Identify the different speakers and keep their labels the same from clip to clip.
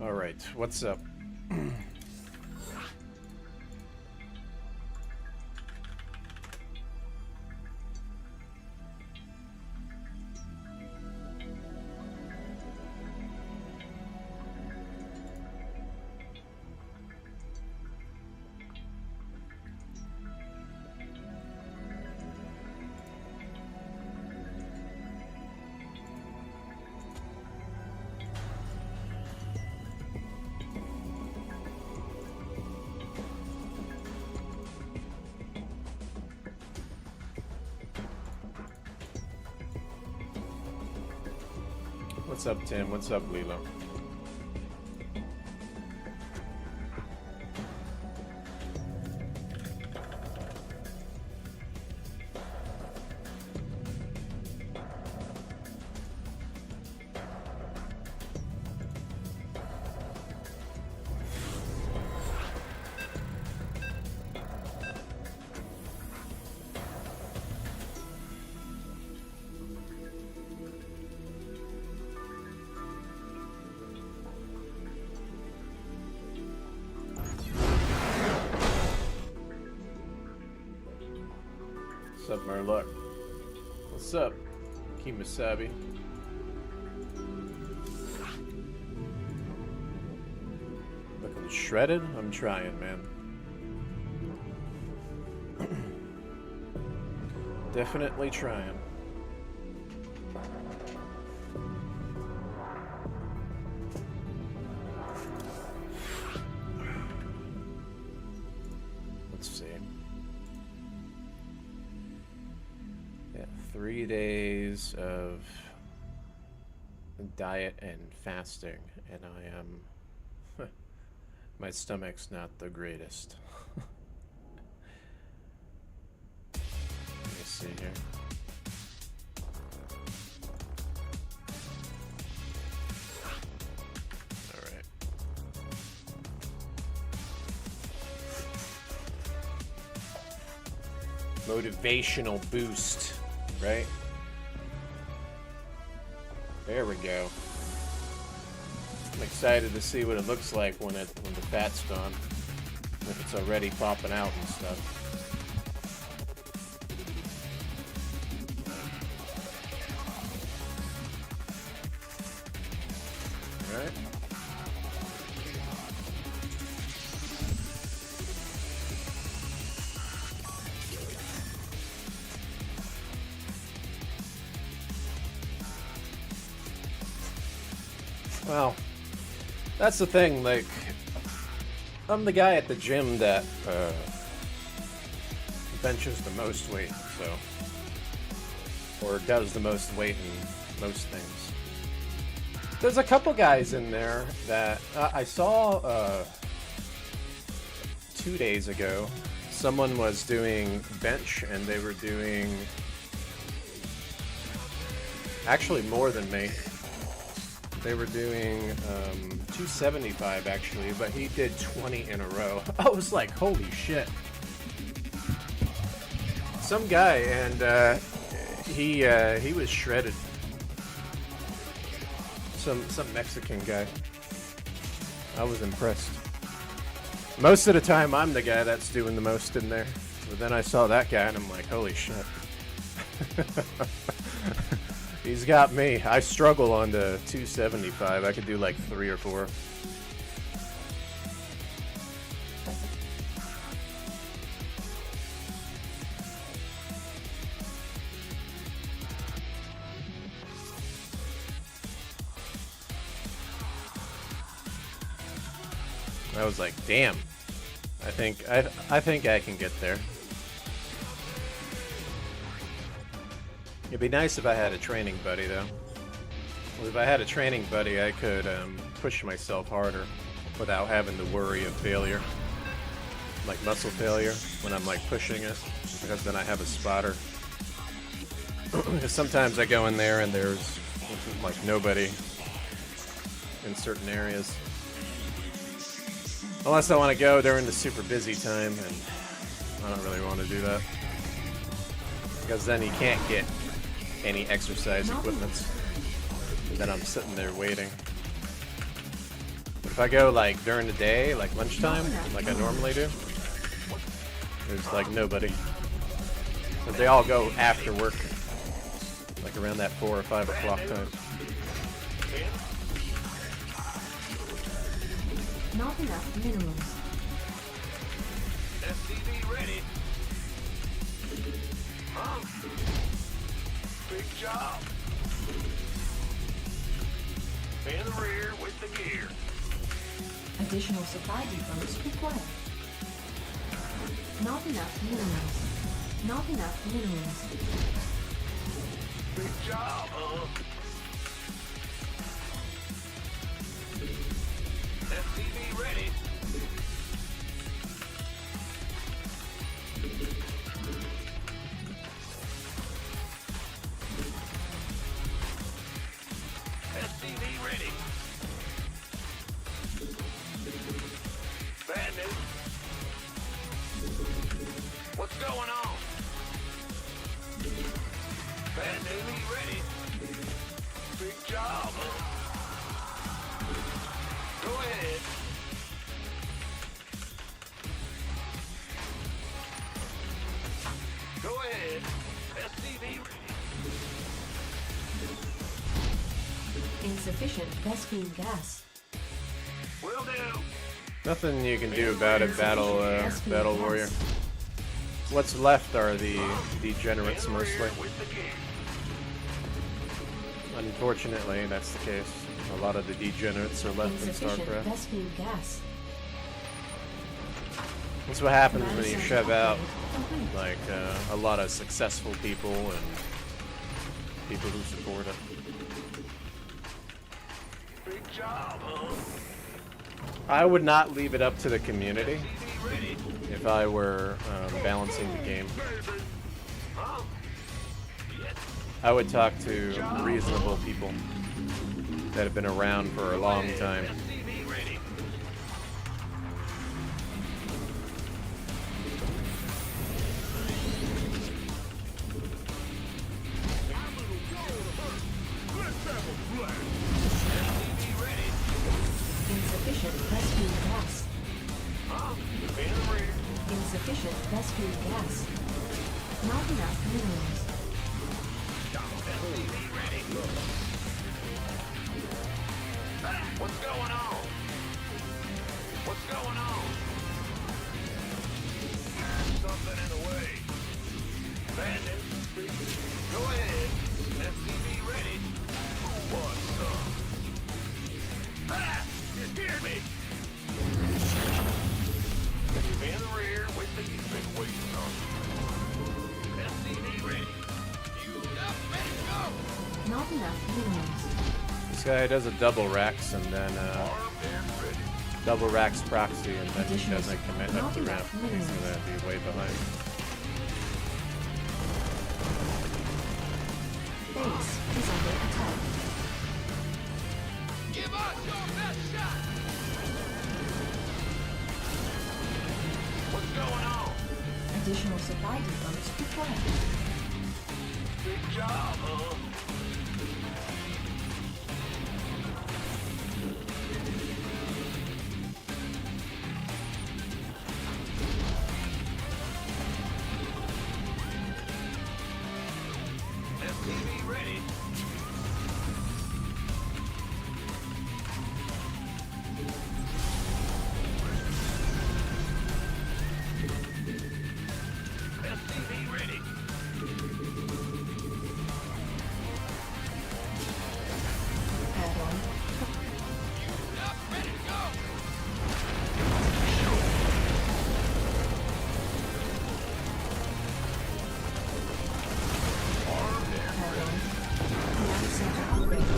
Speaker 1: Alright, what's up? What's up, Tim? What's up, Lilo? What's up, Murloc? What's up, Kimasabi? Looking shredded? I'm trying, man. Definitely trying. Let's see. 3 days of diet and fasting, and I am... my stomach's not the greatest. Let me see here. Alright. Motivational boost. Right? There we go. I'm excited to see what it looks like when the fat's gone. If it's already popping out and stuff. Alright. Well, that's the thing, like, I'm the guy at the gym that benches the most weight, so, or does the most weight in most things. There's a couple guys in there that I saw 2 days ago. Someone was doing bench and they were doing actually more than me. They were doing 275 actually, but he did 20 in a row. I was like, holy shit. Some guy, and he was shredded. Some Mexican guy. I was impressed. Most of the time, I'm the guy that's doing the most in there. But then I saw that guy, and I'm like, holy shit. He's got me. I struggle on the 275. I could do like 3 or 4. I was like, damn. I think I can get there. It'd be nice if I had a training buddy, though. Well, if I had a training buddy, I could push myself harder without having to worry of failure. Like muscle failure when I'm like pushing it, because then I have a spotter. Because sometimes I go in there and there's like nobody in certain areas. Unless I want to go during the super busy time, and I don't really want to do that. Because then you can't get any exercise equipment. And then I'm sitting there waiting. But if I go like during the day, like lunchtime, like I normally do, there's like nobody. But they all go after work, like around that 4 or 5 o'clock time.
Speaker 2: Not enough minerals.
Speaker 3: SCV ready. Big job. In the rear with the gear.
Speaker 2: Additional supply depots required. Not enough minerals. Not enough minerals.
Speaker 3: Big job, SCV ready. SCV ready. Bad news. What's going on? Bad news ready. Big job. Go ahead. Go ahead. SCV ready.
Speaker 2: Insufficient Vespene gas.
Speaker 3: Will do.
Speaker 1: Nothing you can do about it, battle warrior. What's left are the degenerates mostly. Unfortunately, that's the case. A lot of the degenerates are left in
Speaker 2: Insufficient
Speaker 1: StarCraft.
Speaker 2: Vespene gas.
Speaker 1: That's what happens when you shove out like a lot of successful people and people who support it.
Speaker 3: Big job,
Speaker 1: I would not leave it up to the community if I were balancing the game. I would talk to reasonable people that have been around for a long time.
Speaker 3: SCV ready.
Speaker 2: Insufficient Vespene gas.
Speaker 3: In the rear.
Speaker 2: Insufficient Vespene gas. Not enough minerals.
Speaker 3: SCV ready. What's going on? What's going on? Something in the way. Bandit. Go ahead. SCV ready. What's up? Ah! You scared me! In the rear with the been waiting on you. SCV ready. You up, ready, go!
Speaker 2: Not enough minerals.
Speaker 1: This guy does a double Rex and then
Speaker 3: Armed and ready.
Speaker 1: double Rex proxy and then he doesn't commit up the ramp. He's gonna be way behind.
Speaker 2: Base is under attack.
Speaker 3: Give us your best shot! What's going on?
Speaker 2: Additional supply depots required.
Speaker 3: Big job, SCV ready. SCV ready.
Speaker 2: Add-on.
Speaker 3: Up, ready to go. Armed and
Speaker 2: Add-on. Command center upgrade.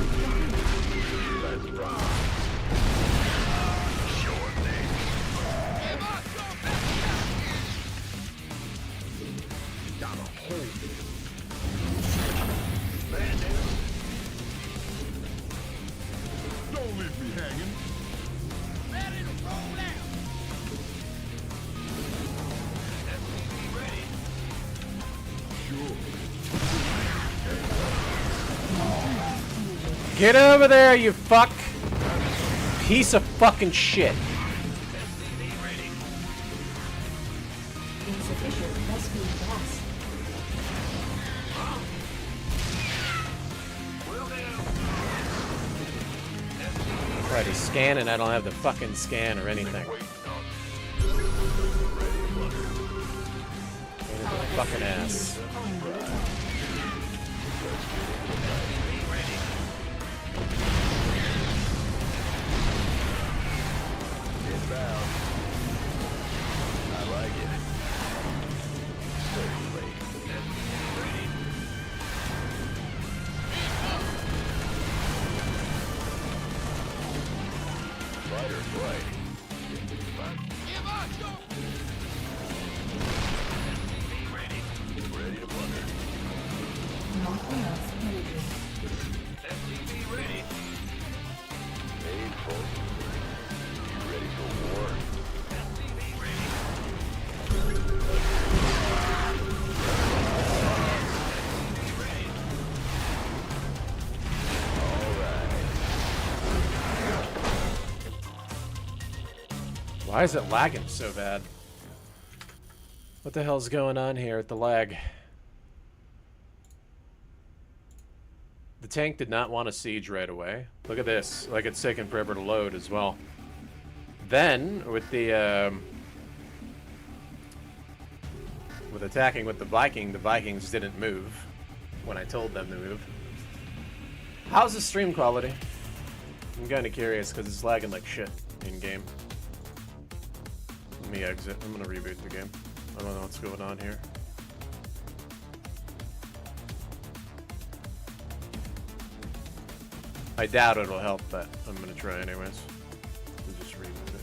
Speaker 3: let's rock. Sure thing. Give us your best shot. Got a hole. Bandit. Don't leave me hanging. Ready to roll out. SCV ready. Sure.
Speaker 1: Get over there, you fuck! piece of fucking shit.
Speaker 3: SCV ready.
Speaker 2: Insufficient rescue gas.
Speaker 3: Will do.
Speaker 1: Right, he's scanning. I don't have the fucking scan or anything.
Speaker 3: Waiting on.
Speaker 1: Pain in the fucking ass.
Speaker 3: Inbound. I like it. Certainly. Ready. Fighter flight. Give us go. SCV ready. Ready to plunder.
Speaker 2: Not enough energy.
Speaker 3: SCV ready. Made for. You ready for war? SCV ready. SCV ready. All right.
Speaker 1: Why is it lagging so bad? What the hell's going on here with the lag? The tank did not want to siege right away. Look at this. Like, it's taking forever to load as well. Then, with the, with attacking with the Vikings didn't move when I told them to move. How's the stream quality? I'm kind of curious because it's lagging like shit in-game. Let me exit. I'm gonna reboot the game. I don't know what's going on here. I doubt it'll help, but I'm gonna try anyways. We'll just reboot it.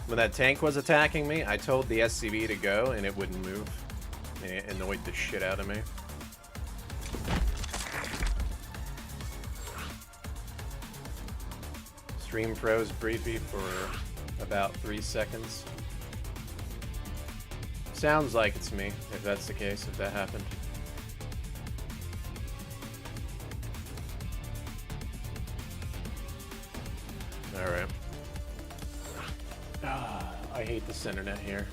Speaker 1: When that tank was attacking me, I told the SCV to go and it wouldn't move. And it annoyed the shit out of me. Stream froze briefly for about 3 seconds. Sounds like it's me, if that's the case, if that happened. Alright. I hate this internet here.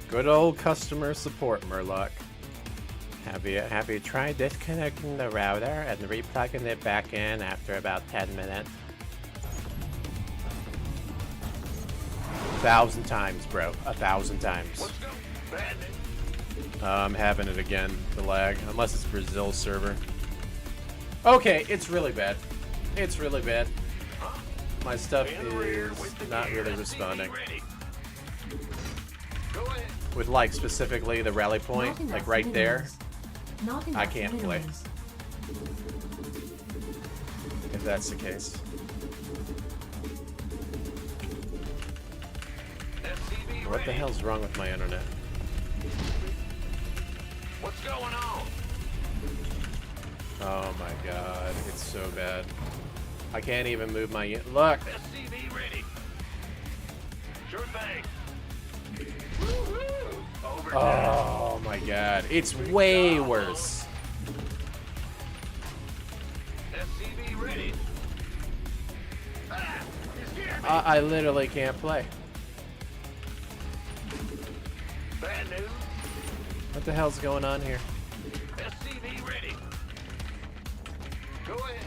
Speaker 1: Good old customer support, Murloc. Have you tried disconnecting the router and replugging it back in after about 10 minutes? 1,000 times, bro. 1,000 times.
Speaker 3: Let's go. Bandit.
Speaker 1: I'm having it again, the lag. Unless it's Brazil server. Okay, it's really bad. It's really bad. My stuff is not really responding.
Speaker 3: Ready. Go ahead.
Speaker 1: With, like, specifically the rally point,
Speaker 2: Not
Speaker 1: like
Speaker 2: enough
Speaker 1: right there,
Speaker 2: minerals. Not enough
Speaker 1: I can't play.
Speaker 2: minerals.
Speaker 1: if that's the case.
Speaker 3: SCV
Speaker 1: What the
Speaker 3: ready.
Speaker 1: hell's wrong with my internet?
Speaker 3: What's going on?
Speaker 1: Oh my god, it's so bad. I can't even move my look!
Speaker 3: SCV ready. Sure thing. Woo-hoo. Overtime.
Speaker 1: Oh my god, it's way worse.
Speaker 3: SCV ready. Ah, you scared me.
Speaker 1: I literally can't play.
Speaker 3: Bad news.
Speaker 1: What the hell's going on here?
Speaker 3: SCV ready. Go ahead.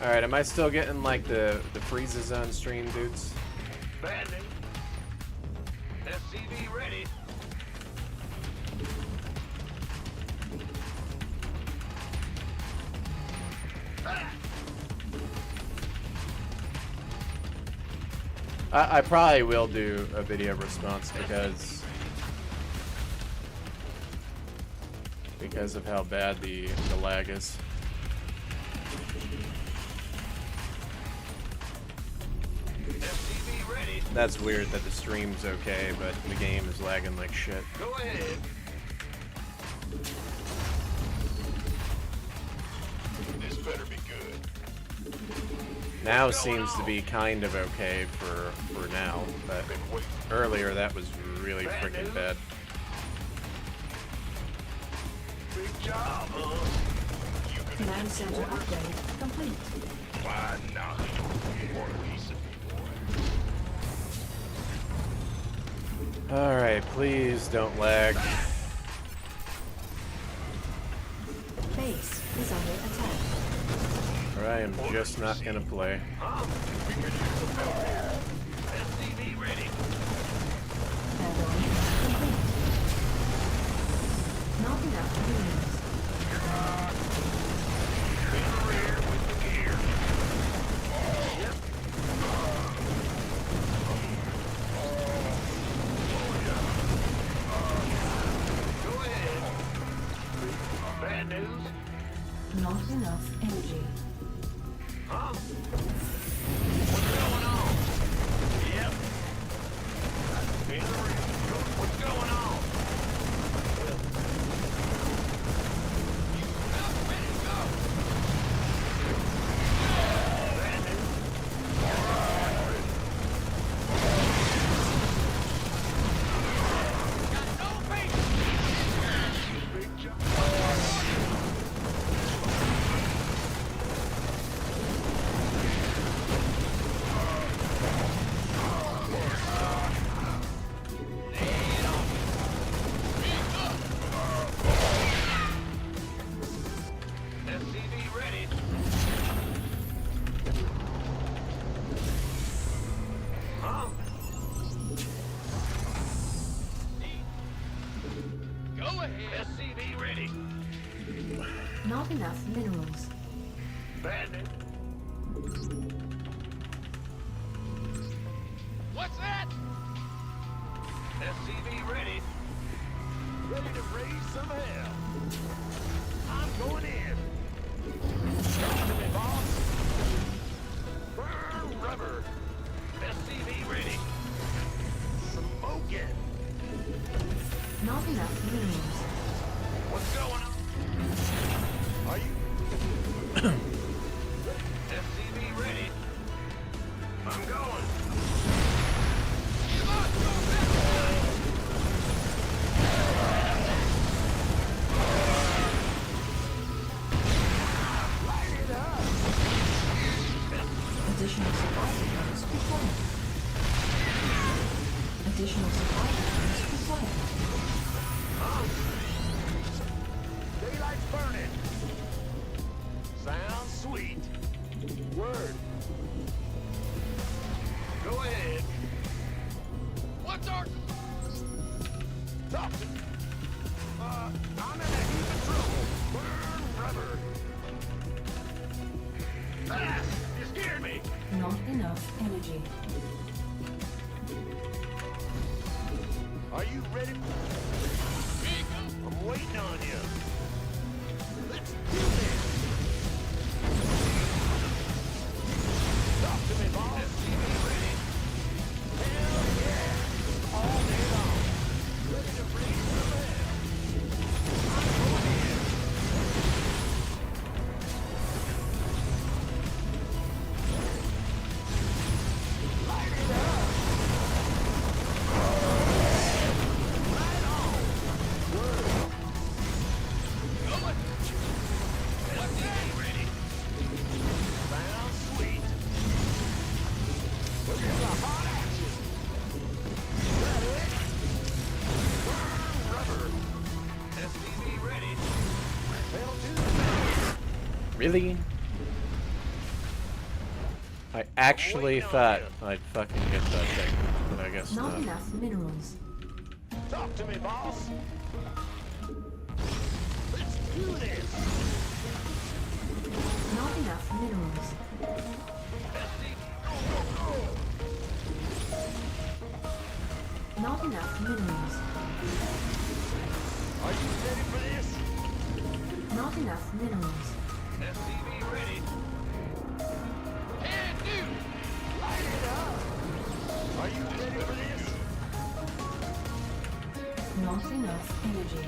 Speaker 1: Alright, am I still getting like the freezes on stream, dudes?
Speaker 3: Banding. SCV ready.
Speaker 1: I probably will do a video response because of how bad the lag is.
Speaker 3: SCV ready.
Speaker 1: That's weird that the stream's okay, but the game is lagging like shit.
Speaker 3: Go ahead. This better be good.
Speaker 1: Now seems to be kind of okay for now, but earlier that was really freaking bad.
Speaker 3: Big job, huh?
Speaker 2: Command center upgrade complete.
Speaker 3: Why not? One piece of me, boy.
Speaker 1: Alright, please don't lag.
Speaker 2: Base is under attack.
Speaker 1: Or I am just not gonna play.
Speaker 3: We could use some help here. SCV ready.
Speaker 2: Add-on complete. Not enough units.
Speaker 3: In the rear with the gear. Yep. Go ahead. Bad news?
Speaker 2: Not enough energy.
Speaker 3: Huh? What's going on? Yep. In the rear. What's going on? Ready to go. Bad news? Got no patience. Big jump. SCV ready. Huh? Go ahead. SCV ready.
Speaker 2: Not enough minerals.
Speaker 3: Bandit. What's that? SCV ready. Ready to raise some hell. I'm going in. Talk to me, boss. Burn rubber. SCV ready. Smoking.
Speaker 2: Not enough minerals.
Speaker 3: What's going on? Are you? SCV ready. I'm going. Come on, go back. Light it up.
Speaker 2: Additional supply depots required. Additional supply depots required.
Speaker 3: Daylight's burning. Sounds sweet. Word. Go ahead. What's our... Talk to me. I'm in a heap of trouble. Burn rubber. Ah, you scared me.
Speaker 2: Not enough energy.
Speaker 3: Are you ready? I'm waiting on you. Let's do this. Talk to me, boss. SCV ready. Hell yeah. All day long. Ready to raise some hell. I'm going in. Light it up. Right on. Word. Going. SCV ready. Sounds sweet. Look at the hot action. That it? Burn rubber. SCV ready. Pedal to the metal.
Speaker 1: Really? I actually thought I'd fucking get that thing, but I guess
Speaker 2: Not
Speaker 1: not.
Speaker 2: enough minerals.
Speaker 3: Talk to me, boss. Let's do this.
Speaker 2: Not enough minerals. Not enough minerals.
Speaker 3: Are you ready for this?
Speaker 2: Not enough minerals.
Speaker 3: SCV ready. And do. Light it up. Are you ready for this?
Speaker 2: Not enough energy.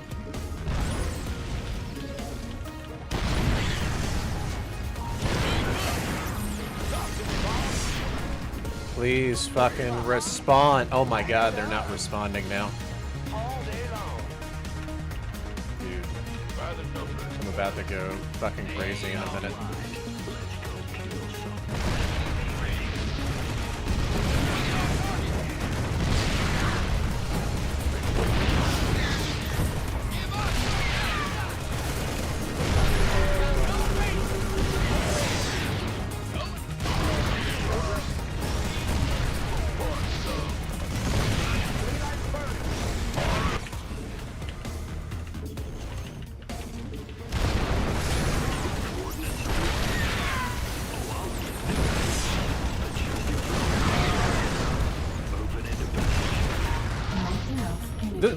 Speaker 1: Please fucking respond. Oh my god, they're not responding now.
Speaker 3: All day long.
Speaker 1: Dude,
Speaker 3: By the numbers.
Speaker 1: I'm about to go fucking crazy in a minute.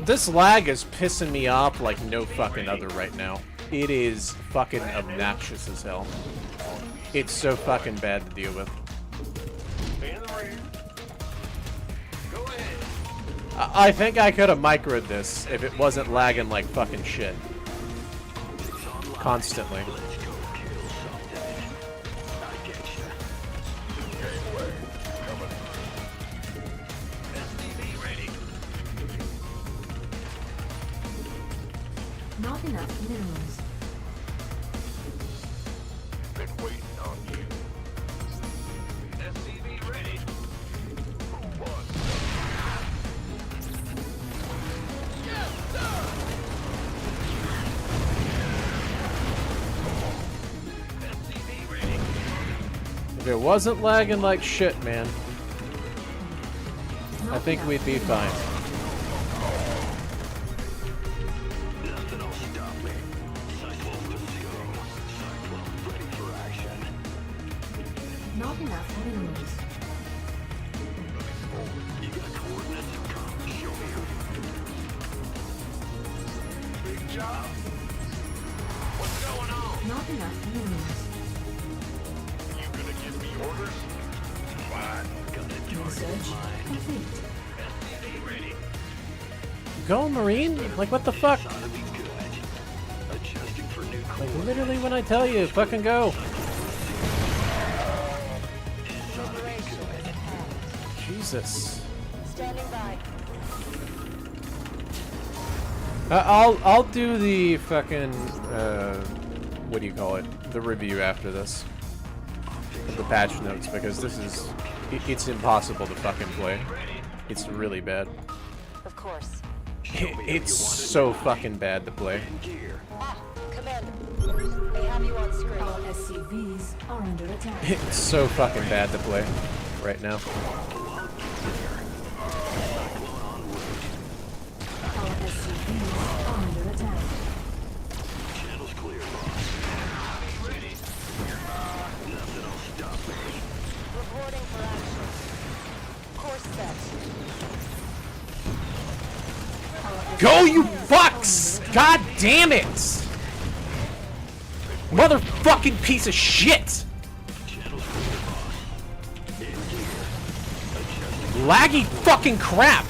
Speaker 1: This lag is pissing me off like no fucking other right now. It is fucking obnoxious as hell. It's so fucking bad to deal with.
Speaker 3: In the rear. Go ahead.
Speaker 1: I think I could have microed this if it wasn't lagging like fucking shit. Constantly.
Speaker 2: Not enough minerals.
Speaker 3: Been waiting on you. SCV ready. Who wants Yes, sir! SCV ready.
Speaker 1: If it wasn't lagging like shit, man, I
Speaker 2: Not
Speaker 1: think
Speaker 2: enough
Speaker 1: we'd be
Speaker 2: minerals.
Speaker 1: fine.
Speaker 2: Not enough minerals.
Speaker 3: Big job. What's going on?
Speaker 2: Not enough minerals.
Speaker 3: You gonna give me orders? Fine.
Speaker 2: Research complete.
Speaker 3: SCV ready.
Speaker 1: Go, Marine! Like, what the fuck? Like, literally when I tell you, fucking go. Jesus.
Speaker 4: Standing by.
Speaker 1: I'll do the fucking what do you call it? The review after this. Of the patch notes, because this is it's impossible to fucking play. It's really bad.
Speaker 4: Of course.
Speaker 1: It's so fucking bad to play.
Speaker 4: Ah, Commander. We have you on screen.
Speaker 2: Our SCVs are under attack.
Speaker 1: It's so fucking bad to play right now.
Speaker 2: Our SCVs are under attack.
Speaker 4: Reporting for action. Course set.
Speaker 1: Go, you fucks! God damn it! Motherfucking piece of shit! Laggy fucking crap!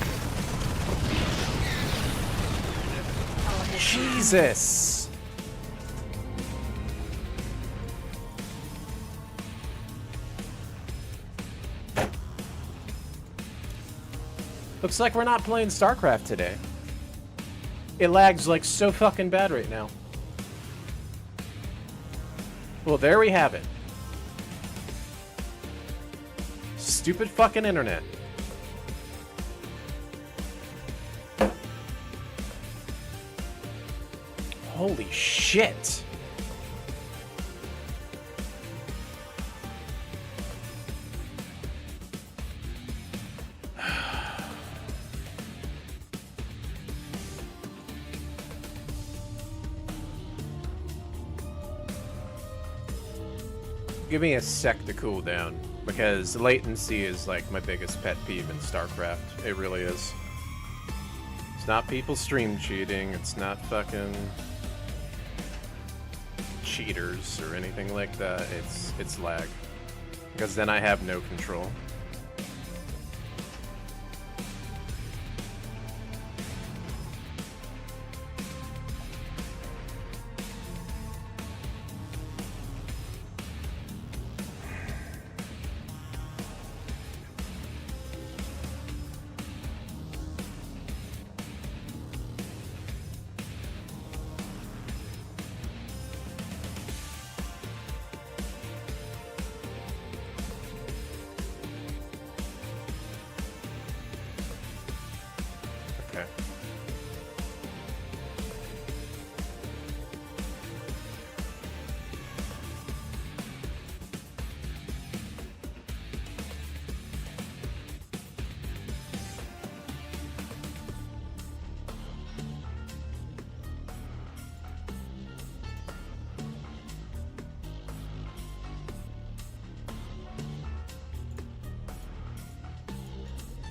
Speaker 1: Jesus! Looks like we're not playing StarCraft today. It lags like so fucking bad right now. Well, there we have it. Stupid fucking internet. Holy shit. Give me a sec to cool down, because latency is like my biggest pet peeve in StarCraft. It really is. It's not people stream cheating, it's not fucking cheaters or anything like that. It's lag. Because then I have no control. Okay.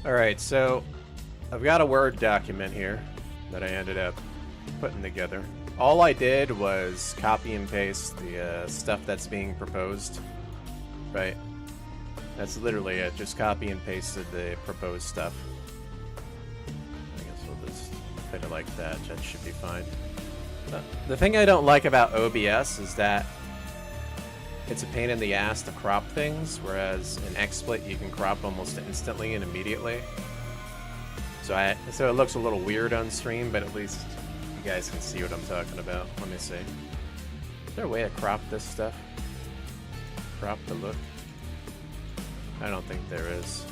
Speaker 1: Alright, so I've got a Word document here that I ended up putting together. All I did was copy and paste the stuff that's being proposed, right? That's literally it, just copy and pasted the proposed stuff. I guess we'll just put it like that, that should be fine. The thing I don't like about OBS is that it's a pain in the ass to crop things, whereas in XSplit you can crop almost instantly and immediately. So it looks a little weird on stream, but at least you guys can see what I'm talking about. Let me see. Is there a way to crop this stuff? Crop the look? I don't think there is.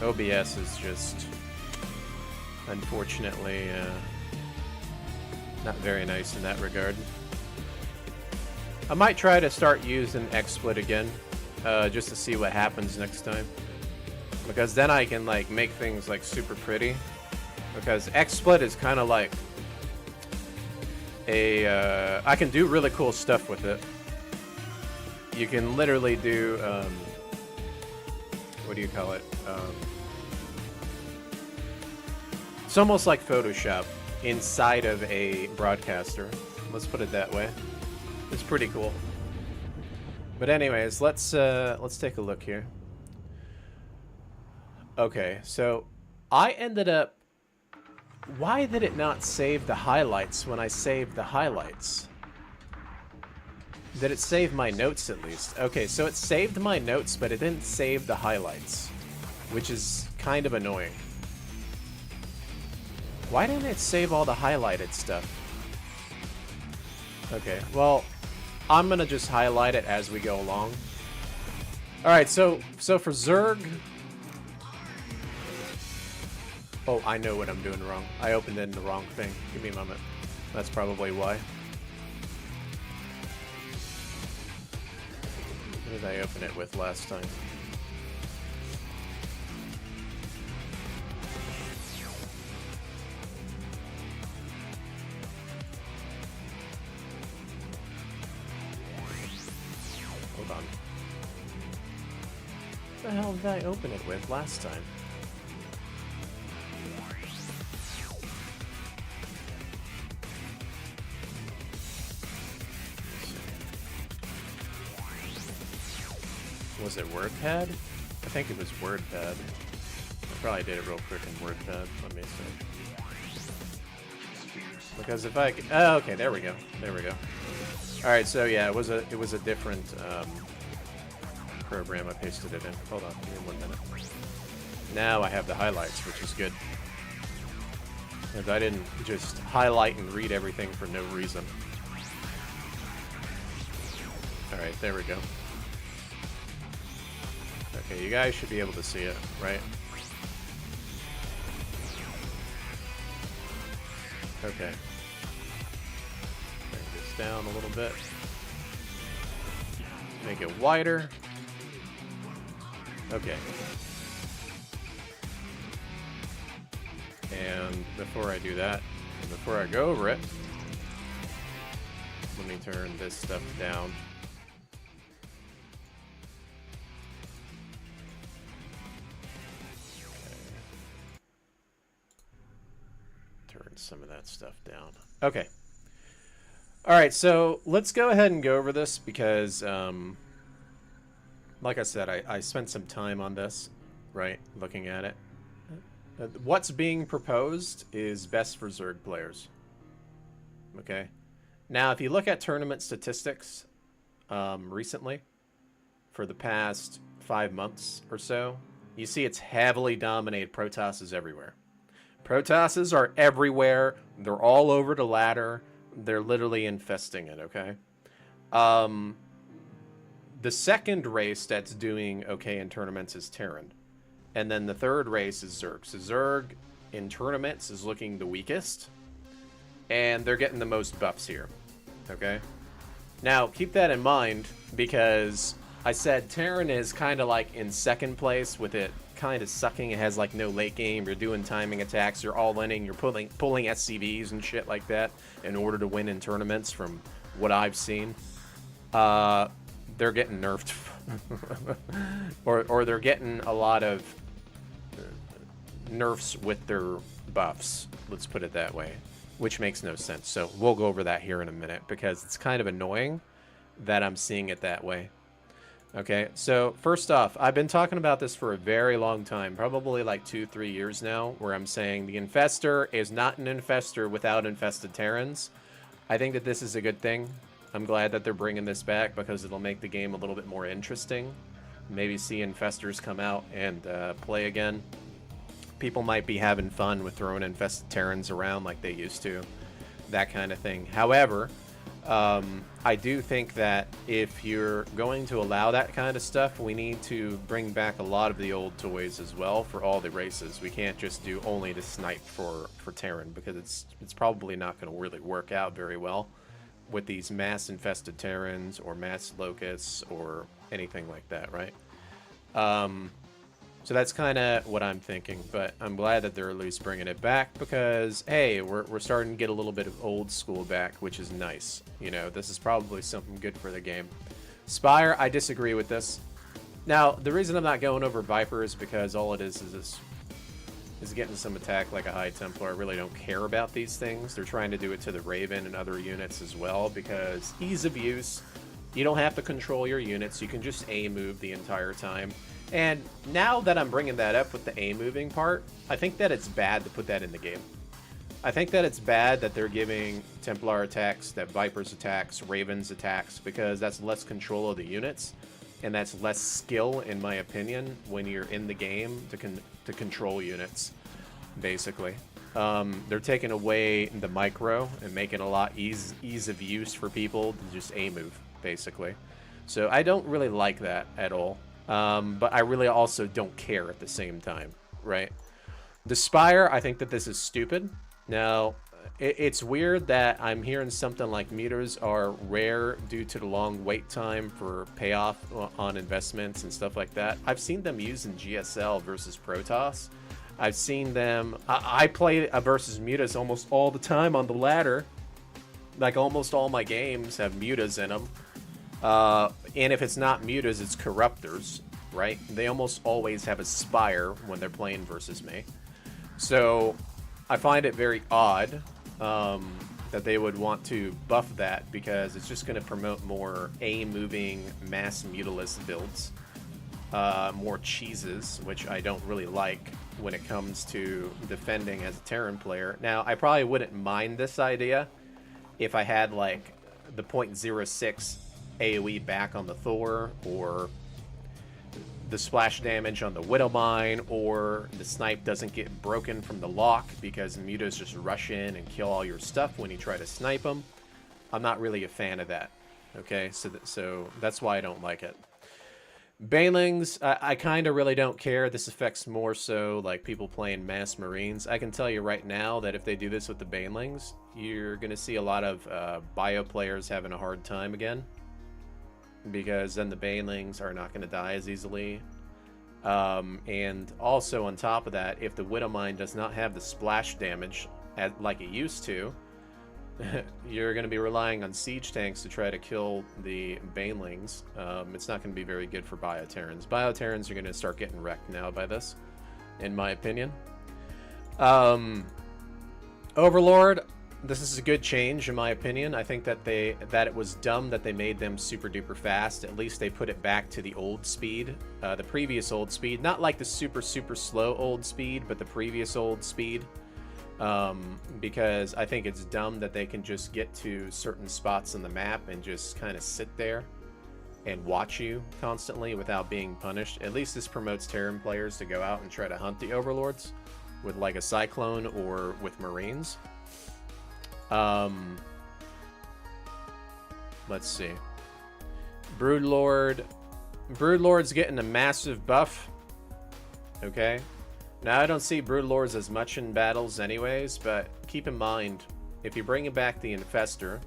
Speaker 1: OBS is just, unfortunately, not very nice in that regard. I might try to start using XSplit again, just to see what happens next time. Because then I can like make things like super pretty. Because XSplit is kind of like a, I can do really cool stuff with it. You can literally do, what do you call it? It's almost like Photoshop inside of a broadcaster. Let's put it that way. It's pretty cool. But anyways, let's take a look here. Okay, so I ended up... Why did it not save the highlights when I saved the highlights? Did it save my notes at least? Okay, so it saved my notes, but it didn't save the highlights, which is kind of annoying. Why didn't it save all the highlighted stuff? Okay, well, I'm gonna just highlight it as we go along. Alright, so for Zerg... Oh, I know what I'm doing wrong. I opened it in the wrong thing. Give me a moment. That's probably why. What did I open it with last time? Hold on. What the hell did I open it with last time? Was it WordPad? I think it was WordPad. I probably did it real quick in WordPad. Let me see. Because if I could, oh, okay, there we go. There we go. All right, so yeah, it was a different program. I pasted it in. Hold on, give me 1 minute. Now I have the highlights, which is good. And I didn't just highlight and read everything for no reason. All right, there we go. Okay, you guys should be able to see it, right? Okay. Bring this down a little bit. Make it wider. Okay. And before I do that, and before I go over it, let me turn this stuff down. turn some of that stuff down. Okay. All right, so let's go ahead and go over this because, like I said, I spent some time on this, right, looking at it. What's being proposed is best for Zerg players. Okay. Now, if you look at tournament statistics recently, for the past 5 months or so, you see it's heavily dominated. Protosses everywhere. Protosses are everywhere. They're all over the ladder. They're literally infesting it, okay? The second race that's doing okay in tournaments is Terran. And then the third race is Zerg. So Zerg in tournaments is looking the weakest. And they're getting the most buffs here, okay? Now, keep that in mind because I said Terran is kind of like in second place with it kind of sucking. It has like no late game. You're doing timing attacks. You're all-inning. You're pulling SCVs and shit like that in order to win in tournaments from what I've seen. They're getting nerfed. or they're getting a lot of nerfs with their buffs. Let's put it that way. Which makes no sense. So we'll go over that here in a minute because it's kind of annoying that I'm seeing it that way. Okay, so first off, I've been talking about this for a very long time, probably like 2-3 years now, where I'm saying the Infestor is not an Infestor without infested Terrans. I think that this is a good thing. I'm glad that they're bringing this back because it'll make the game a little bit more interesting. Maybe see Infestors come out and play again. People might be having fun with throwing infested Terrans around like they used to. That kind of thing. However, I do think that if you're going to allow that kind of stuff, we need to bring back a lot of the old toys as well for all the races. We can't just do only the snipe for Terran because it's probably not going to really work out very well with these mass infested Terrans or mass locusts or anything like that, right? So that's kind of what I'm thinking, but I'm glad that they're at least bringing it back because, hey, we're starting to get a little bit of old school back, which is nice. You know, this is probably something good for the game. Spire, I disagree with this. Now, the reason I'm not going over Viper is because all it is getting some attack like a High Templar. I really don't care about these things. They're trying to do it to the Raven and other units as well because ease of use. You don't have to control your units. You can just A move the entire time. And now that I'm bringing that up with the A moving part, I think that it's bad to put that in the game. I think that it's bad that they're giving Templar attacks, that Vipers attacks, Ravens attacks, because that's less control of the units, and that's less skill, in my opinion, when you're in the game to control units, basically. They're taking away the micro and making a lot ease of use for people to just A move, basically. So I don't really like that at all. But I really also don't care at the same time, right? The Spire, I think that this is stupid. Now, it's weird that I'm hearing something like meters are rare due to the long wait time for payoff on investments and stuff like that. I've seen them used in GSL versus Protoss. I've seen them... I play versus mutas almost all the time on the ladder. Like, almost all my games have mutas in them. And if it's not mutas, it's corruptors, right? They almost always have a Spire when they're playing versus me. So I find it very odd that they would want to buff that because it's just going to promote more A-moving mass mutalist builds. More cheeses, which I don't really like when it comes to defending as a Terran player. Now, I probably wouldn't mind this idea if I had, like, the .06 AoE back on the Thor, or the splash damage on the Widowmine, or the snipe doesn't get broken from the lock because mutas just rush in and kill all your stuff when you try to snipe them. I'm not really a fan of that. Okay, so that's why I don't like it. Banelings, I kind of really don't care. This affects more so like people playing Mass Marines. I can tell you right now that if they do this with the Banelings, you're going to see a lot of bio players having a hard time again. Because then the Banelings are not going to die as easily. And also on top of that, if the Widowmine does not have the splash damage like it used to, you're going to be relying on siege tanks to try to kill the Banelings. It's not going to be very good for Bioterrans. Bioterrans are going to start getting wrecked now by this, in my opinion. Overlord, this is a good change in my opinion. I think that it was dumb that they made them super duper fast. At least they put it back to the old speed, the previous old speed. Not like the super slow old speed, but the previous old speed. Because I think it's dumb that they can just get to certain spots on the map and just kind of sit there and watch you constantly without being punished. At least this promotes Terran players to go out and try to hunt the Overlords with like a Cyclone or with Marines. Let's see. Broodlord's getting a massive buff. Okay. Now, I don't see Broodlords as much in battles anyways, but keep in mind, if you're bringing back the Infestor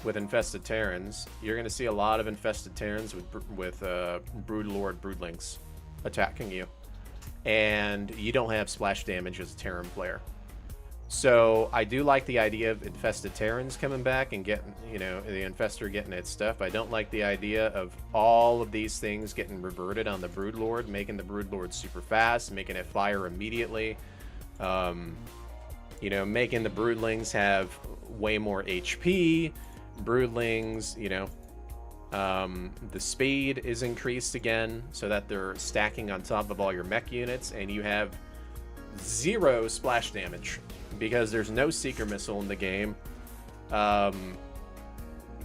Speaker 1: with Infested Terrans, you're going to see a lot of Infested Terrans with Broodlord Broodlings attacking you. And you don't have splash damage as a Terran player. So, I do like the idea of Infested Terrans coming back and getting, you know, the Infestor getting its stuff. I don't like the idea of all of these things getting reverted on the Broodlord, making the Broodlord super fast, making it fire immediately. You know, making the Broodlings have way more HP. Broodlings, you know, the speed is increased again so that they're stacking on top of all your mech units, and you have 0 splash damage because there's no Seeker Missile in the game.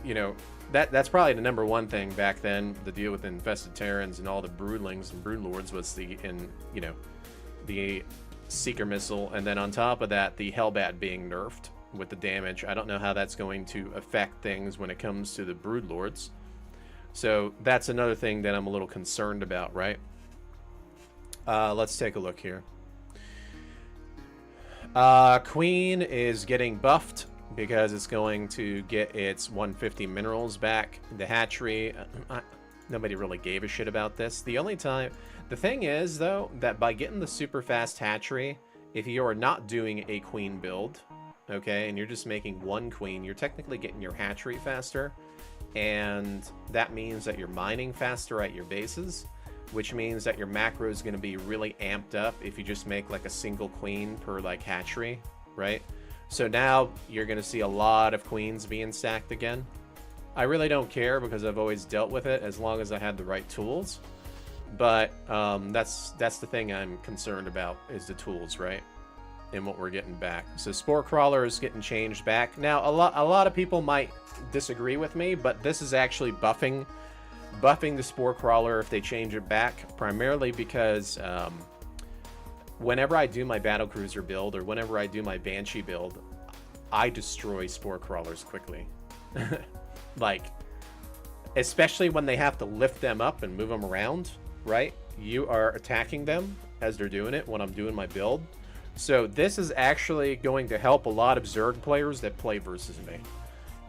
Speaker 1: You know, that's probably the number one thing back then. The deal with Infested Terrans and all the Broodlings and Broodlords was the Seeker Missile, and then on top of that, the Hellbat being nerfed with the damage. I don't know how that's going to affect things when it comes to the Broodlords. So that's another thing that I'm a little concerned about, right? Let's take a look here. Queen is getting buffed because it's going to get its 150 minerals back. The hatchery, nobody really gave a shit about this. The thing is, though, that by getting the super fast hatchery, if you are not doing a queen build, okay, and you're just making one queen, you're technically getting your hatchery faster, and that means that you're mining faster at your bases, which means that your macro is going to be really amped up if you just make like a single queen per like hatchery, right? So now you're going to see a lot of queens being stacked again. I really don't care because I've always dealt with it as long as I had the right tools. But that's the thing I'm concerned about is the tools, right? And what we're getting back. So Spore Crawler is getting changed back. Now, a lot of people might disagree with me, but this is actually buffing the Spore Crawler if they change it back, primarily because whenever I do my Battlecruiser build or whenever I do my Banshee build, I destroy Spore Crawlers quickly. Like, especially when they have to lift them up and move them around, right? You are attacking them as they're doing it when I'm doing my build. So this is actually going to help a lot of Zerg players that play versus me,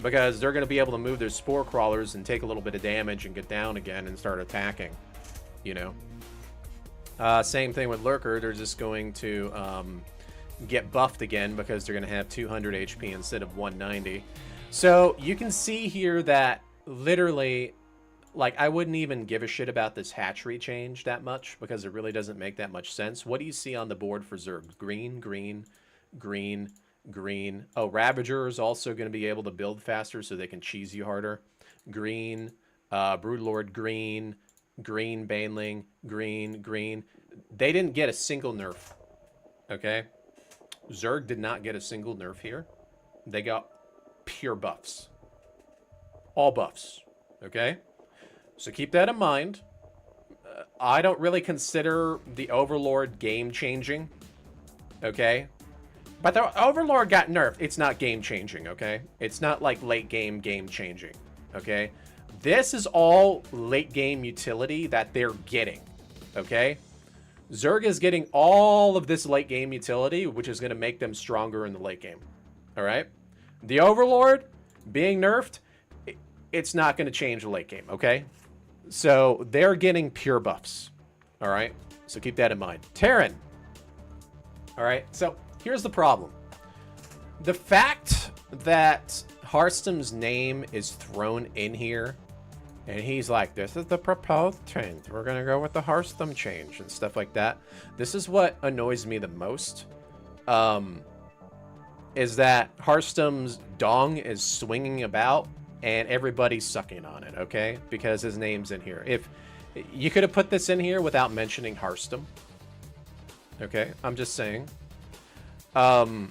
Speaker 1: because they're going to be able to move their Spore Crawlers and take a little bit of damage and get down again and start attacking, you know. Same thing with Lurker. They're just going to get buffed again because they're going to have 200 HP instead of 190. So you can see here that literally, like, I wouldn't even give a shit about this hatchery change that much because it really doesn't make that much sense. What do you see on the board for Zerg? Green, green, green, green. Oh, Ravager is also going to be able to build faster so they can cheese you harder. Green, Broodlord, green, green, Baneling, green, green. They didn't get a single nerf, okay? Zerg did not get a single nerf here. They got pure buffs. All buffs, okay? So keep that in mind. I don't really consider the Overlord game-changing, okay? But the Overlord got nerfed. It's not game-changing, okay? It's not like late-game game-changing, okay? This is all late-game utility that they're getting, okay? Zerg is getting all of this late-game utility, which is going to make them stronger in the late game, all right? The Overlord being nerfed, it's not going to change the late game, okay? So they're getting pure buffs, all right? So keep that in mind. Terran, all right? So here's the problem. The fact that Hearthstone's name is thrown in here, and he's like, this is the proposed change. We're going to go with the Hearthstone change and stuff like that. This is what annoys me the most. is that Hearthstone's dong is swinging about and everybody's sucking on it, okay? Because his name's in here. If you could have put this in here without mentioning Hearthstone, okay? I'm just saying. And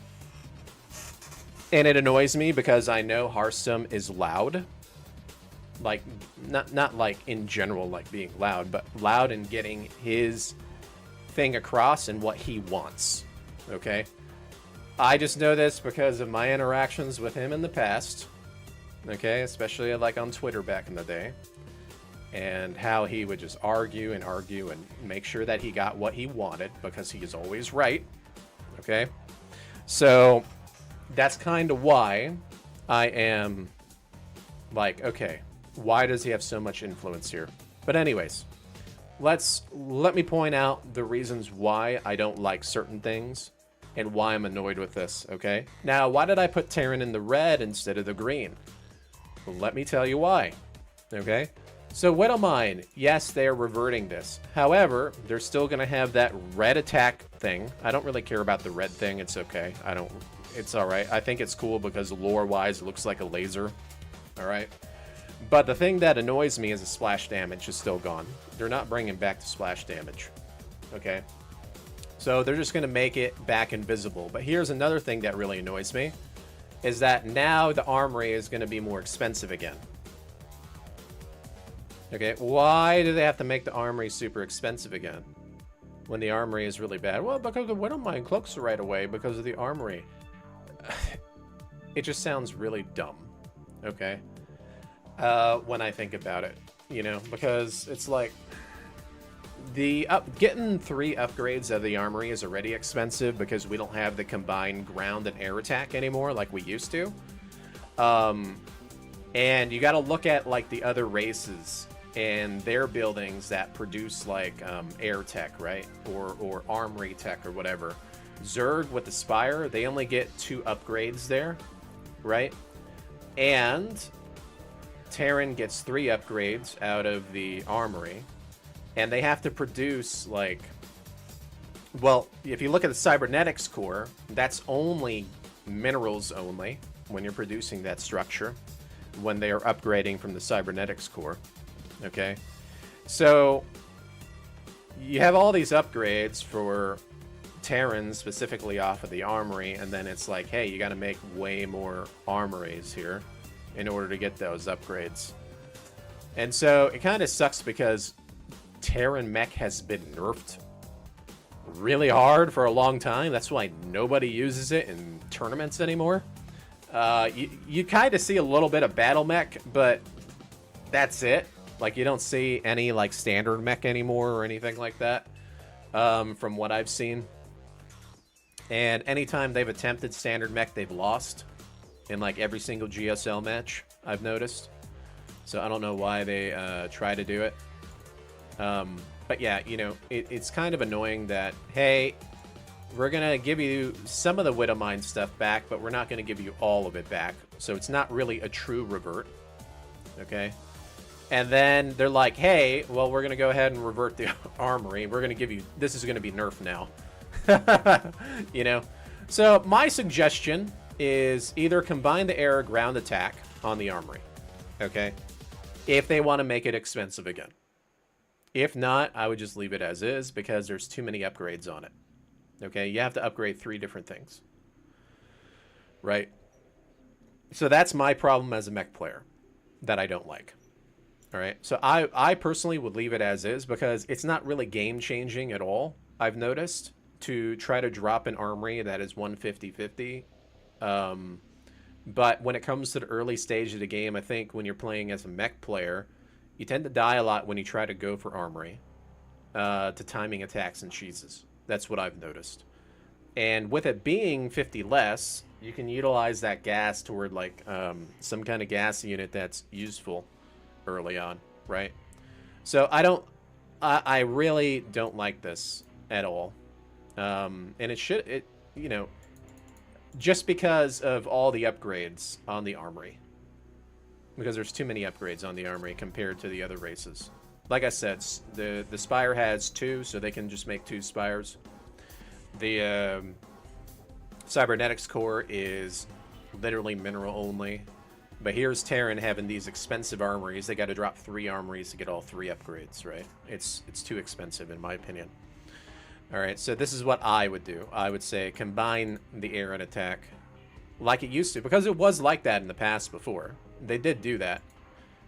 Speaker 1: it annoys me because I know Hearthstone is loud. Like, not like in general, like being loud, but loud in getting his thing across and what he wants, okay? I just know this because of my interactions with him in the past, okay? Especially like on Twitter back in the day. And how he would just argue and argue and make sure that he got what he wanted because he is always right, okay? So that's kind of why I am like, okay, why does he have so much influence here? But anyways, let me point out the reasons why I don't like certain things and why I'm annoyed with this, okay? Now, why did I put Terran in the red instead of the green? Well, let me tell you why, okay? So Widowmine, yes, they're reverting this. However, they're still going to have that red attack thing. I don't really care about the red thing. It's okay. It's all right. I think it's cool because lore-wise, it looks like a laser, all right? But the thing that annoys me is the splash damage is still gone. They're not bringing back the splash damage, okay? So they're just going to make it back invisible. But here's another thing that really annoys me, is that now the armory is going to be more expensive again. Okay, why do they have to make the armory super expensive again when the armory is really bad? Well, because the Widowmine cloaks right away because of the armory. It just sounds really dumb, okay? When I think about it, you know, because it's like getting 3 upgrades of the armory is already expensive because we don't have the combined ground and air attack anymore like we used to. And you got to look at like the other races and their buildings that produce like air tech, right? Or armory tech or whatever. Zerg with the Spire, they only get 2 upgrades there, right? And Terran gets 3 upgrades out of the armory. And they have to produce like, well, if you look at the cybernetics core, that's only minerals only when you're producing that structure, when they are upgrading from the cybernetics core. Okay, so you have all these upgrades for Terrans specifically off of the armory, and then it's like, hey, you got to make way more armories here in order to get those upgrades. And so it kind of sucks because Terran mech has been nerfed really hard for a long time. That's why nobody uses it in tournaments anymore. You kind of see a little bit of battle mech, but that's it. Like, you don't see any, like, standard mech anymore or anything like that, from what I've seen. And anytime they've attempted standard mech, they've lost in, like, every single GSL match, I've noticed. So I don't know why they try to do it. But yeah, you know, it's kind of annoying that, hey, we're going to give you some of the Widowmine stuff back, but we're not going to give you all of it back. So it's not really a true revert, okay? And then they're like, hey, well, we're going to go ahead and revert the armory. We're going to give you, this is going to be nerfed now. You know? So my suggestion is either combine the air or ground attack on the armory, okay? If they want to make it expensive again. If not, I would just leave it as is because there's too many upgrades on it. Okay, you have to upgrade 3 different things. Right? So that's my problem as a mech player that I don't like. All right, so I personally would leave it as is because it's not really game-changing at all, I've noticed, to try to drop an armory that is 150-50. But when it comes to the early stage of the game, I think when you're playing as a mech player, you tend to die a lot when you try to go for armory to timing attacks and cheeses. That's what I've noticed. And with it being 50 less, you can utilize that gas toward like some kind of gas unit that's useful early on, right? So I really don't like this at all. And you know, just because of all the upgrades on the armory. Because there's too many upgrades on the armory compared to the other races. Like I said, the Spire has 2, so they can just make 2 Spires. The Cybernetics core is literally mineral only. But here's Terran having these expensive armories. They got to drop 3 armories to get all 3 upgrades, right? It's too expensive in my opinion. All right, so this is what I would do. I would say combine the air and attack like it used to, because it was like that in the past before. They did do that.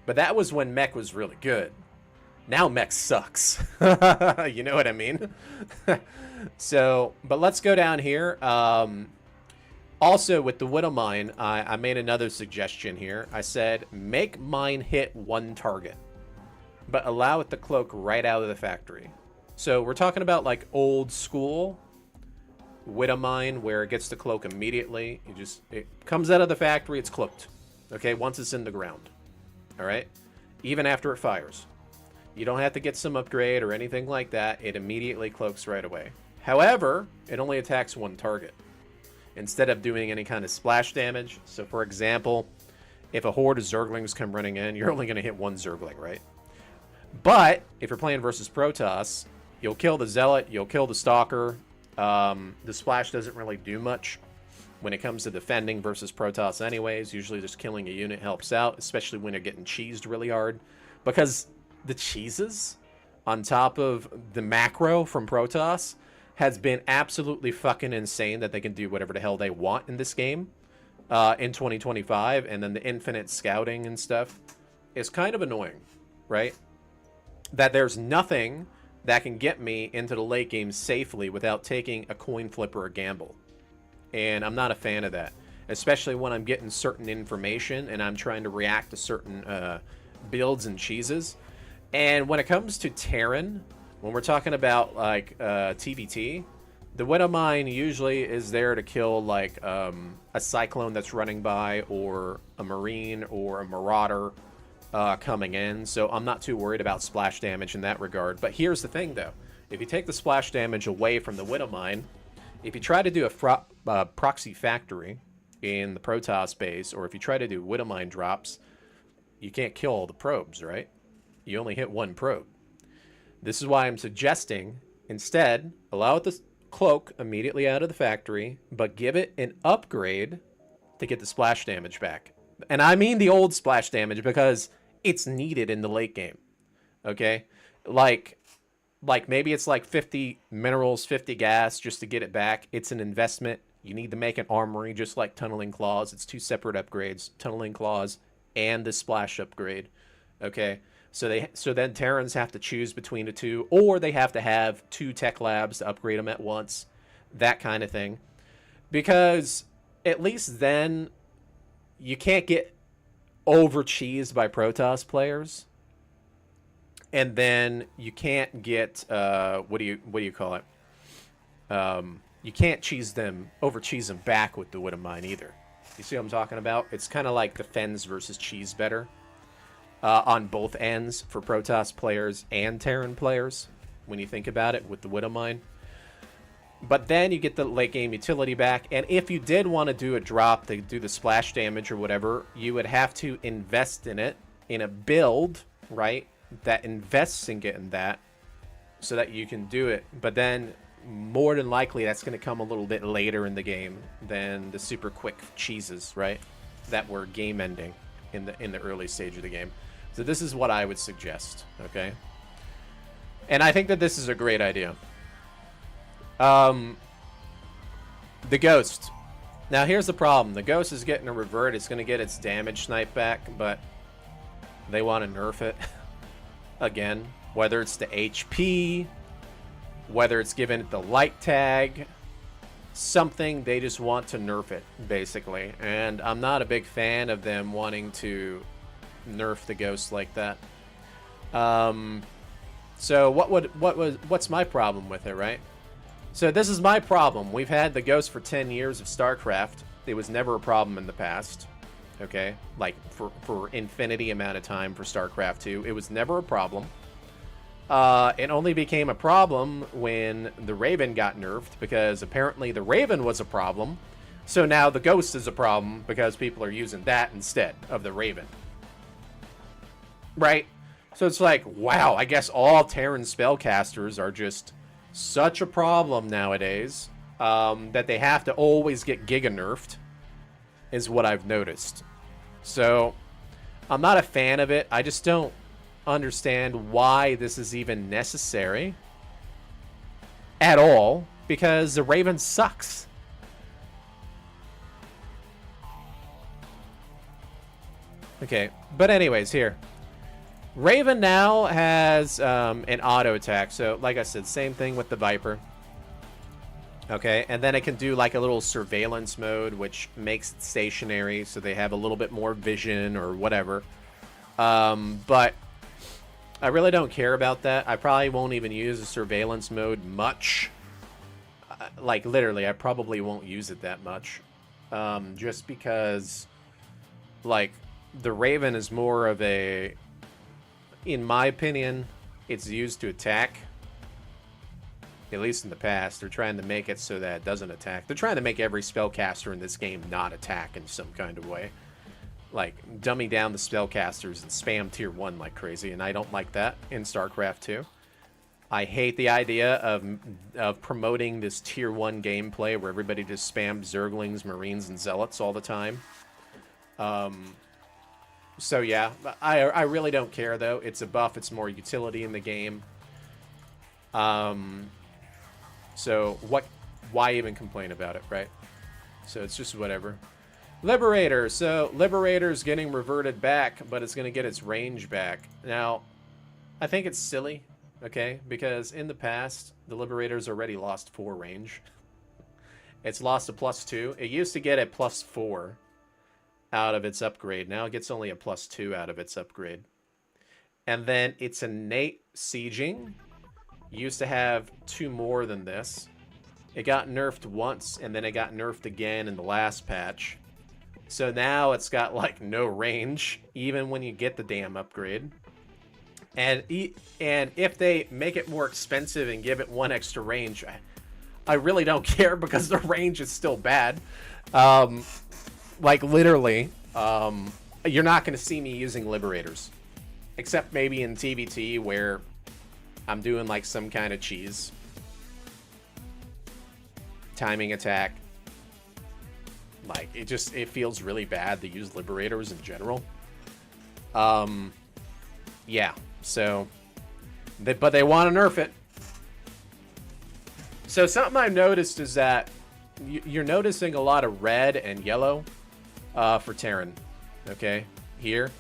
Speaker 1: But that was when mech was really good. Now mech sucks. You know what I mean? So, but let's go down here. Also, with the Widow Mine, I made another suggestion here. I said, make mine hit 1 target, but allow it to cloak right out of the factory. So we're talking about like old school Widow Mine, where it gets to cloak immediately. It comes out of the factory, it's cloaked. Okay, once it's in the ground. All right, even after it fires. You don't have to get some upgrade or anything like that. It immediately cloaks right away. However, it only attacks 1 target instead of doing any kind of splash damage. So for example, if a horde of Zerglings come running in, you're only going to hit 1 Zergling, right? But if you're playing versus Protoss, you'll kill the Zealot, you'll kill the Stalker. The splash doesn't really do much when it comes to defending versus Protoss anyways. Usually just killing a unit helps out, especially when you're getting cheesed really hard. Because the cheeses on top of the macro from Protoss has been absolutely fucking insane, that they can do whatever the hell they want in this game in 2025. And then the infinite scouting and stuff is kind of annoying, right? That there's nothing that can get me into the late game safely without taking a coin flip or a gamble. And I'm not a fan of that, especially when I'm getting certain information and I'm trying to react to certain builds and cheeses. And when it comes to Terran, when we're talking about like TBT, the Widow Mine usually is there to kill like a Cyclone that's running by, or a Marine or a Marauder coming in. So I'm not too worried about splash damage in that regard. But here's the thing though, if you take the splash damage away from the Widow Mine, if you try to do a proxy factory in the Protoss base, or if you try to do Widow Mine drops, you can't kill all the probes, right? You only hit 1 probe. This is why I'm suggesting, instead, allow it to cloak immediately out of the factory, but give it an upgrade to get the splash damage back. And I mean the old splash damage, because it's needed in the late game. Okay? Like maybe it's like 50 minerals, 50 gas just to get it back. It's an investment. You need to make an armory, just like Tunneling Claws. It's 2 separate upgrades, Tunneling Claws and the splash upgrade. Okay? So then Terrans have to choose between the 2, or they have to have 2 tech labs to upgrade them at once, that kind of thing. Because at least then you can't get over cheesed by Protoss players, and then you can't get what do you call it? You can't over cheese them back with the Widow Mine either. You see what I'm talking about? It's kind of like defends versus cheese better. On both ends for Protoss players and Terran players, when you think about it, with the Widow Mine. But then you get the late game utility back, and if you did want to do a drop to do the splash damage or whatever, you would have to invest in it, in a build, right, that invests in getting that, so that you can do it. But then, more than likely, that's going to come a little bit later in the game than the super quick cheeses, right, that were game ending in the early stage of the game. So this is what I would suggest, okay? And I think that this is a great idea. The Ghost. Now here's the problem. The Ghost is getting a revert. It's going to get its damage snipe back, but they want to nerf it again. Whether it's the HP, whether it's giving it the light tag, something, they just want to nerf it, basically. And I'm not a big fan of them wanting to nerf the Ghost like that. So what's my problem with it, right? So this is my problem. We've had the Ghost for 10 years of StarCraft. It was never a problem in the past. Okay? Like for infinity amount of time for StarCraft II, it was never a problem. It only became a problem when the Raven got nerfed, because apparently the Raven was a problem. So now the Ghost is a problem because people are using that instead of the Raven. Right? So it's like, wow, I guess all Terran spellcasters are just such a problem nowadays. that they have to always get giga nerfed is what I've noticed. So I'm not a fan of it. I just don't understand why this is even necessary at all, because the Raven sucks. Okay, but anyways, here. Raven now has an auto attack. So, like I said, same thing with the Viper. Okay, and then it can do like a little surveillance mode, which makes it stationary, so they have a little bit more vision or whatever. But I really don't care about that. I probably won't even use the surveillance mode much. Like, literally, I probably won't use it that much. Just because, like, the Raven is more of a, in my opinion, it's used to attack. At least in the past. They're trying to make it so that it doesn't attack. They're trying to make every spellcaster in this game not attack in some kind of way. Like, dumbing down the spellcasters and spam tier 1 like crazy, and I don't like that in StarCraft II. I hate the idea of promoting this tier 1 gameplay where everybody just spams Zerglings, Marines, and Zealots all the time. So yeah, I really don't care though. It's a buff, it's more utility in the game. So why even complain about it, right? So it's just whatever. Liberator. So Liberator's getting reverted back, but it's going to get its range back. Now, I think it's silly, okay? Because in the past, the Liberator's already lost 4 range. It's lost a +2. It used to get a +4 out of its upgrade. Now it gets only a +2 out of its upgrade. And then its innate sieging used to have 2 more than this. It got nerfed once, and then it got nerfed again in the last patch. So now it's got, like, no range, even when you get the damn upgrade. And if they make it more expensive and give it 1 extra range, I really don't care, because the range is still bad. Like, literally, you're not going to see me using Liberators. Except maybe in TVT, where I'm doing, like, some kind of cheese. Timing attack. Like, it feels really bad to use Liberators in general. Yeah, so... but they want to nerf it. So something I've noticed is that you're noticing a lot of red and yellow for Terran. Okay, here.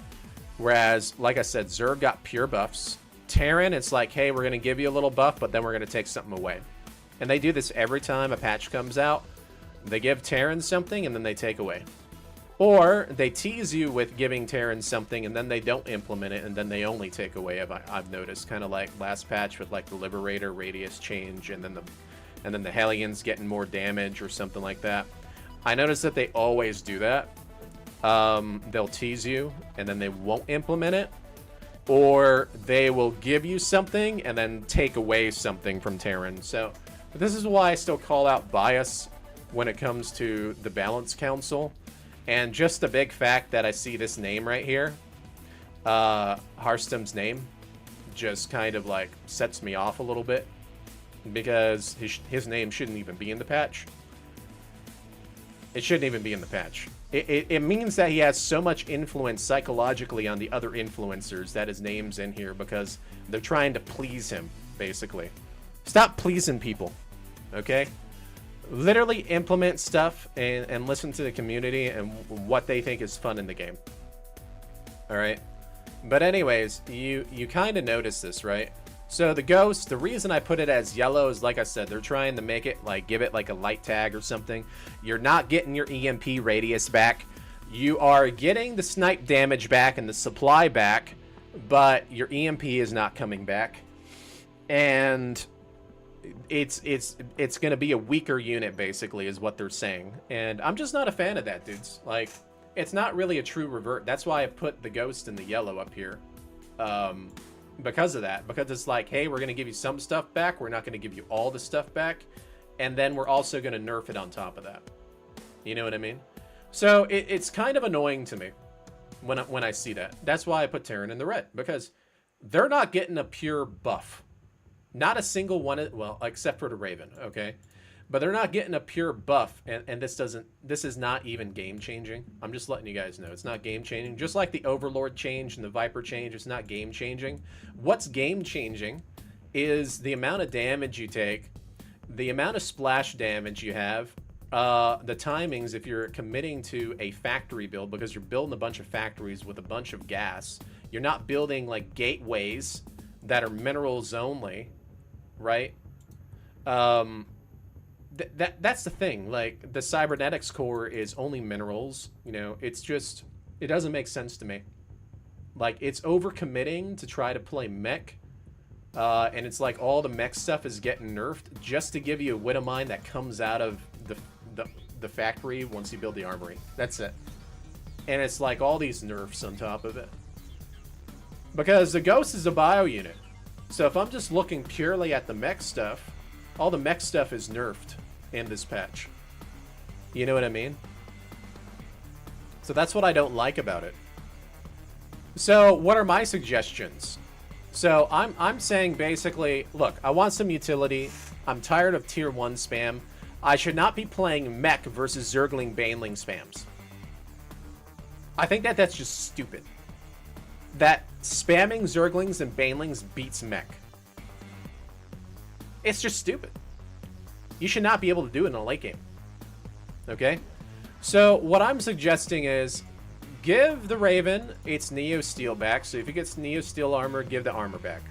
Speaker 1: Whereas, like I said, Zerg got pure buffs. Terran, it's like, hey, we're going to give you a little buff, but then we're going to take something away. And they do this every time a patch comes out. They give Terran something, and then they take away. Or they tease you with giving Terran something, and then they don't implement it, and then they only take away, I've noticed. Kind of like last patch with, like, the Liberator radius change, and then the Hellions getting more damage or something like that. I noticed that they always do that. They'll tease you, and then they won't implement it. Or they will give you something, and then take away something from Terran. So, but this is why I still call out bias when it comes to the Balance Council. And just the big fact that I see this name right here, Harstem's name, just kind of, like, sets me off a little bit. Because his name shouldn't even be in the patch. It shouldn't even be in the patch. It means that he has so much influence psychologically on the other influencers that his name's in here because they're trying to please him, basically. Stop pleasing people, okay? Literally implement stuff and listen to the community and what they think is fun in the game. Alright? But anyways, you kind of notice this, right? So the Ghost, the reason I put it as yellow is, like I said, they're trying to make it, like, give it like a light tag or something. You're not getting your EMP radius back. You are getting the snipe damage back and the supply back, but your EMP is not coming back. And it's going to be a weaker unit, basically, is what they're saying. And I'm just not a fan of that, dudes. Like, it's not really a true revert. That's why I put the Ghost and the yellow up here. Because of that. Because it's like, hey, we're going to give you some stuff back. We're not going to give you all the stuff back. And then we're also going to nerf it on top of that. You know what I mean? So it's kind of annoying to me when I see that. That's why I put Terran in the red. Because they're not getting a pure buff. Not a single one, well, except for the Raven, okay? but they're not getting a pure buff, and this is not even game changing. I'm just letting you guys know it's not game changing. Just like the Overlord change and the Viper change, it's not game changing. What's game changing is the amount of damage you take, the amount of splash damage you have, the timings if you're committing to a factory build, because you're building a bunch of factories with a bunch of gas. You're not building like gateways that are minerals only, right? That's the thing. Like, the cybernetics core is only minerals. You know, it's just, it doesn't make sense to me. Like, it's overcommitting to try to play mech. And it's like all the mech stuff is getting nerfed just to give you a Widowmine that comes out of the factory once you build the armory. That's it. And it's like all these nerfs on top of it. Because the Ghost is a bio unit. So if I'm just looking purely at the mech stuff, all the mech stuff is nerfed in this patch. You know what I mean? So that's what I don't like about it. So what are my suggestions? So I'm saying basically, look, I want some utility. I'm tired of tier 1 spam. I should not be playing mech versus Zergling Baneling spams. I think that that's just stupid. That spamming Zerglings and Banelings beats mech. It's just stupid. You should not be able to do it in a late game. Okay? So what I'm suggesting is give the Raven its Neo Steel back. So if it gets Neo Steel armor, give the armor back.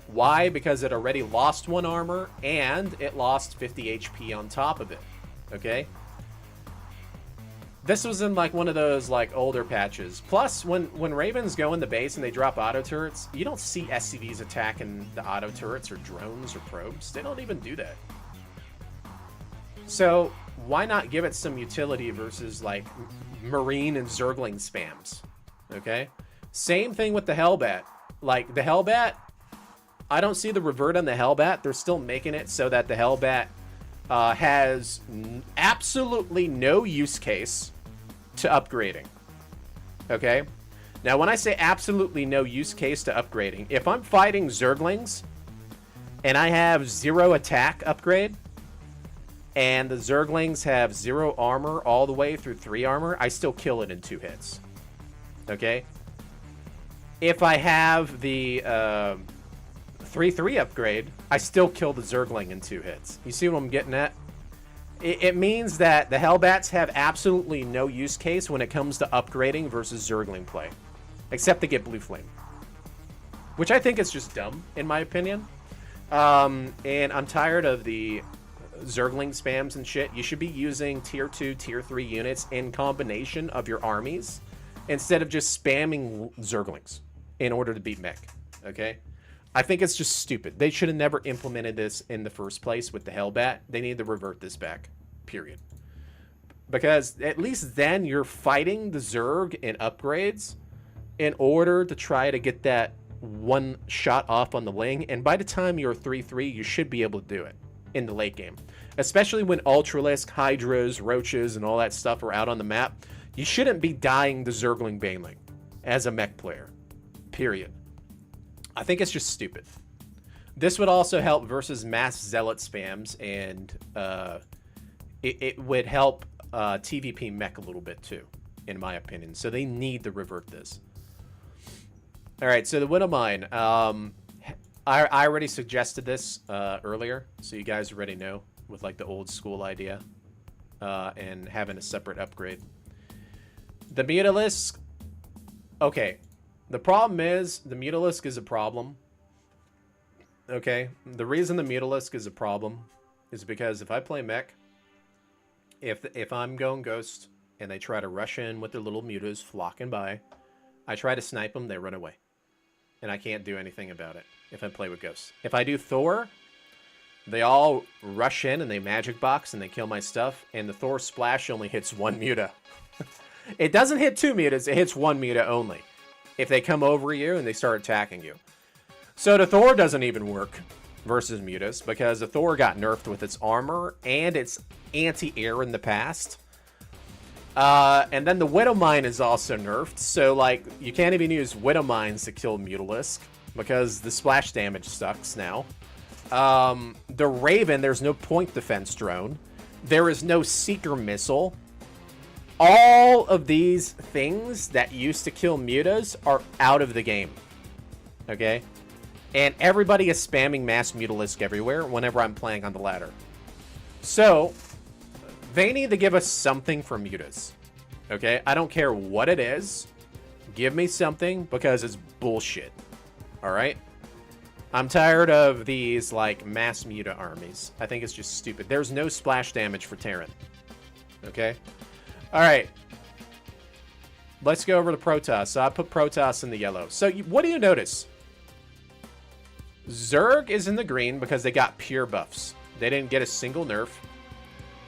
Speaker 1: Why? Because it already lost 1 armor and it lost 50 HP on top of it. Okay? This was in like one of those like older patches. Plus, when Ravens go in the base and they drop auto turrets, you don't see SCVs attacking the auto turrets or drones or probes. They don't even do that. So why not give it some utility versus like Marine and Zergling spams? Okay? Same thing with the Hellbat. Like the Hellbat, I don't see the revert on the Hellbat. They're still making it so that the Hellbat has absolutely no use case to upgrading. Okay? Now, when I say absolutely no use case to upgrading, if I'm fighting Zerglings and I have 0 attack upgrade and the Zerglings have 0 armor all the way through 3 armor, I still kill it in 2 hits. Okay? If I have the 3/3 upgrade, I still kill the Zergling in 2 hits. You see what I'm getting at? It means that the Hellbats have absolutely no use case when it comes to upgrading versus Zergling play. Except to get Blue Flame. Which I think is just dumb, in my opinion. And I'm tired of the Zergling spams and shit. You should be using tier 2, tier 3 units in combination of your armies instead of just spamming Zerglings in order to beat mech. Okay? I think it's just stupid. They should have never implemented this in the first place with the Hellbat. They need to revert this back. Period. Because at least then you're fighting the Zerg in upgrades in order to try to get that 1 shot off on the Ling. And by the time you're 3/3, you should be able to do it in the late game. Especially when Ultralisk, Hydras, Roaches, and all that stuff are out on the map. You shouldn't be dying the Zergling Baneling as a mech player. Period. I think it's just stupid. This would also help versus mass zealot spams, and it would help TVP mech a little bit too, in my opinion. So they need to revert this. All right, so the Widowmine. I already suggested this earlier, so you guys already know, with like the old school idea and having a separate upgrade. The Mutalisk. Okay. The problem is, the Mutalisk is a problem. Okay? The reason the Mutalisk is a problem is because if I play mech, if I'm going Ghost, and they try to rush in with their little mutas flocking by, I try to snipe them, they run away. And I can't do anything about it if I play with Ghosts. If I do Thor, they all rush in and they magic box and they kill my stuff, and the Thor splash only hits 1 muta. It doesn't hit 2 mutas, it hits 1 muta only. If they come over you and they start attacking you. So the Thor doesn't even work versus mutas because the Thor got nerfed with its armor and its anti-air in the past. And then the Widowmine is also nerfed, so like you can't even use Widowmines to kill Mutalisk because the splash damage sucks now. The Raven, there's no point defense drone. There is no Seeker Missile. All of these things that used to kill mutas are out of the game. Okay? And everybody is spamming Mass Mutalisk everywhere whenever I'm playing on the ladder. So, they need to give us something for mutas. Okay? I don't care what it is. Give me something, because it's bullshit. Alright? I'm tired of these, like, mass muta armies. I think it's just stupid. There's no splash damage for Terran. Okay? Alright. Let's go over to Protoss. So I put Protoss in the yellow. So what do you notice? Zerg is in the green because they got pure buffs. They didn't get a single nerf.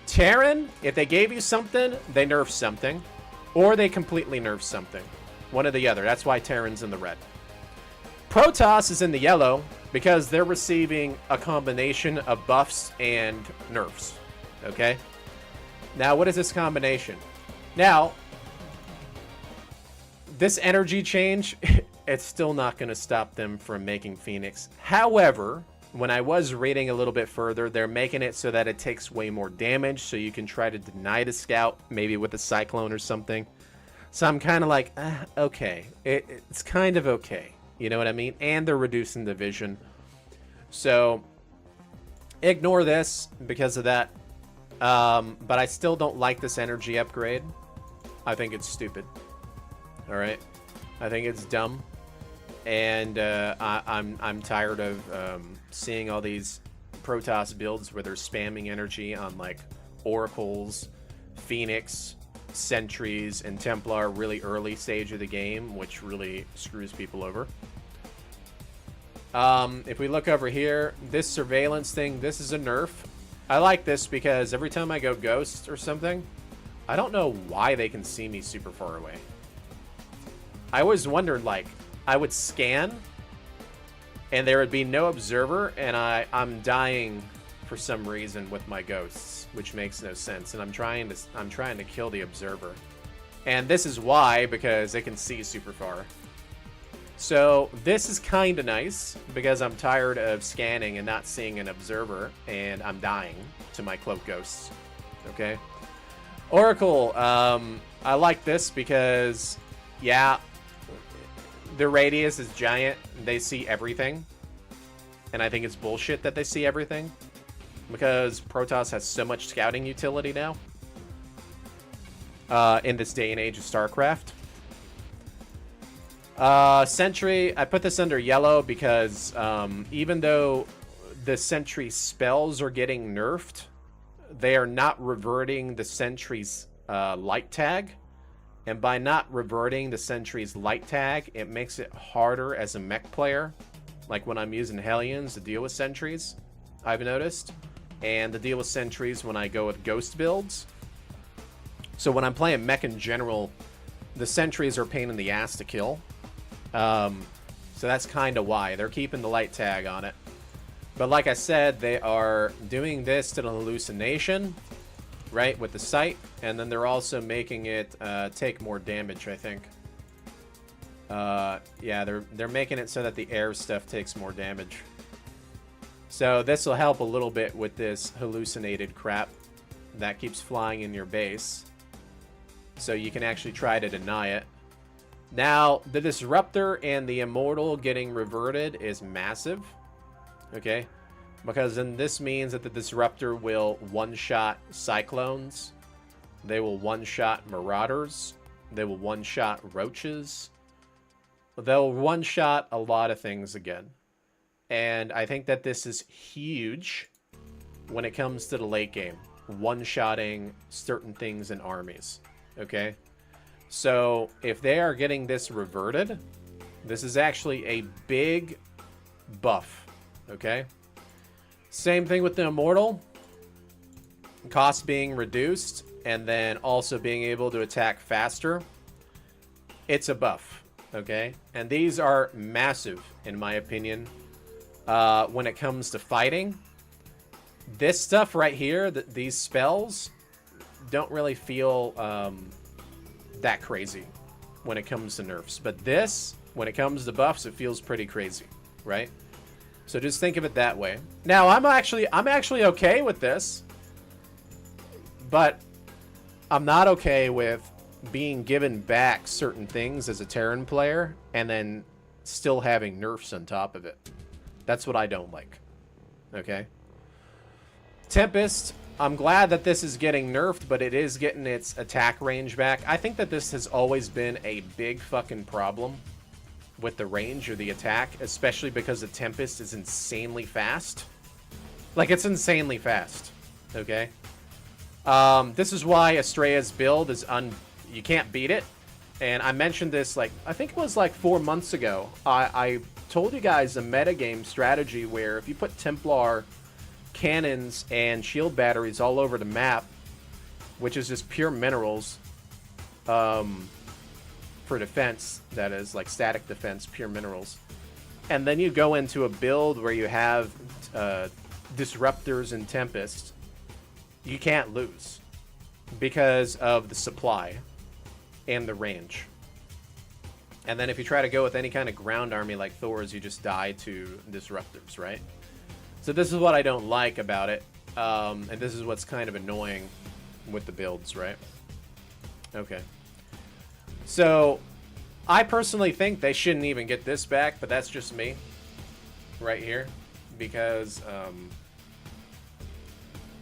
Speaker 1: Terran, if they gave you something, they nerfed something. Or they completely nerfed something. One or the other. That's why Terran's in the red. Protoss is in the yellow because they're receiving a combination of buffs and nerfs. Okay? Now, what is this combination? Now, this energy change, it's still not going to stop them from making Phoenix. However, when I was reading a little bit further, they're making it so that it takes way more damage, so you can try to deny the scout, maybe with a Cyclone or something. So I'm kind of like, okay. It's kind of okay. You know what I mean? And they're reducing the vision. So, ignore this because of that. But I still don't like this energy upgrade. I think it's stupid. Alright? I think it's dumb. And I'm tired of seeing all these Protoss builds where they're spamming energy on, like, Oracles, Phoenix, Sentries, and Templar really early stage of the game, which really screws people over. If we look over here, this surveillance thing, this is a nerf. I like this because every time I go ghost or something, I don't know why they can see me super far away. I always wondered, like, I would scan and there would be no observer, and I'm dying for some reason with my ghosts, which makes no sense. And I'm trying to kill the observer. And this is why, because they can see super far. So this is kind of nice because I'm tired of scanning and not seeing an observer, and I'm dying to my cloak ghosts. Okay. Oracle, I like this because, yeah, the radius is giant. They see everything. And I think it's bullshit that they see everything, because Protoss has so much scouting utility now in this day and age of StarCraft. Sentry, I put this under yellow because even though the Sentry spells are getting nerfed, they are not reverting the Sentry's light tag. And by not reverting the Sentry's light tag, it makes it harder as a mech player. Like when I'm using Hellions to deal with Sentries, I've noticed. And to deal with Sentries when I go with Ghost builds. So when I'm playing mech in general, the Sentries are a pain in the ass to kill. So that's kind of why. They're keeping the light tag on it. But like I said, they are doing this to the hallucination, right, with the sight. And then they're also making it take more damage, I think. Yeah, they're making it so that the air stuff takes more damage. So this will help a little bit with this hallucinated crap that keeps flying in your base. So you can actually try to deny it. Now, the Disruptor and the Immortal getting reverted is massive. Okay? Because then this means that the Disruptor will one-shot Cyclones. They will one-shot Marauders. They will one-shot Roaches. They'll one-shot a lot of things again. And I think that this is huge when it comes to the late game. One-shotting certain things in armies. Okay? So, if they are getting this reverted, this is actually a big buff. Okay? Same thing with the Immortal. Cost being reduced, and then also being able to attack faster. It's a buff. Okay? And these are massive, in my opinion. When it comes to fighting, this stuff right here, these spells, don't really feel that crazy when it comes to nerfs. But this, when it comes to buffs, it feels pretty crazy, right? So just think of it that way. Now, I'm actually okay with this. But I'm not okay with being given back certain things as a Terran player and then still having nerfs on top of it. That's what I don't like. Okay? Tempest, I'm glad that this is getting nerfed, but it is getting its attack range back. I think that this has always been a big fucking problem with the range or the attack, especially because the Tempest is insanely fast. Like, it's insanely fast. Okay? This is why Estrella's build is you can't beat it. And I mentioned this, like, I think it was like 4 months ago. I told you guys a metagame strategy where if you put Templar cannons and shield batteries all over the map, which is just pure minerals, for defense, that is, like static defense, pure minerals. And then you go into a build where you have disruptors and Tempest, you can't lose because of the supply and the range. And then if you try to go with any kind of ground army like Thor's, you just die to disruptors, right? So this is what I don't like about it. And this is what's kind of annoying with the builds, right? Okay. So I personally think they shouldn't even get this back, but that's just me right here, because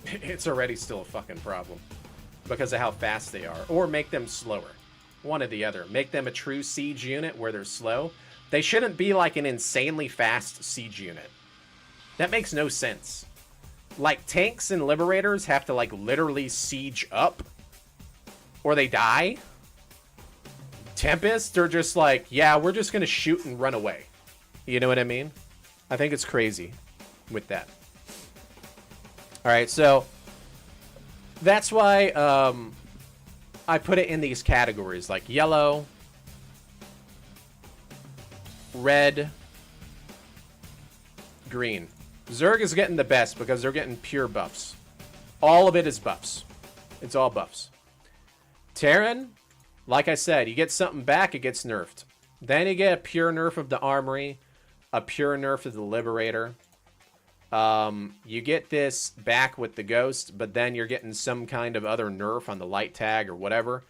Speaker 1: it's already still a fucking problem because of how fast they are. Or make them slower. One or the other. Make them a true siege unit where they're slow. They shouldn't be like an insanely fast siege unit. That makes no sense. Like, tanks and liberators have to, like, literally siege up or they die. Tempest, they're just like, yeah, we're just gonna shoot and run away. You know what I mean? I think it's crazy with that. Alright, so that's why I put it in these categories, like yellow, red, green. Zerg is getting the best because they're getting pure buffs. All of it is buffs. It's all buffs. Terran, like I said, you get something back, it gets nerfed. Then you get a pure nerf of the armory, a pure nerf of the liberator. You get this back with the ghost, but then you're getting some kind of other nerf on the light tag or whatever.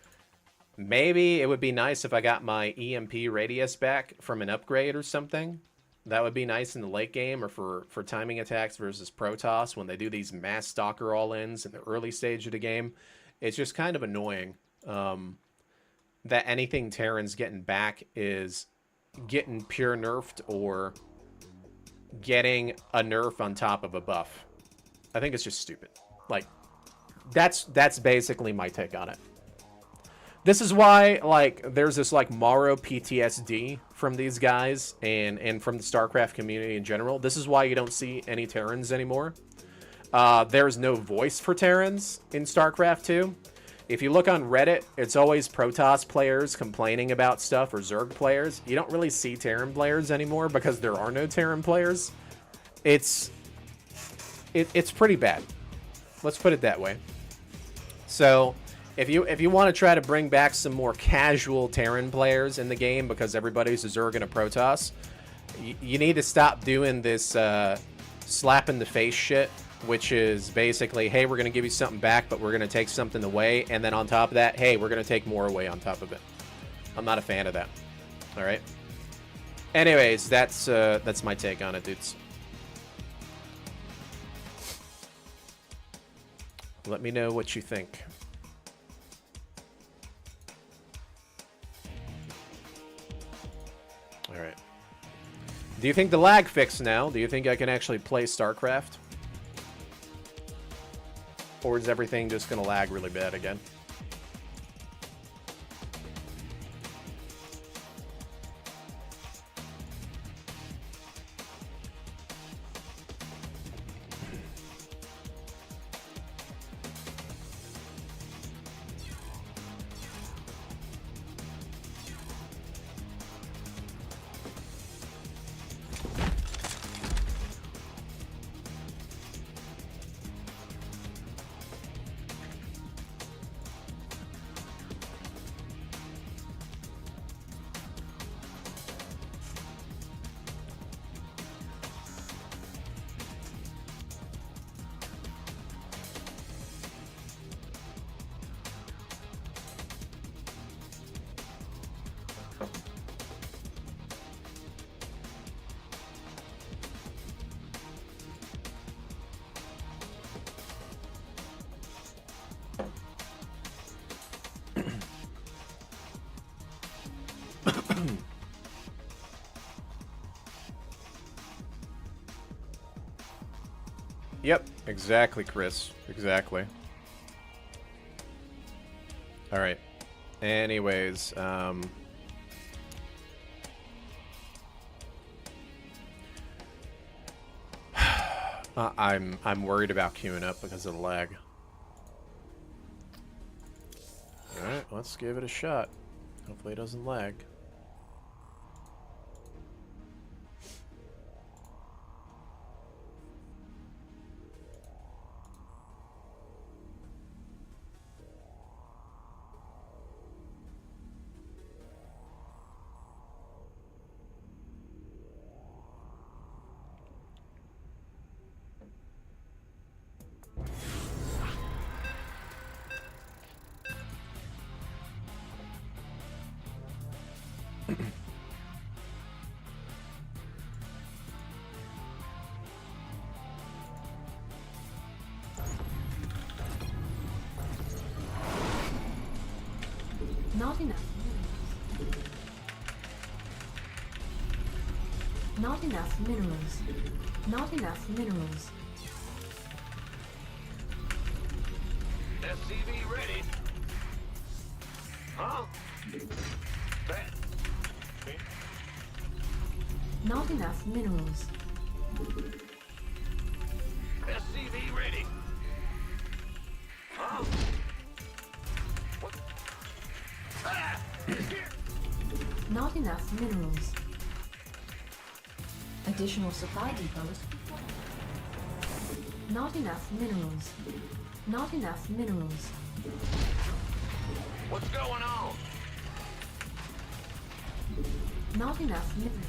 Speaker 1: Maybe it would be nice if I got my EMP radius back from an upgrade or something. That would be nice in the late game, or for timing attacks versus Protoss when they do these mass stalker all-ins in the early stage of the game. It's just kind of annoying that anything Terran's getting back is getting pure nerfed or getting a nerf on top of a buff. I think it's just stupid. Like, that's basically my take on it. This is why, like, there's this, like, Morrow PTSD from these guys and from the StarCraft community in general. This is why you don't see any Terrans anymore. There's no voice for Terrans in StarCraft II. If you look on Reddit, it's always Protoss players complaining about stuff, or Zerg players. You don't really see Terran players anymore because there are no Terran players. It's pretty bad. Let's put it that way. So if you want to try to bring back some more casual Terran players in the game because everybody's a Zerg and a Protoss, you need to stop doing this slap in the face shit, which is basically, hey, we're going to give you something back, but we're going to take something away, and then on top of that, hey, we're going to take more away on top of it. I'm not a fan of that. All right. Anyways, that's my take on it, dudes. Let me know what you think. All right. Do you think the lag fixed now? Do you think I can actually play StarCraft? Or is everything just going to lag really bad again? Yep, exactly, Chris. Exactly. Alright. Anyways, I'm worried about queuing up because of the lag. Alright, let's give it a shot. Hopefully it doesn't lag.
Speaker 2: Not enough. Not enough minerals. Not enough minerals.
Speaker 3: SCV ready. Huh? That.
Speaker 2: Not enough minerals.
Speaker 3: SCV ready. Huh? What? Ah!
Speaker 2: Not enough minerals. Additional supply depots. Not enough minerals. Not enough minerals.
Speaker 3: What's going on?
Speaker 2: Not enough minerals.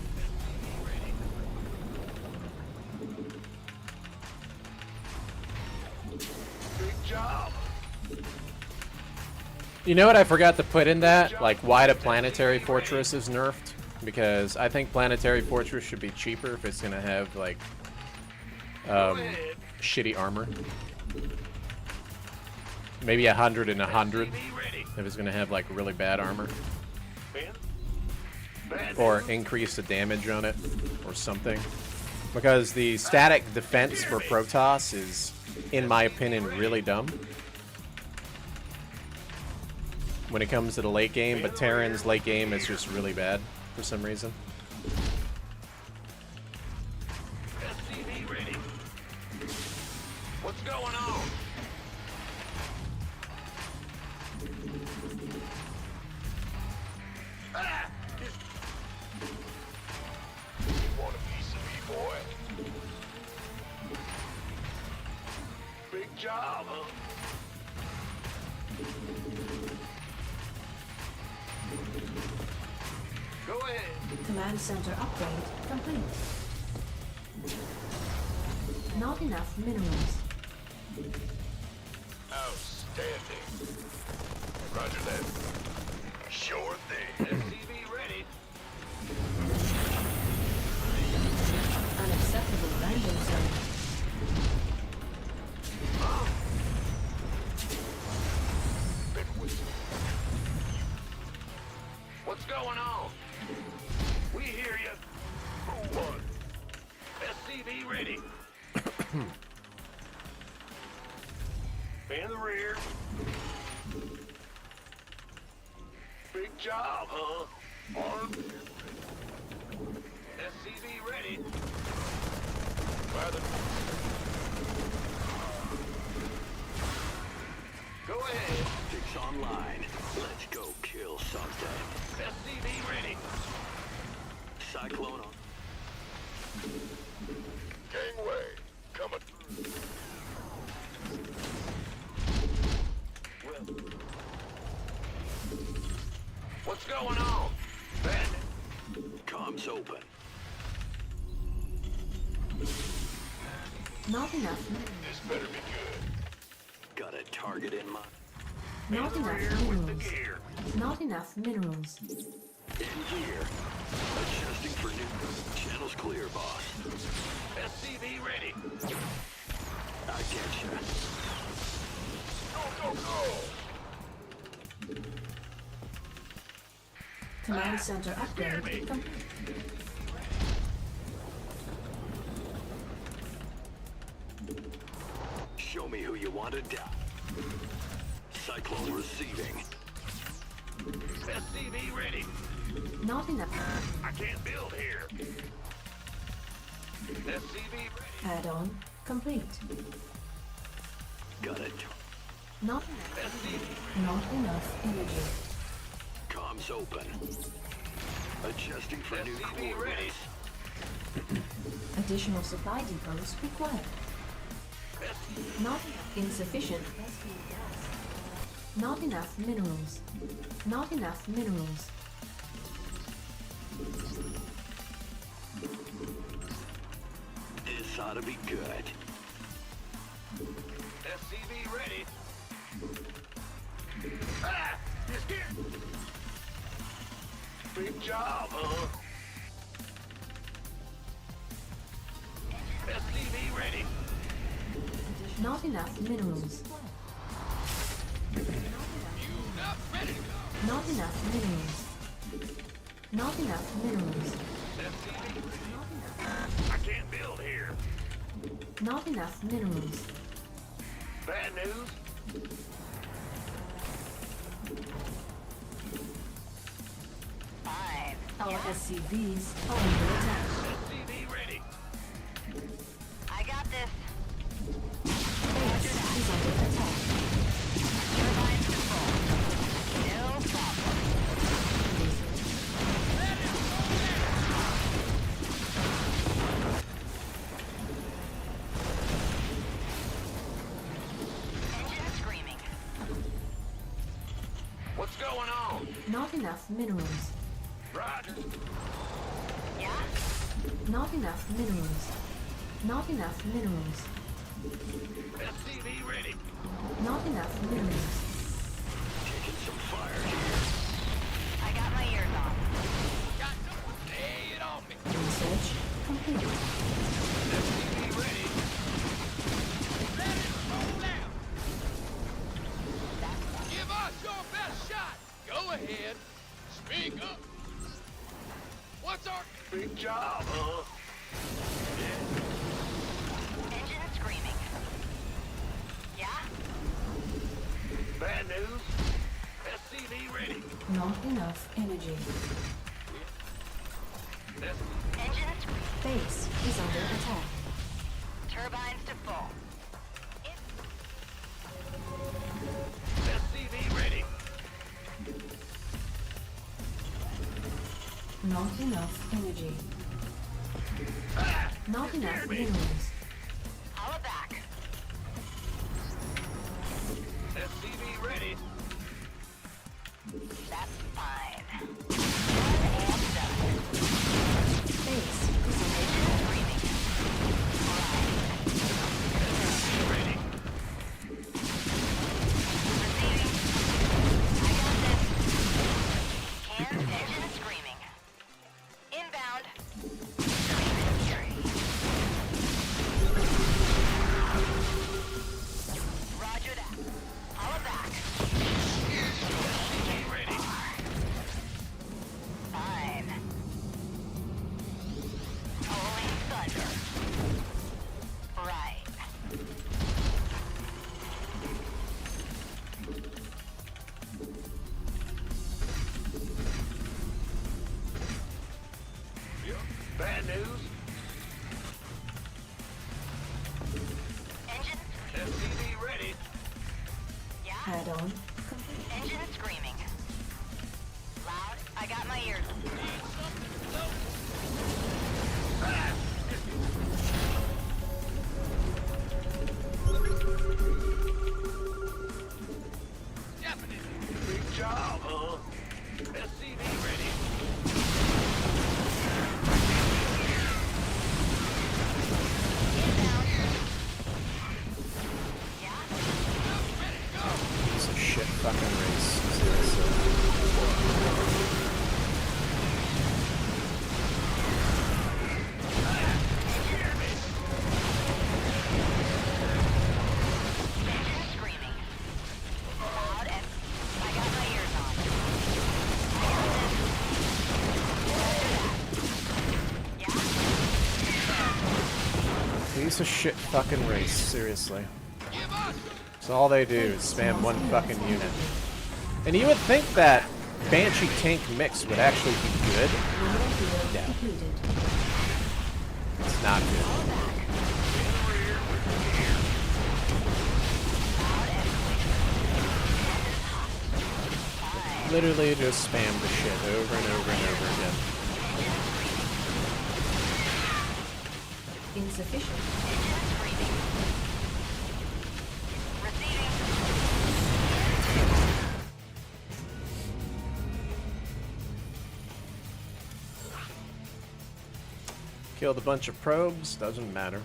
Speaker 3: Big job.
Speaker 1: You know what I forgot to put in that? Like, why the Planetary Fortress is nerfed? Because I think Planetary Fortress should be cheaper if it's gonna have, like, shitty armor. Maybe 100 and 100 if it's gonna have, like, really bad armor. Or increase the damage on it, or something. Because the static defense for Protoss is, in my opinion, really dumb when it comes to the late game, but Terran's late game is just really bad for some reason.
Speaker 3: SCV ready. What's going on? Ah! You want a piece of me, boy? Big job, huh? Go ahead.
Speaker 2: Command center upgrade complete. Not enough minerals.
Speaker 3: Outstanding. Roger that. Sure thing. SCV ready.
Speaker 2: Unacceptable landing zone.
Speaker 3: What's going on? We hear you. Who won? SCV ready. In the rear. Big job, huh? Armed. SCV ready. By the... Go ahead.
Speaker 5: Fix online. Let's go kill something.
Speaker 3: SCV ready.
Speaker 5: Cyclone on.
Speaker 3: Gangway. Coming. Well. What's going on? Bandit.
Speaker 5: Comms open.
Speaker 2: Not enough minerals.
Speaker 3: This better be good.
Speaker 5: Got a target in mind.
Speaker 2: Not
Speaker 3: In the
Speaker 2: enough
Speaker 3: rear with the
Speaker 2: minerals.
Speaker 3: gear.
Speaker 2: Not enough minerals.
Speaker 5: In gear. Adjusting for new. Channel's clear, boss.
Speaker 3: SCV ready.
Speaker 5: I get you.
Speaker 3: Go, go, go.
Speaker 2: Command center upgrade
Speaker 3: me.
Speaker 2: complete.
Speaker 5: want to die. Cyclone receiving.
Speaker 3: SCV ready.
Speaker 2: Not enough.
Speaker 3: I can't build here. SCV ready.
Speaker 2: Add-on complete.
Speaker 5: Got it.
Speaker 2: Not enough. Not enough energy.
Speaker 5: Comms open. Adjusting for new
Speaker 3: SCV ready.
Speaker 5: coordinates.
Speaker 2: Additional supply depots required. Not insufficient. Not enough minerals. Not enough minerals.
Speaker 5: This ought to be good.
Speaker 3: SCV ready. Ah! It's here. Big job, huh? SCV ready.
Speaker 2: Not enough minerals. Not enough minerals. Not enough minerals.
Speaker 3: SCV. I can't build here.
Speaker 2: Not enough minerals.
Speaker 3: Bad news.
Speaker 4: Fine.
Speaker 2: Our SCVs are under attack.
Speaker 3: SCV ready.
Speaker 4: I got this.
Speaker 2: Base is under attack.
Speaker 4: Turbines to full. No problem. Engine screaming.
Speaker 3: What's going on?
Speaker 2: Not enough minerals.
Speaker 3: Roger.
Speaker 4: Yeah?
Speaker 2: Not enough minerals. Not enough minerals.
Speaker 3: SCV ready.
Speaker 2: Not enough minerals.
Speaker 5: Taking some fire here.
Speaker 4: I got my ears on.
Speaker 3: Got to lay it on me.
Speaker 2: Research complete.
Speaker 3: SCV ready. Ready to roll out. Give us your best shot. Go ahead. Speak up. What's our big job, huh?
Speaker 4: Engine screaming. Yeah?
Speaker 3: Bad news. SCV ready.
Speaker 2: Not enough energy.
Speaker 4: Engine screaming.
Speaker 2: Base is under attack.
Speaker 4: Turbines to full.
Speaker 3: SCV ready.
Speaker 2: Not enough energy.
Speaker 3: Ah!
Speaker 2: Not
Speaker 3: You
Speaker 2: enough
Speaker 3: scared me.
Speaker 2: minerals.
Speaker 4: Holla back.
Speaker 3: SCV ready.
Speaker 4: That's fine. One and done.
Speaker 2: Base is under
Speaker 4: Engine
Speaker 2: attack.
Speaker 4: screaming.
Speaker 3: SCV ready.
Speaker 4: Receiving. I got this. Canned engine screaming. Inbound. Roger that. Holla back.
Speaker 3: SCV ready.
Speaker 4: Fine. Holy thunder. Right.
Speaker 3: Bad news.
Speaker 4: Engine.
Speaker 3: SCV ready.
Speaker 4: Yeah?
Speaker 2: Add-on.
Speaker 4: Engine screaming. Loud. I got my ears.
Speaker 3: Ah! Big job, huh? SCV ready.
Speaker 4: Inbound. Yeah?
Speaker 1: It's a shit fucking race. Seriously.
Speaker 4: Engine screaming. Loud and I got my ears on. I got this. Roger that. Yeah?
Speaker 1: Piece of shit fucking race. Seriously.
Speaker 3: Give us
Speaker 1: So all they do is spam one fucking unit. And you would think that Banshee tank mix would actually be good. No.
Speaker 2: Completed.
Speaker 1: It's not good. Literally just spam the shit over and over and over again.
Speaker 2: Insufficient.
Speaker 1: Killed a bunch of probes, doesn't matter.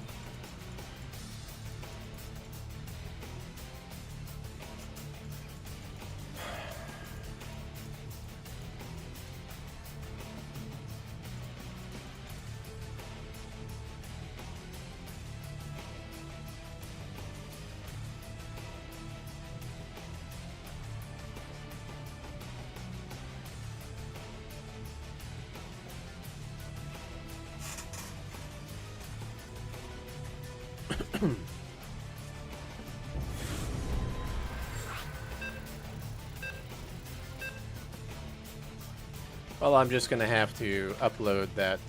Speaker 1: Well, I'm just gonna have to upload that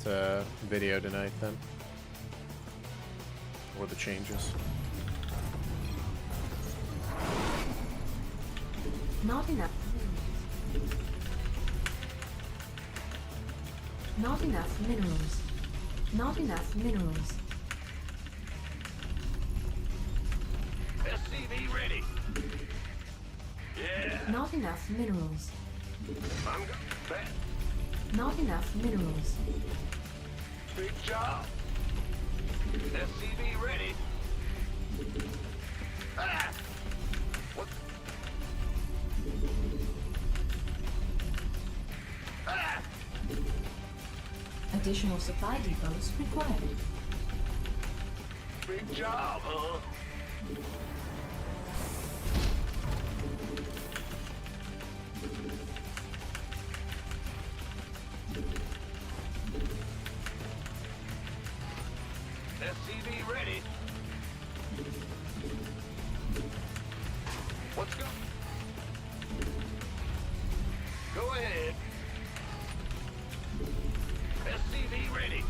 Speaker 1: video tonight then. Or the changes.
Speaker 2: Not enough. Not enough minerals. Not enough minerals.
Speaker 3: SCV ready. Yeah.
Speaker 2: Not enough minerals.
Speaker 3: I'm back.
Speaker 2: Not enough minerals.
Speaker 3: Big job. SCV ready. Ah! What? Ah!
Speaker 2: Additional supply depots required.
Speaker 3: Big job, huh? SCV ready. Let's go. Go ahead. SCV ready.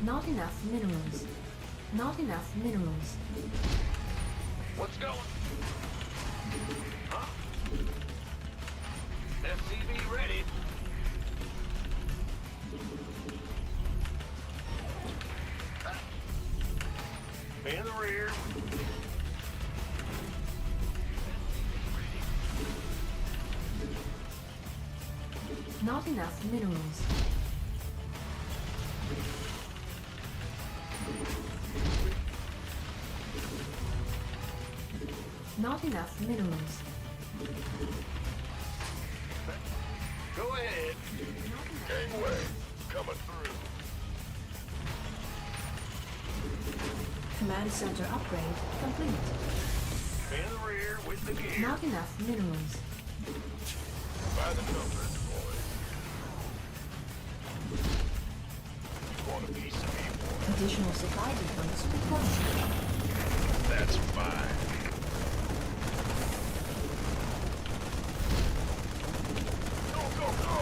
Speaker 2: Not enough minerals. Not enough minerals.
Speaker 3: What's going? Huh? SCV ready. In the rear.
Speaker 2: Not enough minerals. Not enough minerals.
Speaker 3: Go ahead. Gangway coming through.
Speaker 2: Command center upgrade complete.
Speaker 3: In the rear with the gear.
Speaker 2: Not enough minerals.
Speaker 3: By the numbers, boys. Want a piece of me, boy?
Speaker 2: Additional supply depots required.
Speaker 3: That's fine. Go, go, go!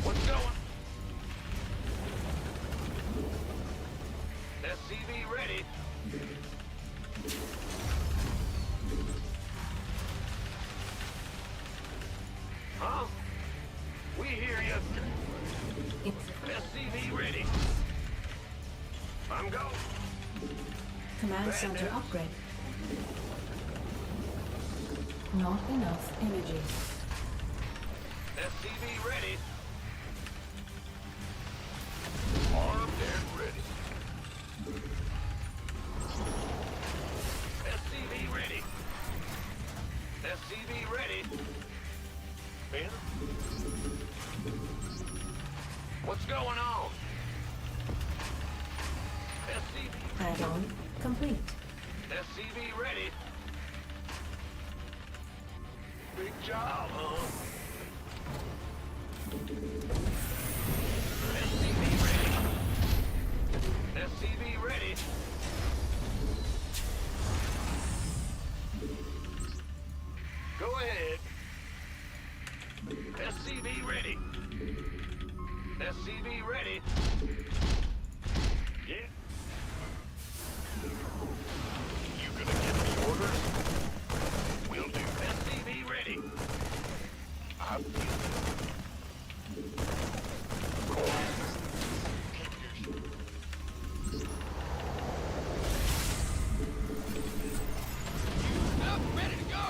Speaker 3: What's going? SCV ready. Huh? We hear you. SCV ready. I'm go.
Speaker 2: Command center upgrade. Not enough energy.
Speaker 3: SCV ready. Armed and ready. SCV ready. SCV ready. Ben? What's going on? SCV.
Speaker 2: Add-on complete.
Speaker 3: SCV ready. Big job, huh? SCV ready. Go ahead. SCV ready. SCV ready. Yeah. You gonna give me orders? Will do. SCV ready. I'm up, ready to go.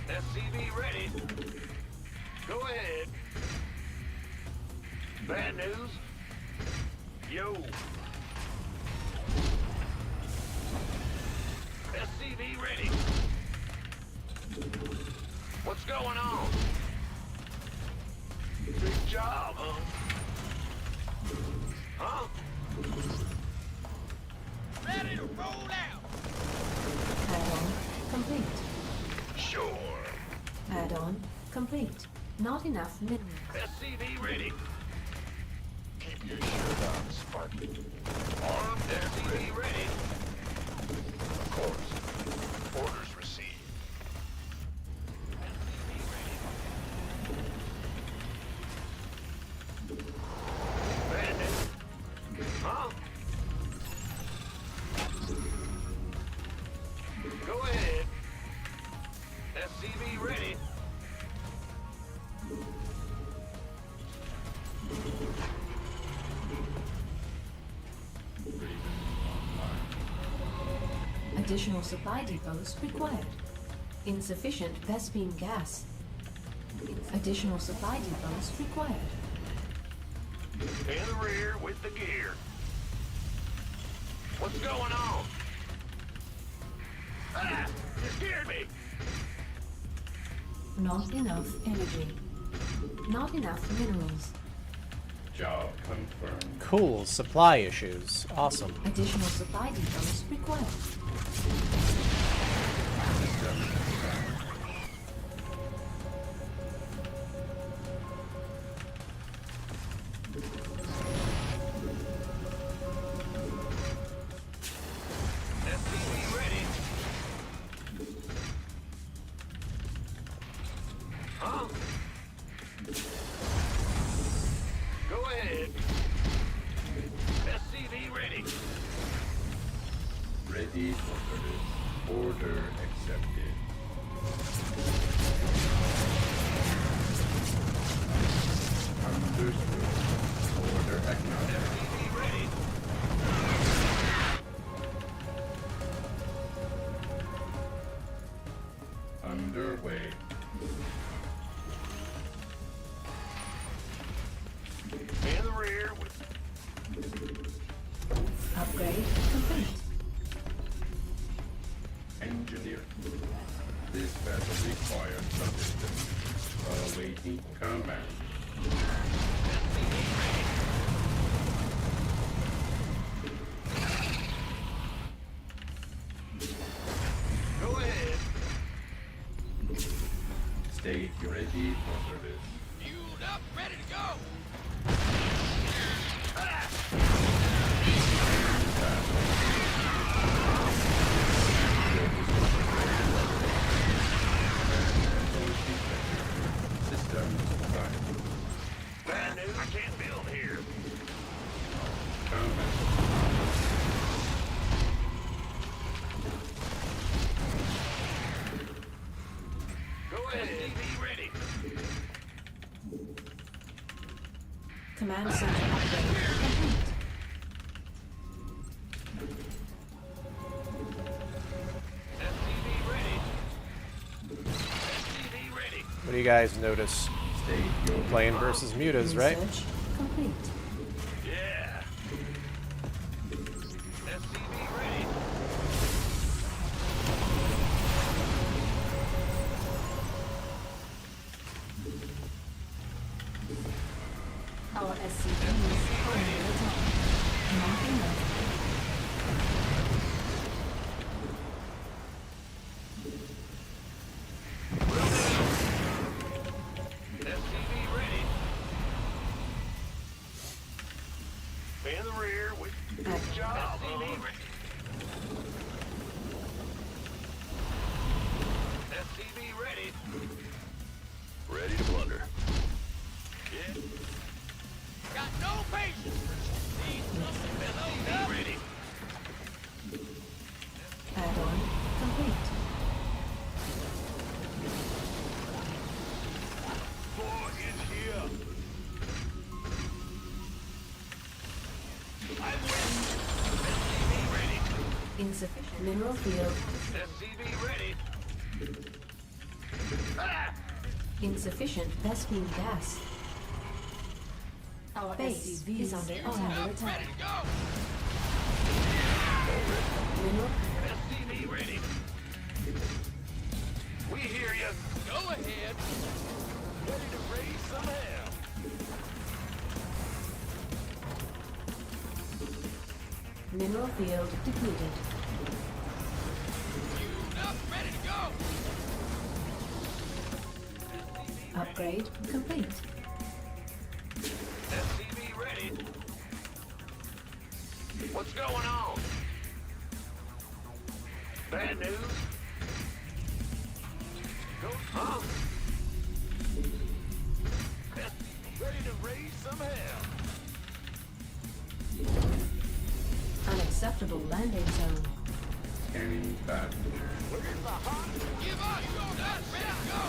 Speaker 3: SCV ready. Go ahead. Bad news? Yo. SCV ready. What's going on? Big job, huh? Huh? Ready to roll out.
Speaker 2: Add-on complete.
Speaker 3: Sure.
Speaker 2: Add-on complete. Not enough minerals.
Speaker 3: SCV ready. Keep your shirt on, Sparky. Armed SCV ready. Of course. Orders received. SCV ready. Bandit. Huh? Go ahead. SCV ready.
Speaker 2: Additional supply depots required. Insufficient Vespine gas. Additional supply depots required.
Speaker 3: In the rear with the gear. What's going on? Ah! You scared me!
Speaker 2: Not enough energy. Not enough minerals.
Speaker 6: Job confirmed.
Speaker 1: Cool. Supply issues. Awesome.
Speaker 2: Additional supply depots required.
Speaker 3: SCV ready. Huh? Go ahead. SCV ready.
Speaker 6: Ready for service. Order accepted. Understood. Order acknowledged.
Speaker 3: SCV ready.
Speaker 6: Underway.
Speaker 3: In the rear with
Speaker 2: Upgrade complete.
Speaker 6: Engineer. This battle requires assistance. Awaiting command.
Speaker 3: Go ahead.
Speaker 6: Stay ready for service.
Speaker 3: Fueled up, ready to go.
Speaker 6: System prime.
Speaker 3: Bad news, I can't build here.
Speaker 6: Command.
Speaker 3: Go ahead. SCV ready.
Speaker 2: Command center upgrade complete.
Speaker 3: SCV ready. SCV ready.
Speaker 1: What do you guys notice?
Speaker 6: Stay your
Speaker 1: Playing versus mutas, right?
Speaker 2: Research complete.
Speaker 3: Yeah. SCV ready.
Speaker 2: Our SCV is under attack. Not enough.
Speaker 5: in the rear with
Speaker 2: Active.
Speaker 5: job.
Speaker 3: SCV ready.
Speaker 5: Ready to plunder.
Speaker 3: Yeah. Got no patience. Need something below up.
Speaker 5: Ready.
Speaker 2: Add-on complete.
Speaker 5: Boy, it's here.
Speaker 3: I win. SCV ready.
Speaker 2: Insufficient mineral field.
Speaker 3: SCV ready.
Speaker 2: Insufficient Vespine gas. Our base is under attack.
Speaker 3: Ready to go.
Speaker 2: Mineral
Speaker 3: SCV ready. We hear you. Go ahead. Ready to raise some hell.
Speaker 2: mineral field depleted.
Speaker 3: Up, ready to go.
Speaker 2: Upgrade complete.
Speaker 3: SCV ready. What's going on? Bad news? Go, huh? Ready to raise some hell.
Speaker 2: Unacceptable landing zone.
Speaker 6: Scanning back.
Speaker 3: Where's the hot? Give us your guns, ready to go.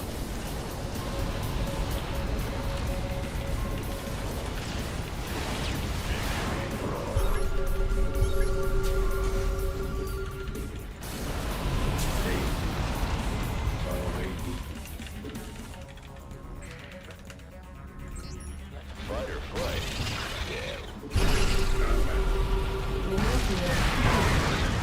Speaker 5: Fight or flight. Yeah.
Speaker 2: Mineral field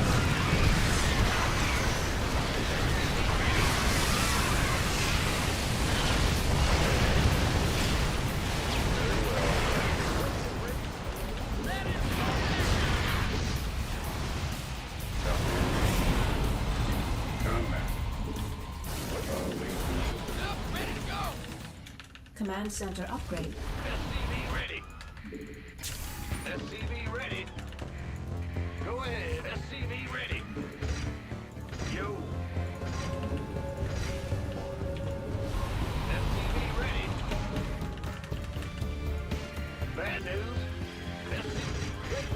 Speaker 6: Combat.
Speaker 3: Up, ready to go.
Speaker 2: command center upgrade.
Speaker 3: SCV ready. SCV ready. Go ahead. SCV ready. Yo. SCV ready. Bad news. SCV ready.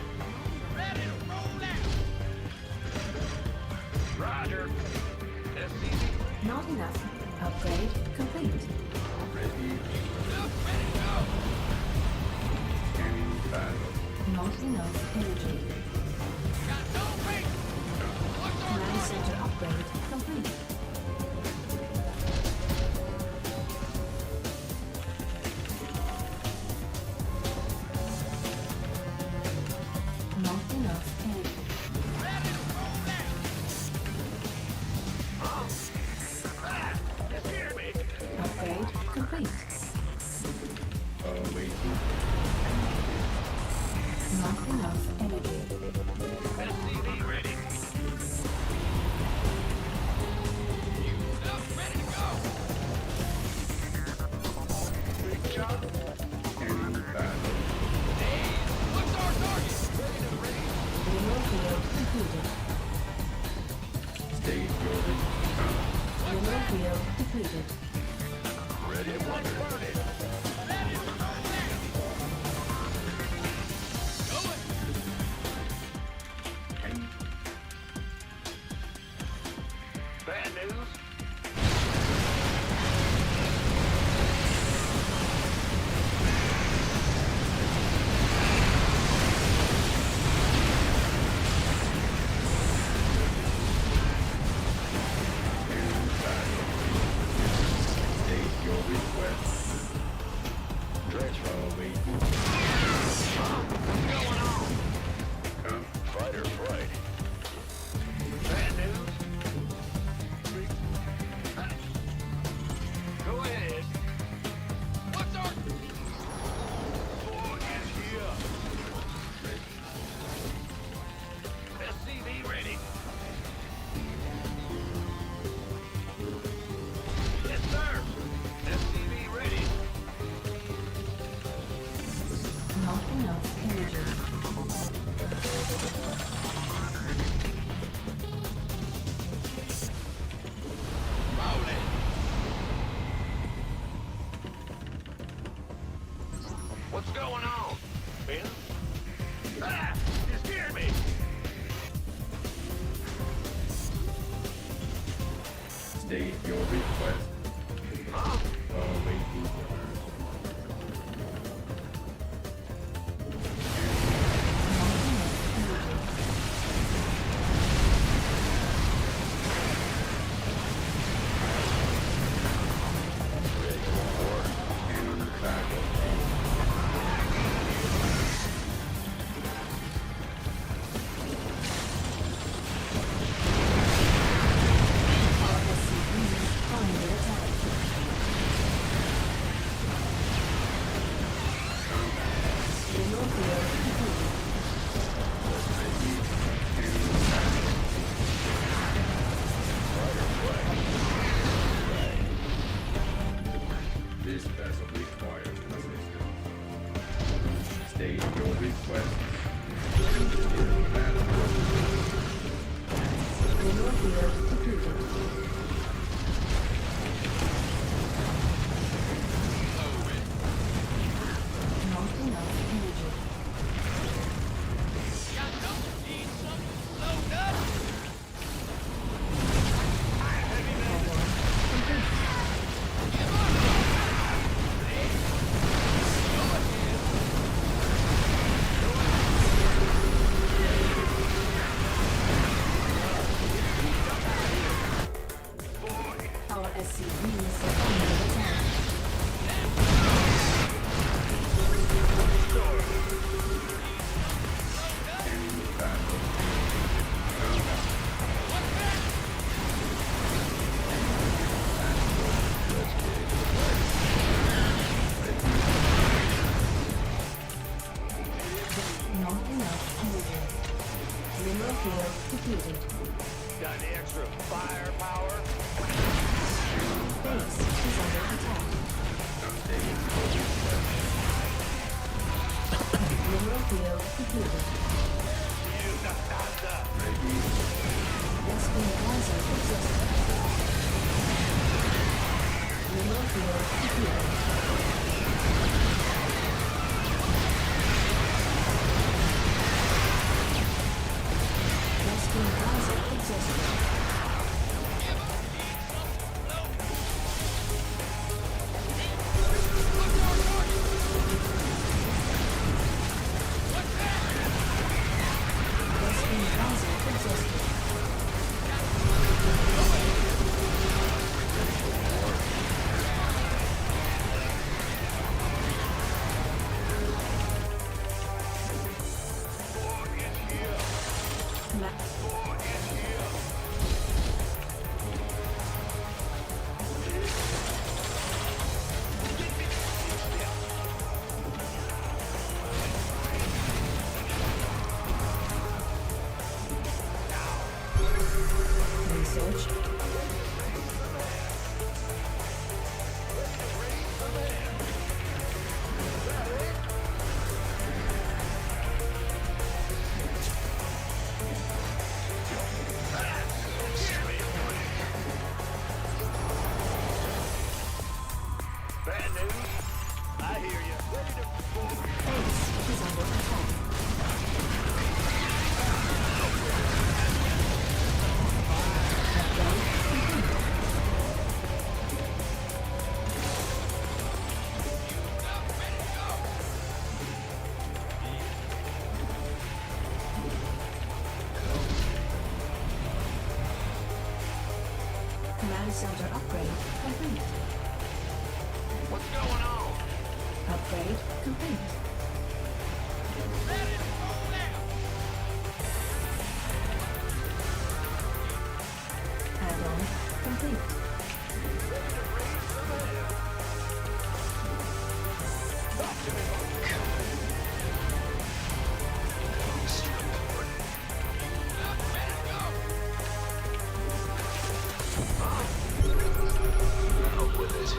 Speaker 3: Ready to roll out. Roger. SCV
Speaker 2: Not enough. Upgrade complete.
Speaker 6: Ready.
Speaker 3: up, ready to go.
Speaker 6: Scanning back.
Speaker 2: Not enough energy.
Speaker 3: Got no break. What's our
Speaker 2: Command
Speaker 3: target?
Speaker 2: center upgrade complete. Not enough energy.
Speaker 3: Ready to roll out. Let's hear me.
Speaker 2: Upgrade complete.
Speaker 6: Awaiting.
Speaker 2: Not enough energy.
Speaker 3: SCV ready. Up, ready to go.
Speaker 5: Big job.
Speaker 6: Scanning back.
Speaker 3: Hey, what's our target? Ready to raise.
Speaker 2: Mineral field completed.
Speaker 6: Stage building.
Speaker 2: Mineral field depleted.
Speaker 5: Ready to plunder.
Speaker 3: Burn it. Ready to roll out. Going.
Speaker 2: enough energy.
Speaker 3: What's going on? Ben? Ah! You scared me!
Speaker 6: State your request.
Speaker 3: Huh?
Speaker 6: Await the order. This vessel requires assistance. State your request.
Speaker 2: Not enough energy. Our SCVs are under attack. Not enough energy. Mineral field depleted.
Speaker 3: Got any extra firepower?
Speaker 2: Base is under attack. Mineral field depleted.
Speaker 3: Use the thunder.
Speaker 2: Rescue riser exhausted. Mineral field depleted. Rescue riser exhausted. Rescue riser exhausted. Research.
Speaker 3: Bad news? I hear you. Ready to
Speaker 2: Base is under attack. Command center upgrade complete.
Speaker 3: What's going on?
Speaker 2: Upgrade complete. Add-on complete.
Speaker 5: Out with it.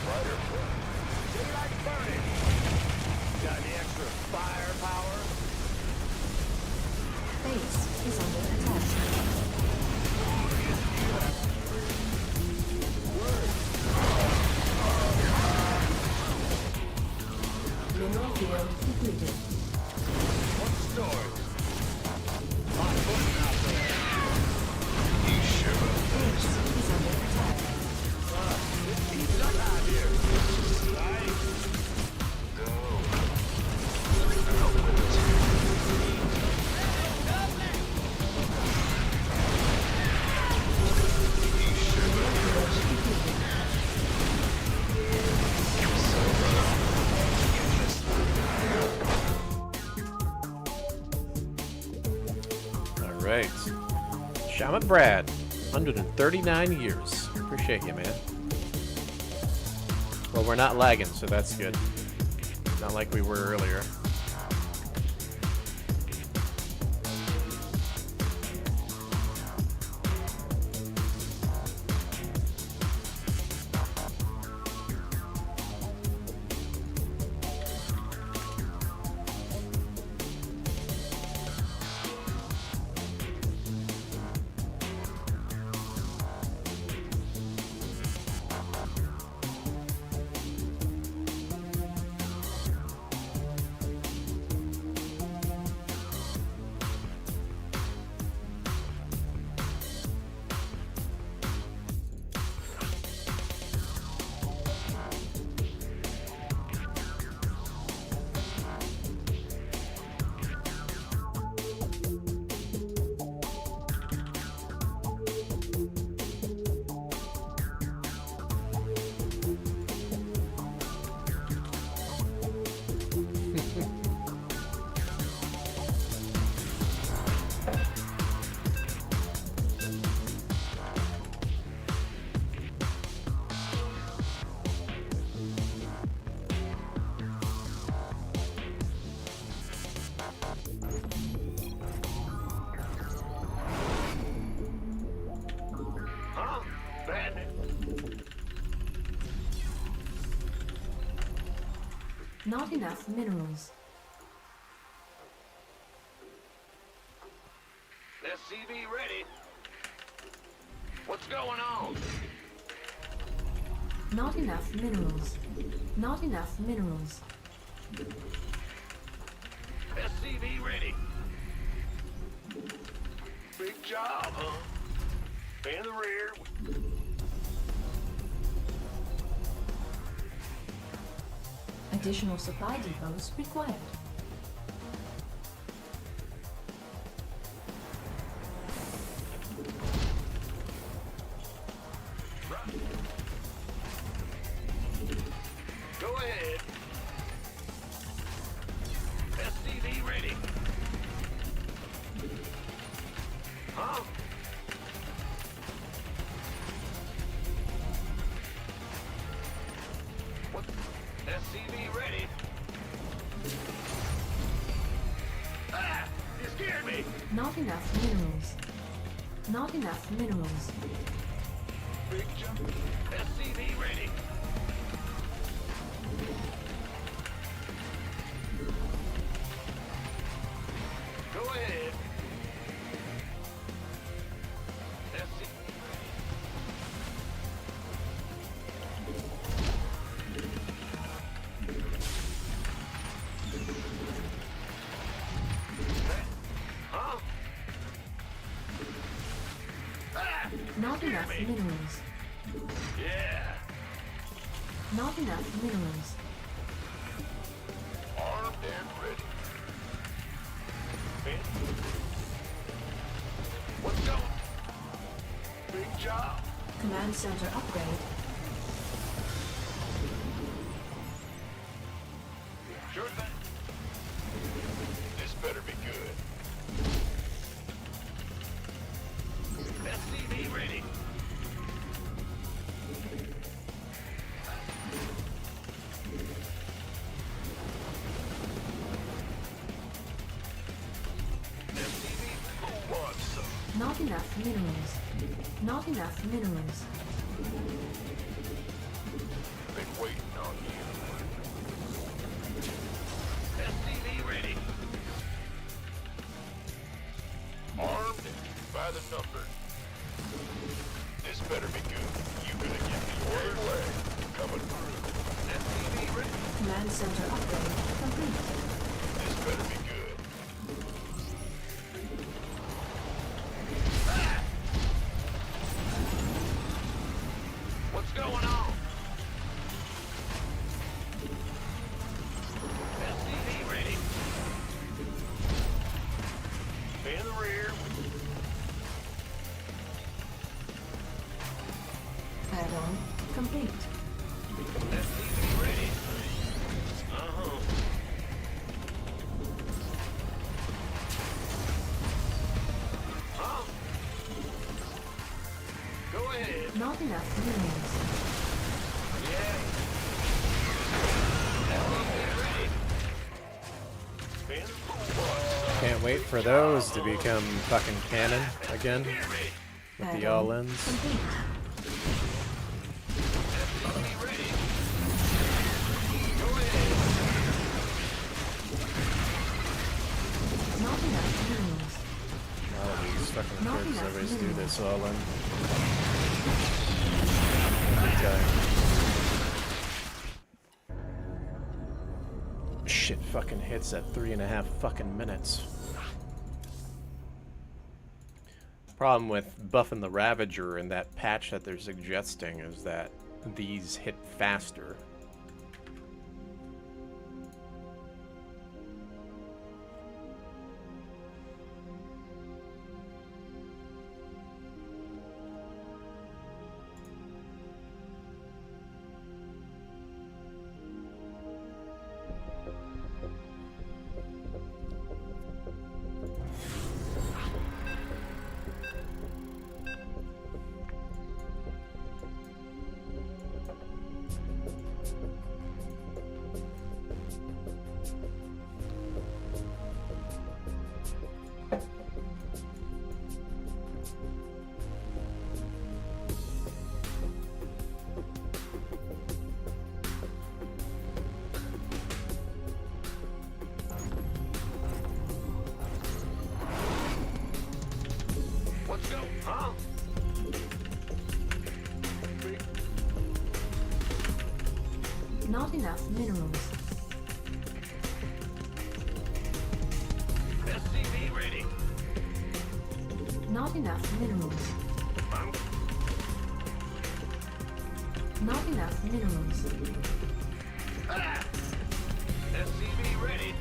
Speaker 5: Fighter.
Speaker 3: Daylight burning. Got any extra firepower?
Speaker 2: Base is under attack. Mineral field depleted.
Speaker 3: What's the story? Hot footing out there.
Speaker 2: Base is under attack.
Speaker 3: It heats up out here. Right?
Speaker 1: All right. Shaman Brad, 139 years. Appreciate you, man. Well, we're not lagging, so that's good. Not like we were earlier.
Speaker 3: Huh? Bandit.
Speaker 2: Not enough minerals.
Speaker 3: SCV ready. What's going on?
Speaker 2: Not enough minerals. Not enough minerals.
Speaker 3: SCV ready. Big job, huh? In the rear.
Speaker 2: Additional supply depots required.
Speaker 3: Go ahead. SCV ready. Huh? What? SCV ready. Ah! You scared me!
Speaker 2: Not enough minerals. Not enough minerals.
Speaker 3: Big jump. SCV ready. Go ahead. SCV. Huh? Ah!
Speaker 2: Not enough minerals.
Speaker 3: Yeah.
Speaker 2: Not enough minerals.
Speaker 3: Armed and ready. What's going? Big job.
Speaker 2: Command center upgrade.
Speaker 3: Sure thing. This better be good. SCV ready. SCV, who wants some?
Speaker 2: Not enough minerals. Not enough minerals.
Speaker 3: Big waiting on you. SCV ready. Armed by the numbers. This better be good. You gonna give me order way. Coming through. SCV ready.
Speaker 2: Command center upgrade complete.
Speaker 3: This better be good. What's going on? SCV ready. In the rear.
Speaker 2: Add-on complete.
Speaker 3: SCV ready. Huh? Go ahead.
Speaker 2: Not enough minerals.
Speaker 3: Yeah. SCV ready. In the pool.
Speaker 1: Can't wait for those to become fucking canon again with the
Speaker 2: Add-on
Speaker 1: all-ins.
Speaker 2: complete.
Speaker 3: SCV ready. Go ahead.
Speaker 2: Not enough minerals.
Speaker 1: A lot of these fucking
Speaker 2: Not
Speaker 1: kids
Speaker 2: enough
Speaker 1: always do
Speaker 2: minerals.
Speaker 1: this all-in. Every time. Shit fucking hits at 3.5 fucking minutes. Problem with buffing the Ravager and that patch that they're suggesting is that these hit faster.
Speaker 3: Let's go. Huh?
Speaker 2: Not enough minerals.
Speaker 3: SCV ready.
Speaker 2: Not enough minerals.
Speaker 3: I'm
Speaker 2: Not enough minerals.
Speaker 3: SCV ready.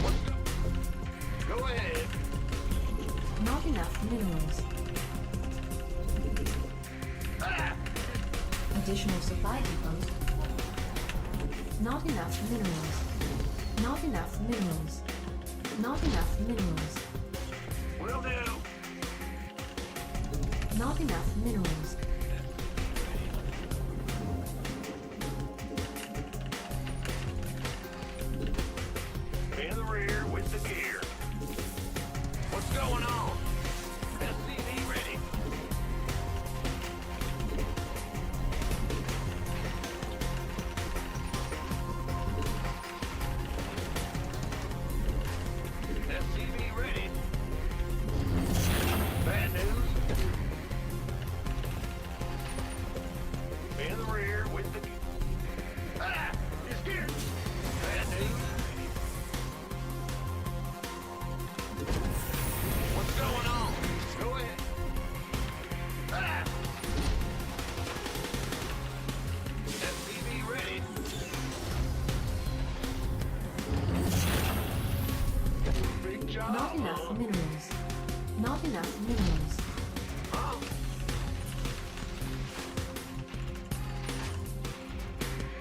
Speaker 3: Let's go. Go ahead.
Speaker 2: Not enough minerals. Additional supply depots. Not enough minerals. Not enough minerals. Not enough minerals.
Speaker 3: Will do.
Speaker 2: Not enough minerals.
Speaker 3: In the rear with the gear. What's going on? SCV ready. SCV ready. Bad news. In the rear with the it's gear. Bad news. What's going on? Go ahead. SCV ready. Big job.
Speaker 2: Not enough minerals. Not enough minerals.
Speaker 3: Huh?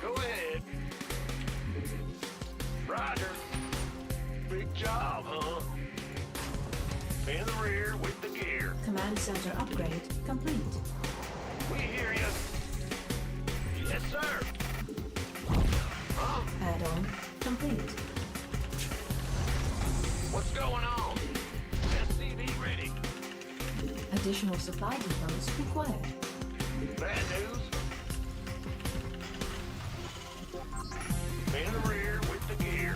Speaker 3: Go ahead. Roger. Big job, huh? In the rear with the gear.
Speaker 2: Command center upgrade complete.
Speaker 3: We hear you. Yes, sir. Huh?
Speaker 2: Add-on complete.
Speaker 3: What's going on? SCV ready.
Speaker 2: Additional supply depots required.
Speaker 3: Bad news. In the rear with the gear.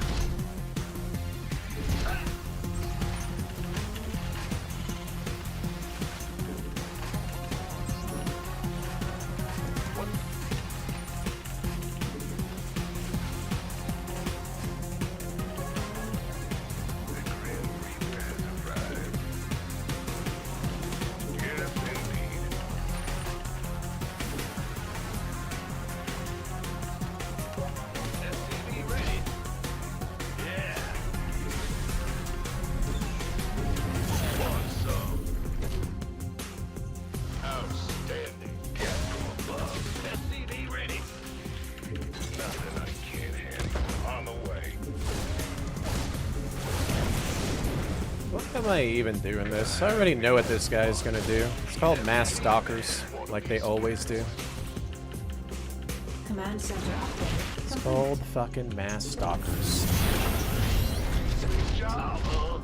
Speaker 3: What?
Speaker 6: The Grim Reaper has arrived. Yes, indeed.
Speaker 3: SCV ready. Yeah.
Speaker 6: Awesome. Outstanding. Get from above.
Speaker 3: SCV ready.
Speaker 6: Nothing I can't handle. On the way.
Speaker 1: What am I even doing this? I already know what this guy's gonna do. It's called mass stalkers, like they always do.
Speaker 2: Command center update.
Speaker 1: It's called fucking mass stalkers.
Speaker 3: Good job, huh?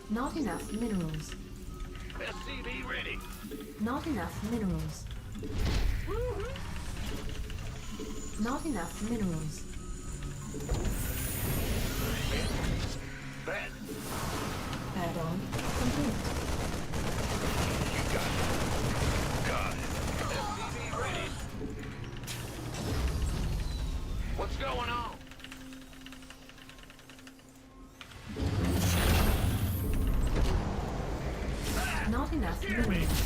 Speaker 2: Not enough minerals.
Speaker 3: SCV ready.
Speaker 2: Not enough minerals. Not enough minerals.
Speaker 3: Bet.
Speaker 2: Add-on complete.
Speaker 3: Got it. SCV ready. What's going on?
Speaker 2: Not enough minerals.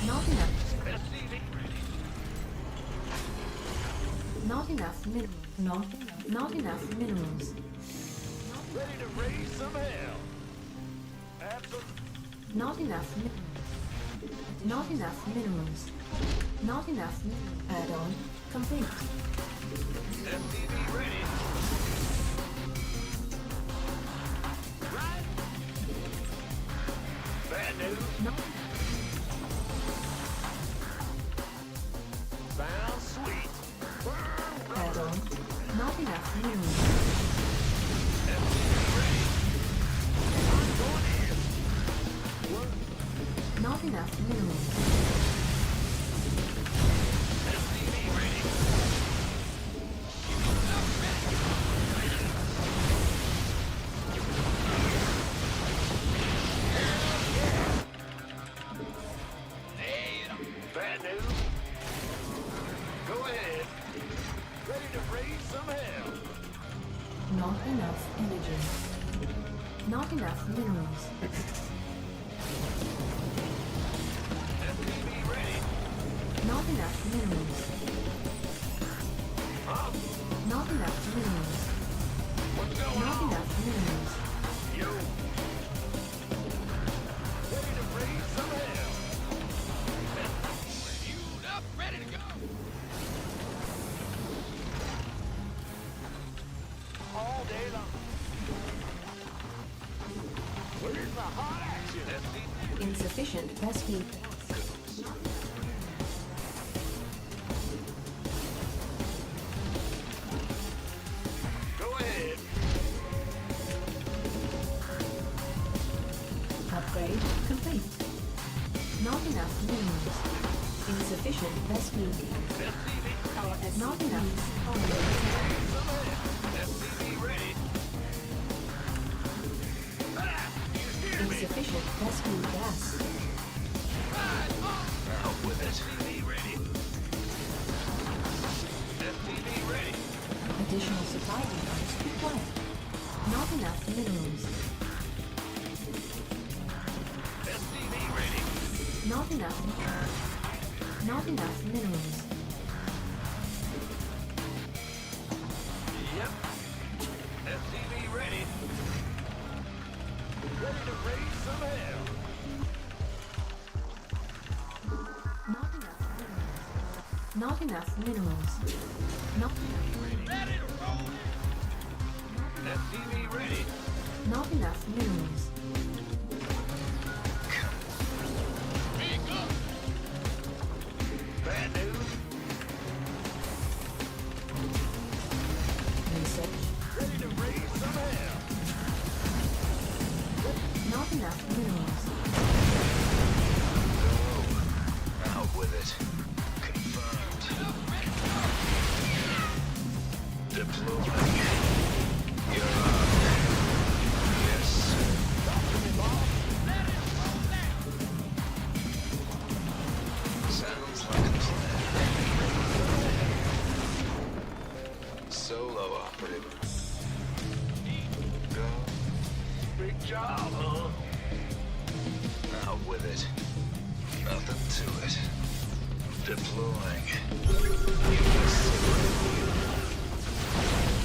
Speaker 2: Not enough.
Speaker 3: SCV ready.
Speaker 2: Not enough minerals. Not enough minerals.
Speaker 3: Ready to raise some hell. Absolutely.
Speaker 2: Not enough minerals. Not enough minerals. Not enough minerals. Add-on complete.
Speaker 3: SCV ready. Right. Bad news.
Speaker 2: Not
Speaker 3: Sounds sweet.
Speaker 2: add-on. Not enough minerals.
Speaker 3: SCV ready. I'm going in.
Speaker 2: Not enough minerals.
Speaker 3: SCV ready. Bad news. Go ahead. Ready to raise some hell.
Speaker 2: Not enough energy. Not enough minerals.
Speaker 3: SCV ready.
Speaker 2: Not enough minerals.
Speaker 3: Huh?
Speaker 2: Not enough minerals.
Speaker 3: What's going
Speaker 2: Not
Speaker 3: on?
Speaker 2: enough minerals.
Speaker 3: Yo. Ready to raise some hell. Reviewed up, ready to go. All day long. Where's the hot action? SCV.
Speaker 2: Insufficient best heat.
Speaker 3: Go ahead.
Speaker 2: Upgrade complete. Not enough minerals. Insufficient best heat.
Speaker 3: SCV.
Speaker 2: Power at not enough.
Speaker 3: Some hell. SCV ready. Ah, you hear me?
Speaker 2: Insufficient best heat gas.
Speaker 3: Out with SCV ready. SCV ready.
Speaker 2: Additional supply depots required. Not enough minerals.
Speaker 3: SCV ready.
Speaker 2: Not enough. Not enough minerals.
Speaker 3: Yep. SCV ready. Ready to raise some hell.
Speaker 2: Not enough minerals. Not enough minerals. Not
Speaker 3: Ready to roll. SCV ready.
Speaker 2: not enough minerals.
Speaker 3: Bad news.
Speaker 2: Research.
Speaker 3: Ready to raise some hell.
Speaker 5: Deploying. You're on. Yes, sir. Sounds like a plan. Solo operative. Go.
Speaker 3: Big job, huh?
Speaker 5: Out with it. Nothing to it. Deploying.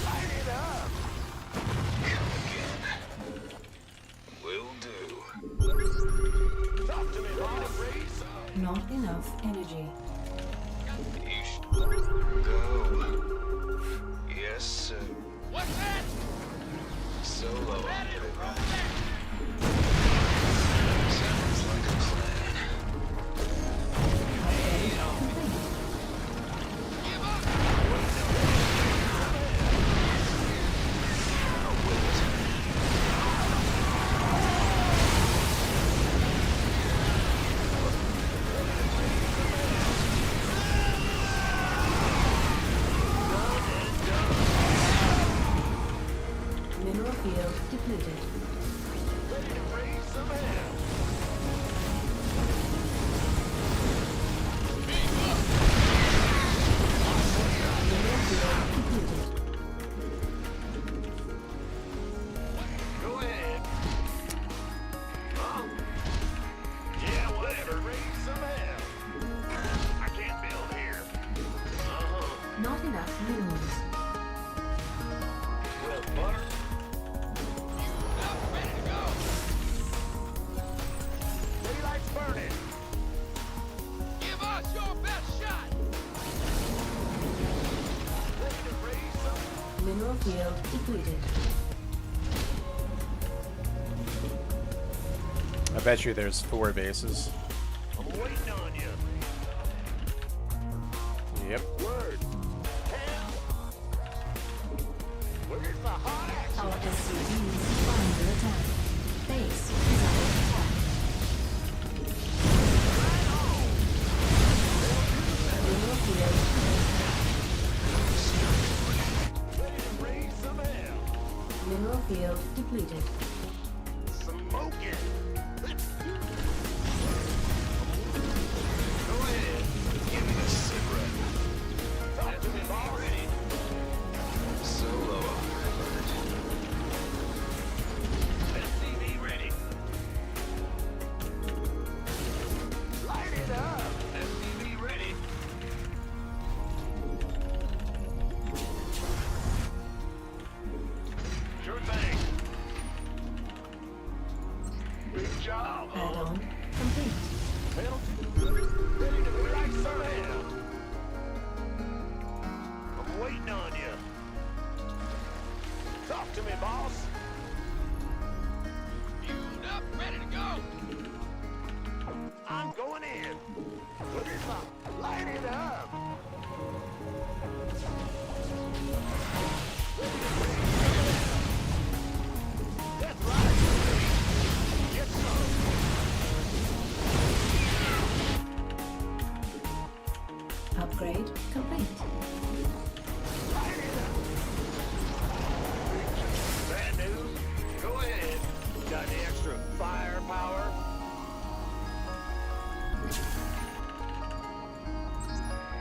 Speaker 3: Light it up.
Speaker 5: Come again. Will do.
Speaker 3: Talk to me, boss.
Speaker 2: Not enough energy.
Speaker 5: You go. Yes, sir.
Speaker 3: What's that?
Speaker 5: Solo operative. Sounds like a plan.
Speaker 3: Give up.
Speaker 5: Out with it.
Speaker 2: Mineral field depleted.
Speaker 3: Ready to raise some hell.
Speaker 2: Mineral field depleted.
Speaker 3: Go ahead. Huh? Yeah, whatever. Raise some hell. I can't build here. Uh-huh.
Speaker 2: Not enough minerals.
Speaker 3: Well, butter. Ready to go. Daylight's burning. Give us your best shot. Ready to raise some.
Speaker 2: Mineral field depleted.
Speaker 1: I bet you there's 4 bases.
Speaker 3: I'm waiting on you.
Speaker 1: Yep.
Speaker 3: Word. Hell. Where's the hot action?
Speaker 2: Our SCVs are under attack. Base is under attack.
Speaker 3: Right on.
Speaker 2: Mineral field
Speaker 3: Ready to raise some hell.
Speaker 2: Mineral field depleted.
Speaker 3: Smoking. Let's do it. Go ahead.
Speaker 5: Give me a cigarette.
Speaker 3: Talk to me, boss. Ready.
Speaker 5: Solo operative.
Speaker 3: SCV ready. Light it up. SCV ready. Sure thing. Big job, huh?
Speaker 2: Add-on complete.
Speaker 3: Penalty. Ready to raise some hell. I'm waiting on you. Talk to me, boss. Fueled up, ready to go. I'm going in. Look at my light it up. Ready to raise some hell. That's right. Get some.
Speaker 2: Upgrade complete.
Speaker 3: Light it up. Bad news? Go ahead. Got any extra firepower?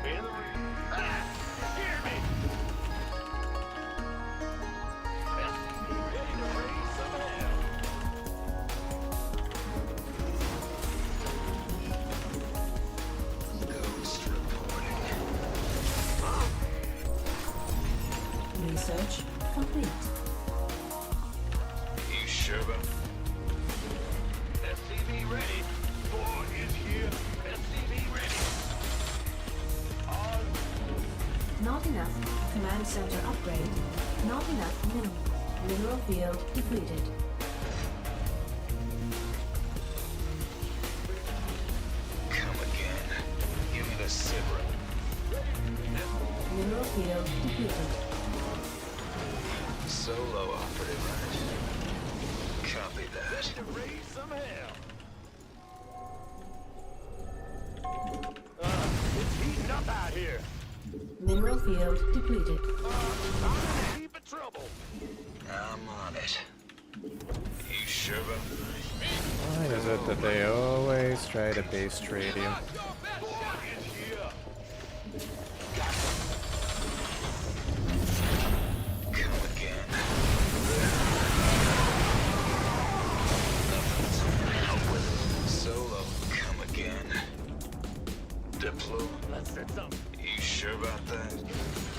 Speaker 3: In the ring. Ah! You scared me! Ready to raise some hell.
Speaker 5: Ghost reporting.
Speaker 3: Huh?
Speaker 2: Research complete.
Speaker 5: You sure about
Speaker 3: SCV ready. Boy is here. SCV ready. On.
Speaker 2: Not enough. Command center upgrade. Not enough mineral. Mineral field depleted.
Speaker 5: come again? Give me the cigarette.
Speaker 2: Mineral field depleted.
Speaker 5: Solo operative, right? Copy that.
Speaker 3: To raise some hell. It's heating up out here.
Speaker 2: Mineral field depleted.
Speaker 3: I'm in deep trouble.
Speaker 5: I'm on it. You sure about
Speaker 1: Why is it that they always try to base trade you?
Speaker 5: come again? Out with it. Solo, come again. Deploy.
Speaker 3: Let's set something.
Speaker 5: You sure about that?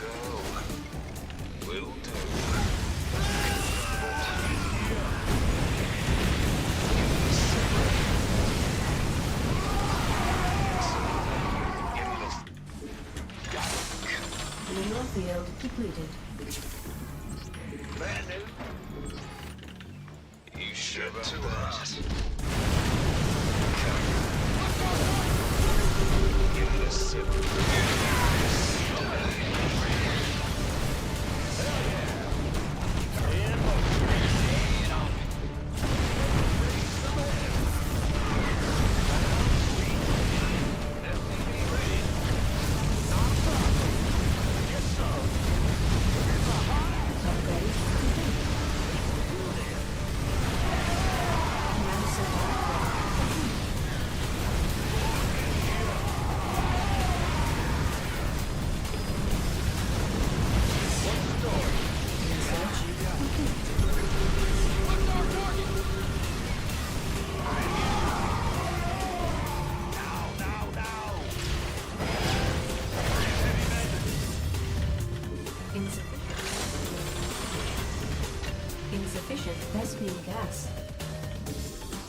Speaker 5: Go. Will do.
Speaker 2: Mineral field depleted.
Speaker 3: Brand new.
Speaker 5: You sure about that? Give it a sip.
Speaker 2: Upgrade complete. Command center upgrade complete. Research complete. Insufficient. Insufficient Vespine gas.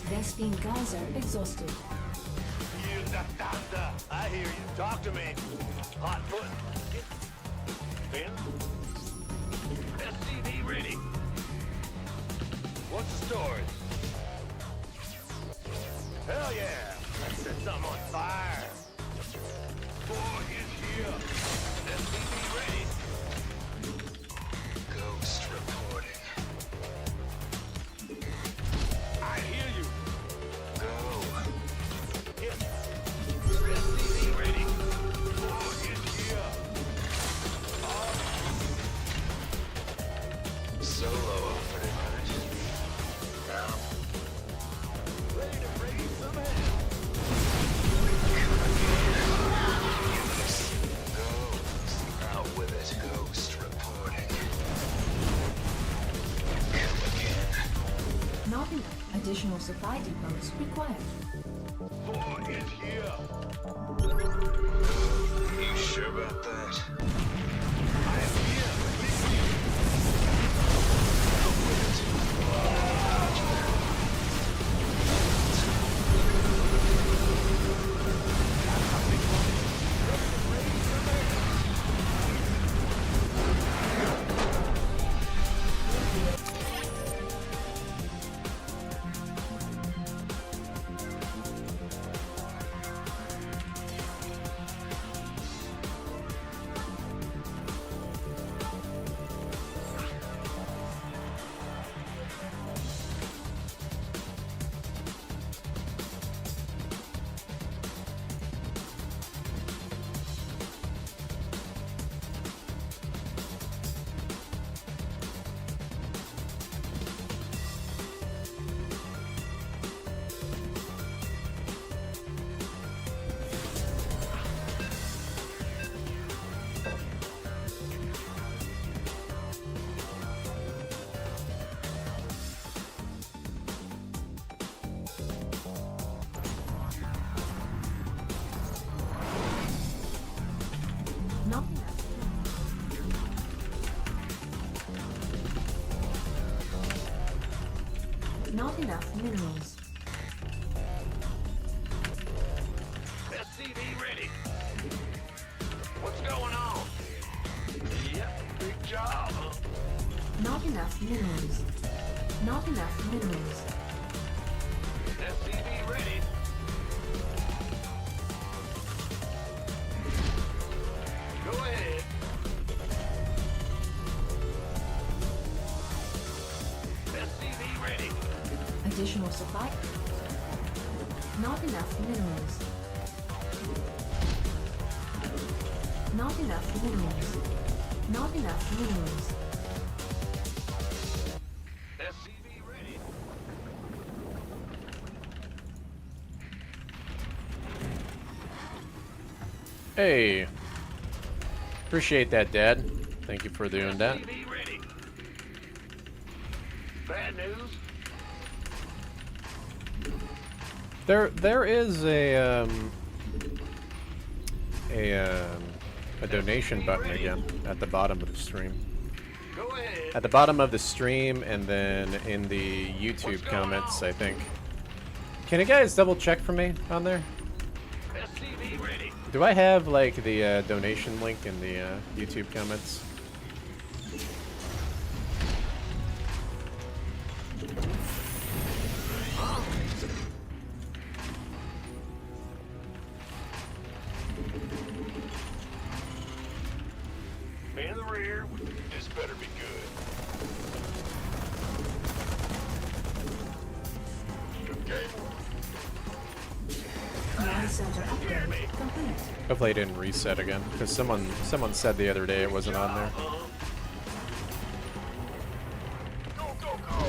Speaker 2: Vespine geyser exhausted.
Speaker 3: You da. I hear you. Talk to me. Hot foot. Finn? SCV ready. What's the story? Hell yeah. Let's set something on fire. Boy, is here. SCV ready.
Speaker 5: Ghost reporting.
Speaker 3: I hear you.
Speaker 5: Go.
Speaker 3: Yes. SCV ready. Boy, is here.
Speaker 5: Solo offered it, right? Now,
Speaker 3: Ready to raise some hell.
Speaker 5: go. Out with it. Ghost reporting. Come again.
Speaker 2: Not enough. Additional supply depots required.
Speaker 3: Boy, is here.
Speaker 5: You sure about that?
Speaker 3: I am here.
Speaker 2: Not enough. Not enough minerals.
Speaker 3: SCV ready. What's going on? Yep, big job, huh?
Speaker 2: Not enough minerals. Not enough minerals.
Speaker 3: SCV ready. Go ahead. SCV ready.
Speaker 2: Additional supply. Not enough minerals. Not enough minerals. Not enough minerals.
Speaker 3: SCV ready.
Speaker 1: Hey. Appreciate that, Dad. Thank you for doing that.
Speaker 3: SCV ready. Bad news.
Speaker 1: There is a donation button again at the bottom of the stream.
Speaker 3: Go ahead.
Speaker 1: At the bottom of the stream, and then in the YouTube comments, I think. Can you guys double check for me on there?
Speaker 3: SCV ready.
Speaker 1: Do I have like the donation link in the YouTube comments?
Speaker 3: In the rear. This better be good.
Speaker 2: Command center upgrade complete.
Speaker 1: Hopefully it didn't reset again, because someone said the other day it wasn't on there.
Speaker 3: Go, go, go.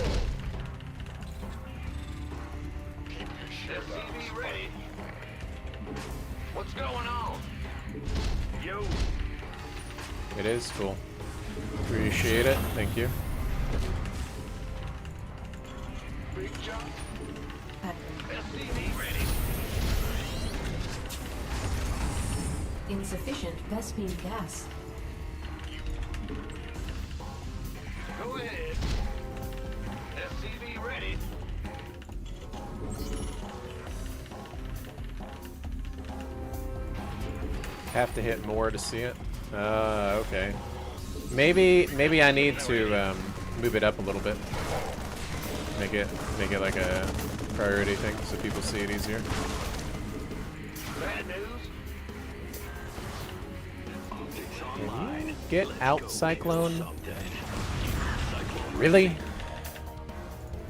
Speaker 3: Keep your shit SCV ready. What's going on? Yo.
Speaker 1: It is cool. Appreciate it. Thank you.
Speaker 3: Big job.
Speaker 2: At
Speaker 3: SCV ready.
Speaker 2: insufficient Vespine gas.
Speaker 3: Go ahead. SCV ready.
Speaker 1: Have to hit more to see it. Okay. Maybe I need to move it up a little bit. Make it like a priority thing so people see it easier.
Speaker 3: Bad news.
Speaker 1: Can you get out, Cyclone? Really? Of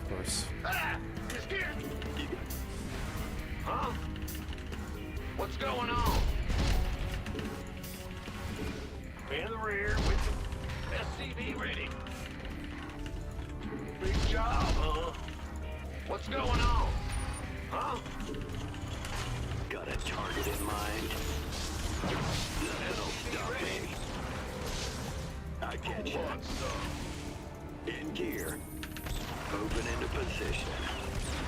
Speaker 1: course.
Speaker 3: Ah, it's here. Huh? What's going on? In the rear with the SCV ready. Big job, huh? What's going on? Huh?
Speaker 5: Got a target in mind? That'll stop me. I get you. In gear. Moving into position.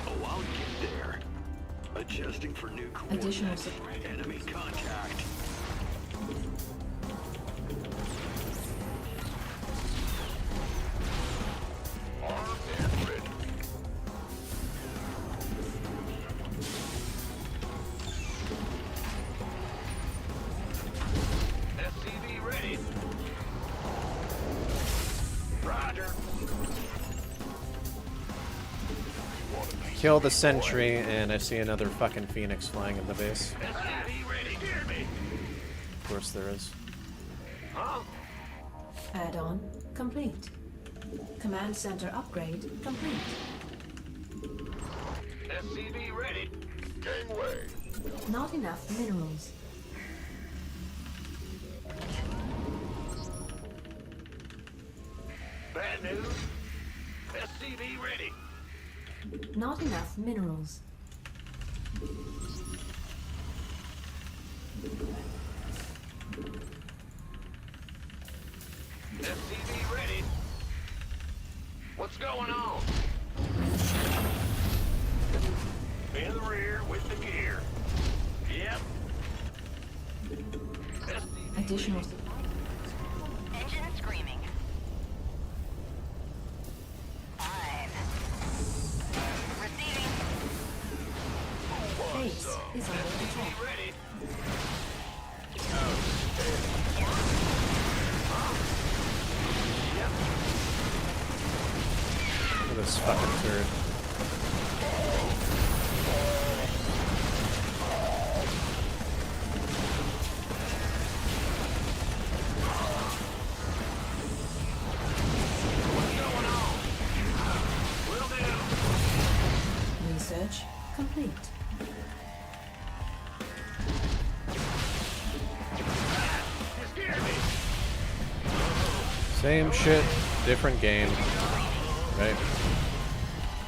Speaker 5: Oh, I'll get there. Adjusting for new
Speaker 2: Additional
Speaker 5: coordinates.
Speaker 2: support.
Speaker 5: Enemy contact.
Speaker 3: Armed and ready. SCV ready. Roger.
Speaker 1: Kill the sentry, and I see another fucking phoenix flying in the base.
Speaker 3: SCV ready. Hear me.
Speaker 1: Of course there is.
Speaker 3: Huh?
Speaker 2: Add-on complete. Command center upgrade complete.
Speaker 3: SCV ready. Gangway.
Speaker 2: Not enough minerals.
Speaker 3: Bad news. SCV ready.
Speaker 2: Not enough minerals.
Speaker 3: SCV ready. What's going on? In the rear with the gear. Yep. SCV
Speaker 2: Additional
Speaker 4: Engine screaming. Fine. Receiving.
Speaker 2: base is under attack.
Speaker 3: ready.
Speaker 1: Look at this fucking turret.
Speaker 3: Will do.
Speaker 2: Research complete.
Speaker 3: It's
Speaker 1: Same shit, different game. Right?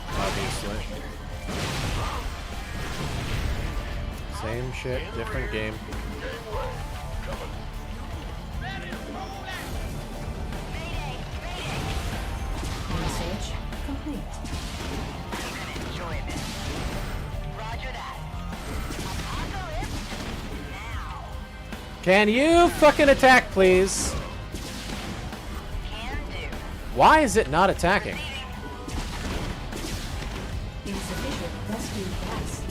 Speaker 1: Obviously. Same shit, different game.
Speaker 2: Research complete.
Speaker 4: I'm gonna enjoy this. Roger that. Apocalypse now.
Speaker 1: Can you fucking attack, please?
Speaker 4: Can do.
Speaker 1: Why is it not attacking?
Speaker 2: Insufficient rescue gas.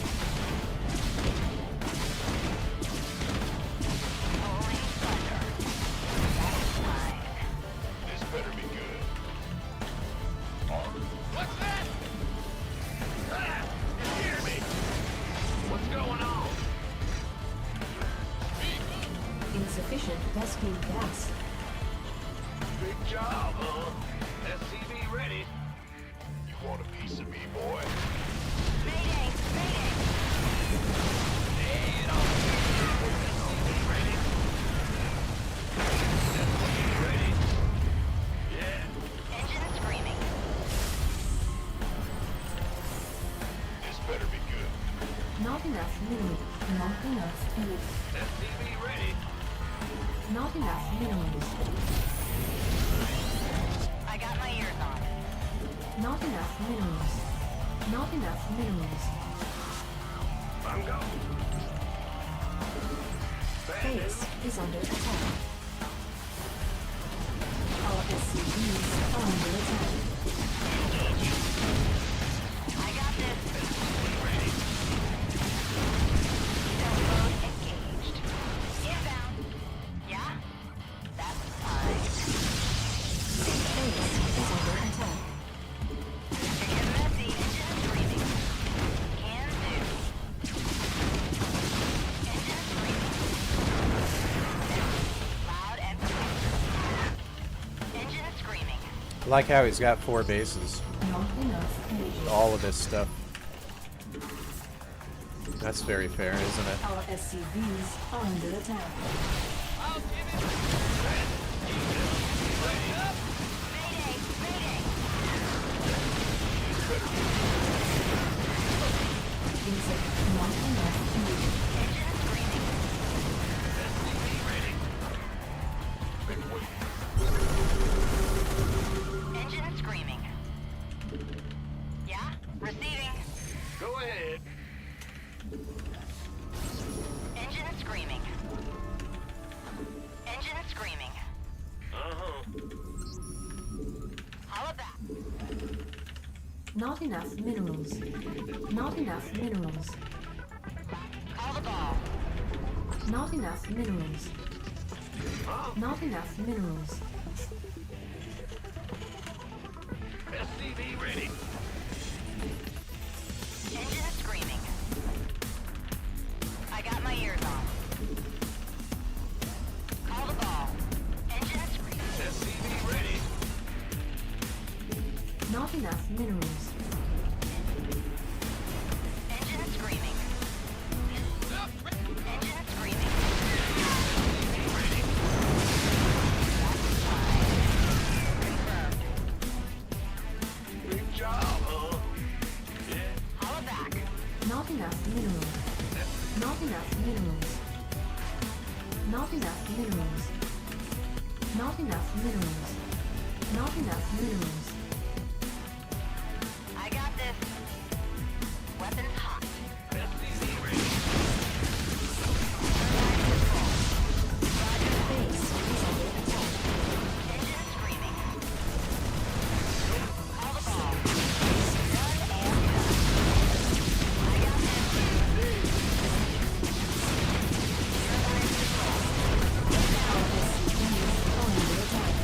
Speaker 4: Holy thunder. That's fine.
Speaker 3: This better be good. What's that? Ah, you hear me? What's going on?
Speaker 2: Insufficient rescue gas.
Speaker 3: Big job, huh? SCV ready. You want a piece of me, boy?
Speaker 4: Mayday, mayday.
Speaker 3: Lay it on. SCV ready. SCV ready. Yeah,
Speaker 4: Engine screaming.
Speaker 3: this better be good.
Speaker 2: Not enough mineral. Not enough energy.
Speaker 3: SCV ready.
Speaker 2: Not enough minerals.
Speaker 4: I got my ears on.
Speaker 2: Not enough minerals. Not enough minerals.
Speaker 3: I'm going.
Speaker 2: Base is under attack. Our SCVs are under attack.
Speaker 4: I got this. Stealth mode engaged. Inbound. Yeah? That's fine.
Speaker 2: Base is under attack.
Speaker 4: You're getting messy. Engine screaming. Can do. Engine screaming. Loud and clear. Engine screaming.
Speaker 1: I like how he's got 4 bases.
Speaker 2: Not enough energy.
Speaker 1: All of this stuff. That's very fair, isn't it?
Speaker 2: Our SCVs are under attack.
Speaker 4: Mayday, mayday.
Speaker 2: Insufficient. Not enough energy.
Speaker 4: Engine screaming. Engine screaming. Yeah? Receiving.
Speaker 3: Go ahead.
Speaker 4: Engine screaming. Engine screaming.
Speaker 3: Uh-huh.
Speaker 4: Holla back.
Speaker 2: Not enough minerals. Not enough minerals.
Speaker 4: Call the ball.
Speaker 2: Not enough minerals. Not enough minerals.
Speaker 3: SCV ready.
Speaker 4: Engine screaming. I got my ears on. Call the ball. Engine screaming.
Speaker 3: SCV ready.
Speaker 2: Not enough minerals.
Speaker 4: Engine screaming. Engine screaming.
Speaker 3: Ready.
Speaker 4: That's fine. Confirmed.
Speaker 3: Big job, huh? Yeah.
Speaker 4: Holla back.
Speaker 2: Not enough minerals. Not enough minerals. Not enough minerals. Not enough minerals. Not enough minerals.
Speaker 4: I got this. Weapons hot.
Speaker 3: SCV ready.
Speaker 2: Base is under attack.
Speaker 4: Engine screaming. Call the ball. Done and done. I got this.
Speaker 2: Our SCVs are under attack.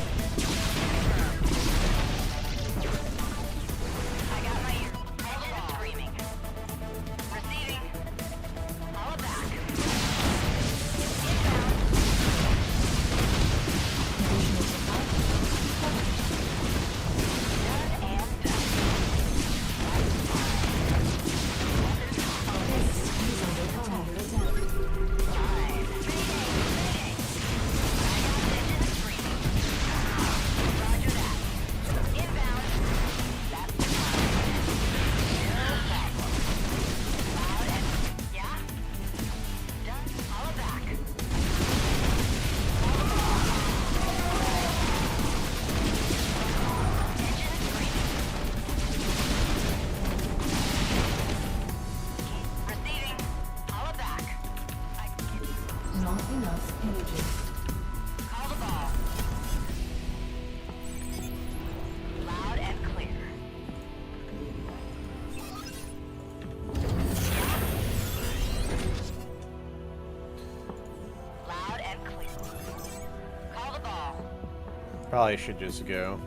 Speaker 1: Probably should just go.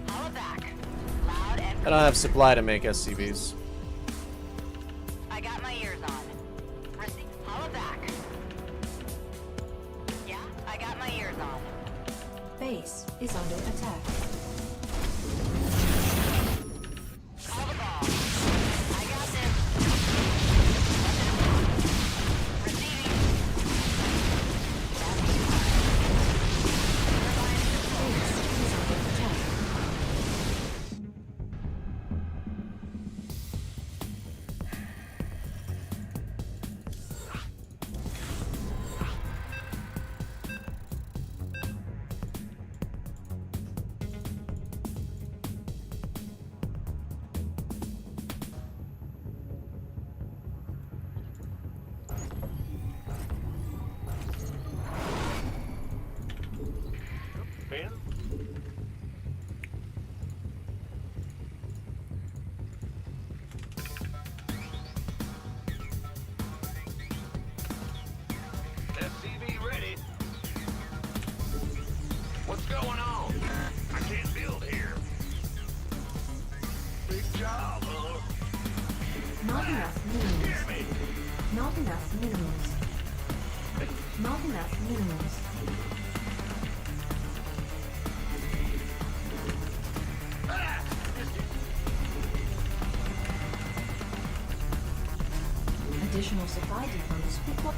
Speaker 4: Holla back. Loud and
Speaker 1: I don't have supply to make SCVs.
Speaker 4: I got my ears on. Receive. Holla back. Yeah, I got my ears on.
Speaker 2: Base is under attack.
Speaker 4: Call the ball. I got this. Receiving.
Speaker 2: Base is under attack.
Speaker 3: Ben? SCV ready. What's going on? I can't build here. Big job, huh?
Speaker 2: Not enough
Speaker 3: Hear
Speaker 2: minerals.
Speaker 3: me?
Speaker 2: Not enough minerals. Not enough minerals.
Speaker 3: Ah!
Speaker 2: Additional supply depots required.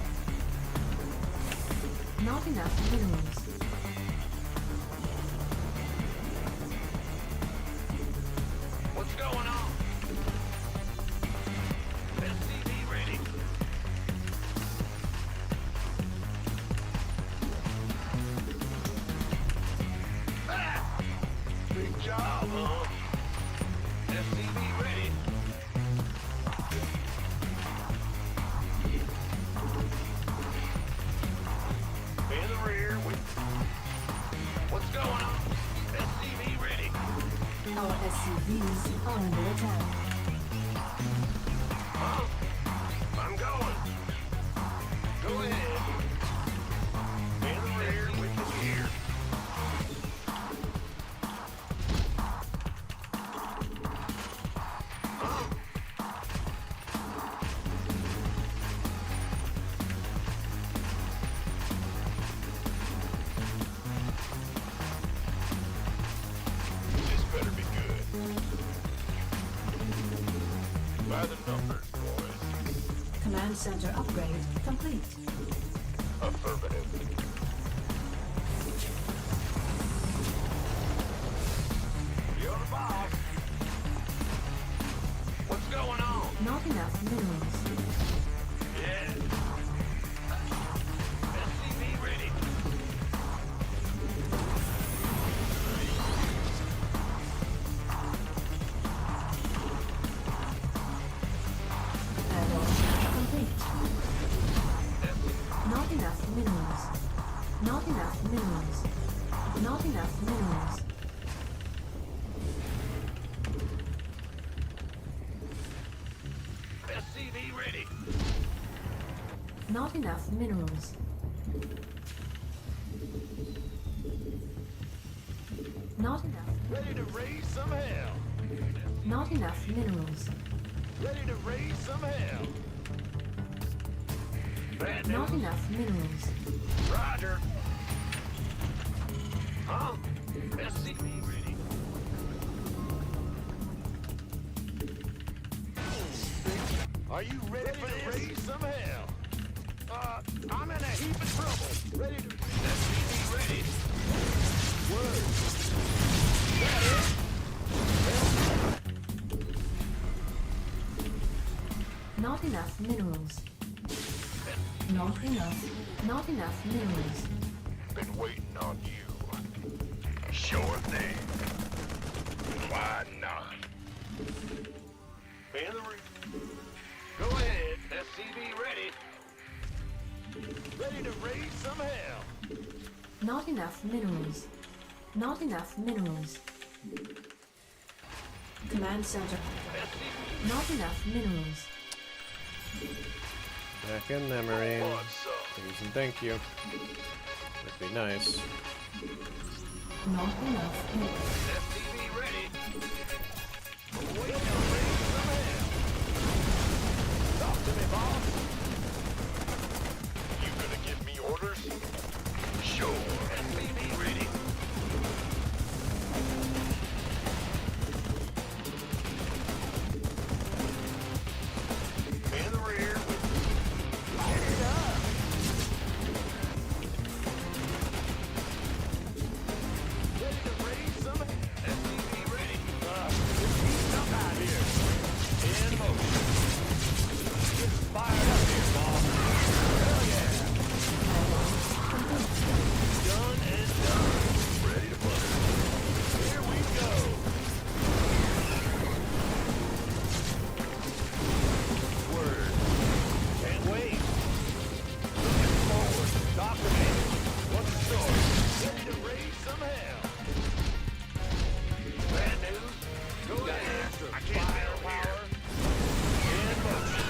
Speaker 2: Not enough minerals.
Speaker 3: What's going on? SCV ready. Ah! Big job, huh? SCV ready. In the rear, what's going on? SCV ready.
Speaker 2: Our SCVs are under attack.
Speaker 3: Huh? I'm going. Go ahead. In the rear with the gear. Huh? This better be good. By the numbers, boys.
Speaker 2: Command center upgrade complete.
Speaker 3: Affirmative. You're the boss. What's going on?
Speaker 2: Not enough minerals.
Speaker 3: Yeah. SCV ready.
Speaker 2: Add-on complete. Not enough minerals. Not enough minerals. Not enough minerals.
Speaker 3: SCV ready.
Speaker 2: Not enough minerals. Not enough.
Speaker 3: Ready to raise some hell.
Speaker 2: Not enough minerals.
Speaker 3: Ready to raise some hell. Bad
Speaker 2: Not
Speaker 3: news.
Speaker 2: enough minerals.
Speaker 3: Roger. Huh? SCV ready. Are you ready for to raise some hell? I'm in a heap of trouble. Ready to... SCV ready. Word. That it?
Speaker 2: Not enough minerals. Not enough. Not enough minerals.
Speaker 3: Been waiting on you. Sure thing. Why not? In the rear. Go ahead. SCV ready. Ready to raise some hell.
Speaker 2: Not enough minerals. Not enough minerals. Command center.
Speaker 3: SCV.
Speaker 2: Not enough minerals.
Speaker 1: Back in there, Marine.
Speaker 3: What's up?
Speaker 1: Please and thank you. That'd be nice.
Speaker 2: Not enough minerals.
Speaker 3: SCV ready. Wait on me, some hell. Talk to me, boss.
Speaker 5: You gonna give me orders? Sure.
Speaker 3: SCV ready.
Speaker 5: In the rear with
Speaker 3: Light it up. Ready to raise some hell. SCV ready. It's heating up out here. In motion. Get fired up here, boss. Hell yeah. Done and done.
Speaker 5: ready to butter.
Speaker 3: Here we go. Word. Can't wait. Looking forward. Talk to me. What's the story? Ready to raise some hell. Bad news? Go ahead.
Speaker 5: I can't
Speaker 3: Firepower. In motion.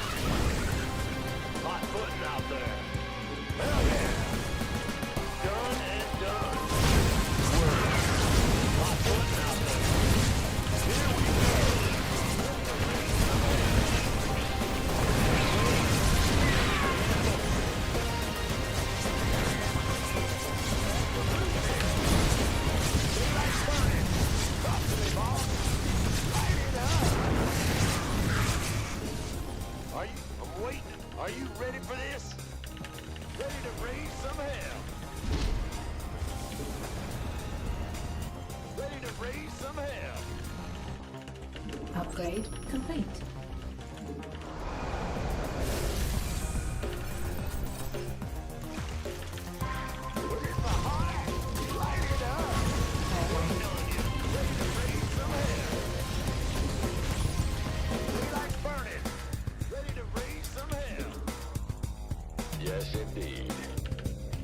Speaker 3: Hot footing out there. Hell yeah. Done and done. Word. Hot footing out there. Here we go. Daylight's burning. Talk to me, boss. Light it up. I'm waiting. Are you ready for this? Ready to raise some hell. Ready to raise some hell.
Speaker 2: Upgrade complete.
Speaker 3: Where's my heart? Light it up. Waiting on you. Ready to raise some hell. Daylight's burning. Ready to raise some hell.
Speaker 5: Yes, indeed.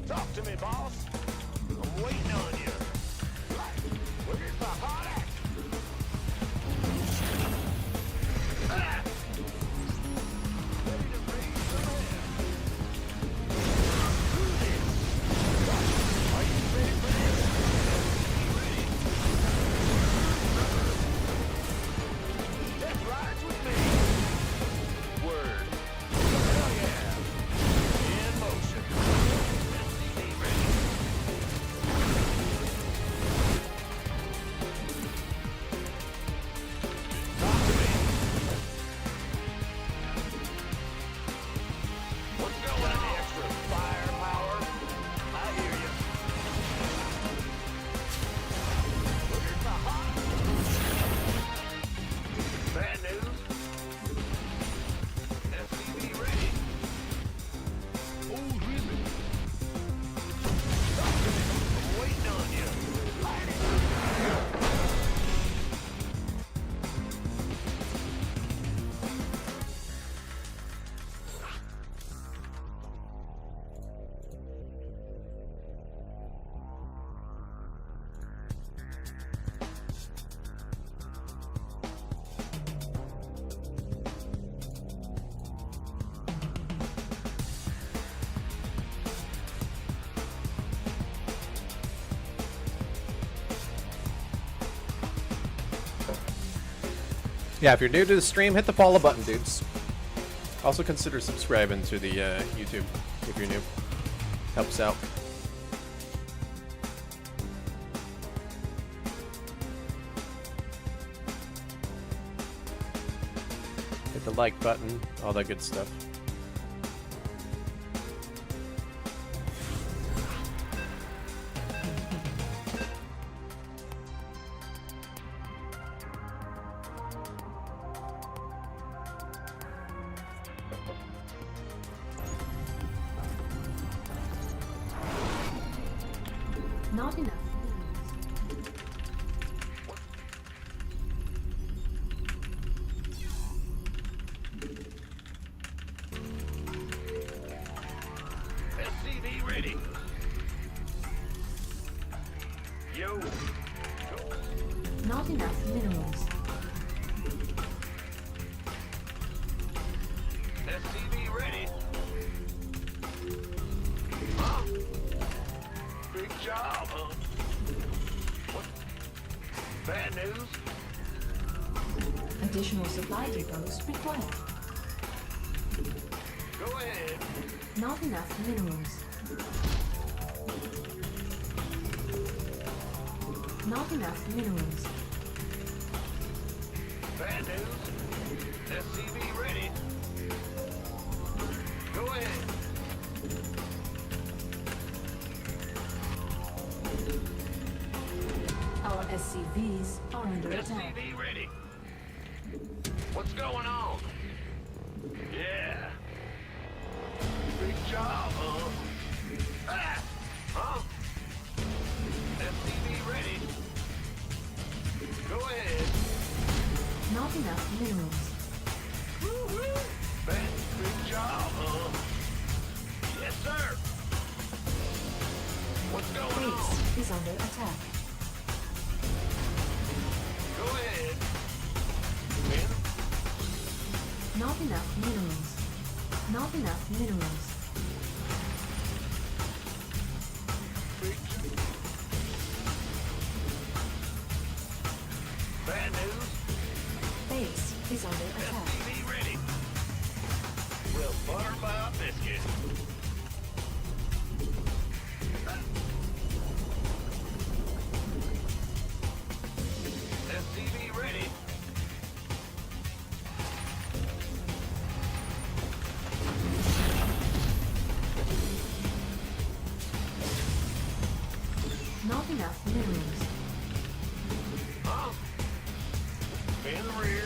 Speaker 3: Talk to me, boss. I'm waiting on you. Right. Where's my heart at? Ah! Ready to raise some hell. Do this. Are you ready for this? Ready. Death rides with me. Word. Hell yeah. In motion. SCV ready. Talk to me. What's going on? Extra firepower. I hear you. Where's my heart? Bad news. SCV ready.
Speaker 5: Oh, really?
Speaker 3: Talk to me. I'm waiting on you. Light it up.
Speaker 1: Yeah, if you're new to the stream, hit the follow button, dudes. Also consider subscribing to the YouTube if you're new. Helps out. Hit the like button, all that good stuff.
Speaker 2: Not enough minerals.
Speaker 3: SCV ready. Yo.
Speaker 2: Not enough minerals.
Speaker 3: SCV ready. Huh? Big job, huh? Bad news?
Speaker 2: Additional supply depots required.
Speaker 3: Go ahead.
Speaker 2: Not enough minerals. Not enough minerals.
Speaker 3: Bad news? SCV ready. Go ahead.
Speaker 2: Our SCVs are under attack.
Speaker 3: SCV ready. What's going on? Yeah. Big job, huh? Ah! Huh? SCV ready. Go ahead.
Speaker 2: Not enough minerals.
Speaker 3: Woo-hoo! Big job, huh? Yes, sir. What's going on?
Speaker 2: Base is under attack.
Speaker 3: Go ahead. Ben?
Speaker 2: Not enough minerals. Not enough minerals.
Speaker 3: Big Bad news?
Speaker 2: Base is under attack.
Speaker 3: SCV ready. Well, butter by a biscuit. SCV ready.
Speaker 2: Not enough minerals.
Speaker 3: Huh? In the rear.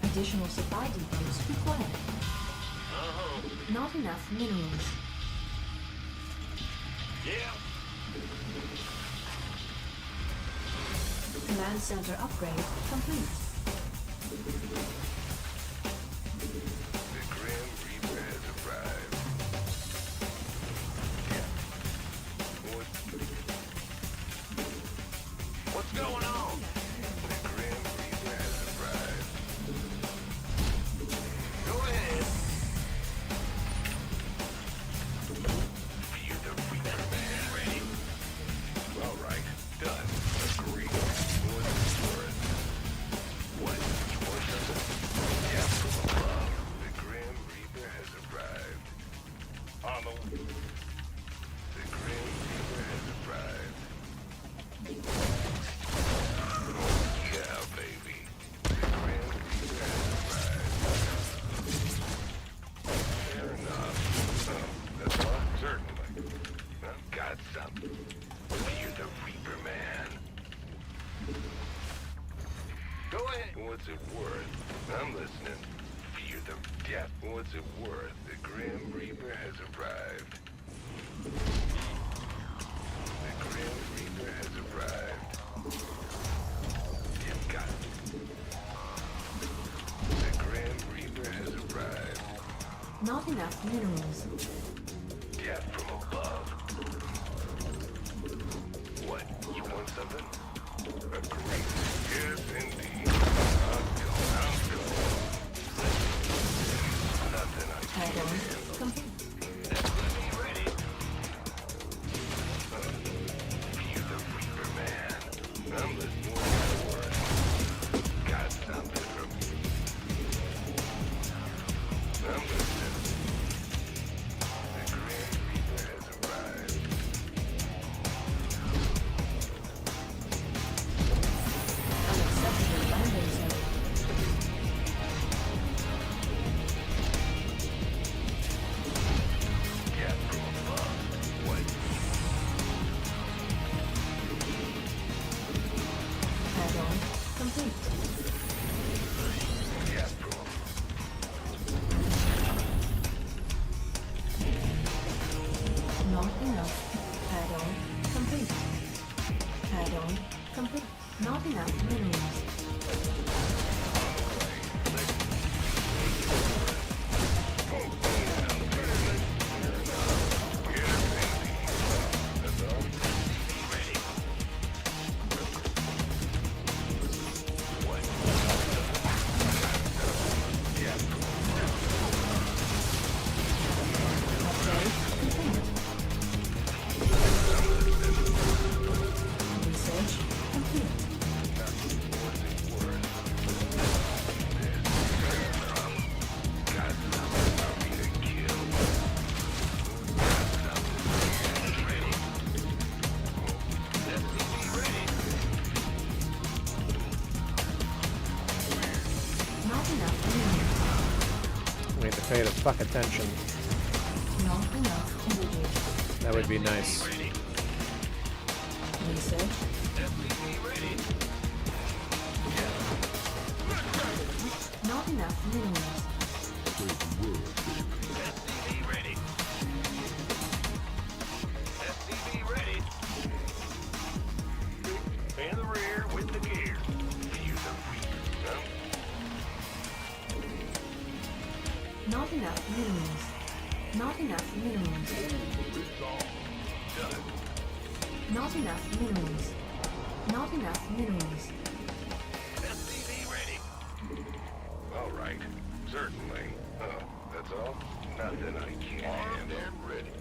Speaker 2: Additional supply depots required.
Speaker 3: Uh-huh.
Speaker 2: Not enough minerals.
Speaker 3: Yeah.
Speaker 2: Command center upgrade complete.
Speaker 3: The Grim Reaper has arrived. Yeah. What's going on? The Grim Reaper has arrived. Go ahead. You're the Reaper man. Ready? All right. Done. Agreed. What's for it? What? You want something? Yeah, from above. The Grim Reaper has arrived. On the... The Grim Reaper has arrived. Yeah, baby. The Grim Reaper has arrived. Fair enough. That's all? Certainly. I've got something. You're the Reaper man. Go ahead. What's it worth? I'm listening. Fear the death. What's it worth? The Grim Reaper has arrived. The Grim Reaper has arrived. You've got it. The Grim Reaper has arrived.
Speaker 2: Not enough minerals.
Speaker 3: Death from above. What? You want something? Agreed. Yes, indeed. I'm going. Nothing I can't
Speaker 2: Add-on
Speaker 3: handle.
Speaker 2: complete.
Speaker 3: SCV ready. You're the Reaper man. I'm listening to word. Got something from me. I'm listening. The Grim Reaper has arrived.
Speaker 2: Unacceptable landing zone.
Speaker 3: Yeah, from above. What?
Speaker 2: Add-on complete.
Speaker 3: Yeah, from
Speaker 2: Not enough. Add-on complete. Add-on complete. Not enough minerals. Upgrade complete.
Speaker 1: fuck attention.
Speaker 2: Not enough energy.
Speaker 1: That would be nice.
Speaker 2: Research. Not enough minerals.
Speaker 3: SCV ready. SCV ready. In the rear with the gear. Use a reaper.
Speaker 2: Not enough minerals. Not enough minerals.
Speaker 3: Done.
Speaker 2: Not enough minerals. Not enough minerals.
Speaker 3: SCV ready.
Speaker 5: All right. Certainly. That's all? Nothing I can't handle.
Speaker 3: And ready.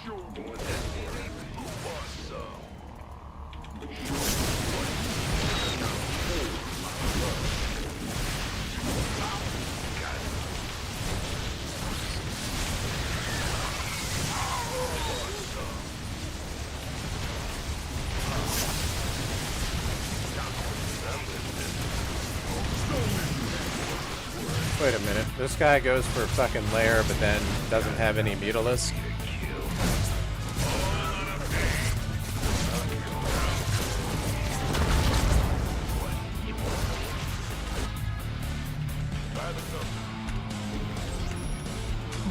Speaker 3: Sure. SCV, who wants some?
Speaker 1: Wait a minute. This guy goes for fucking lair, but then doesn't have any Mutalisk.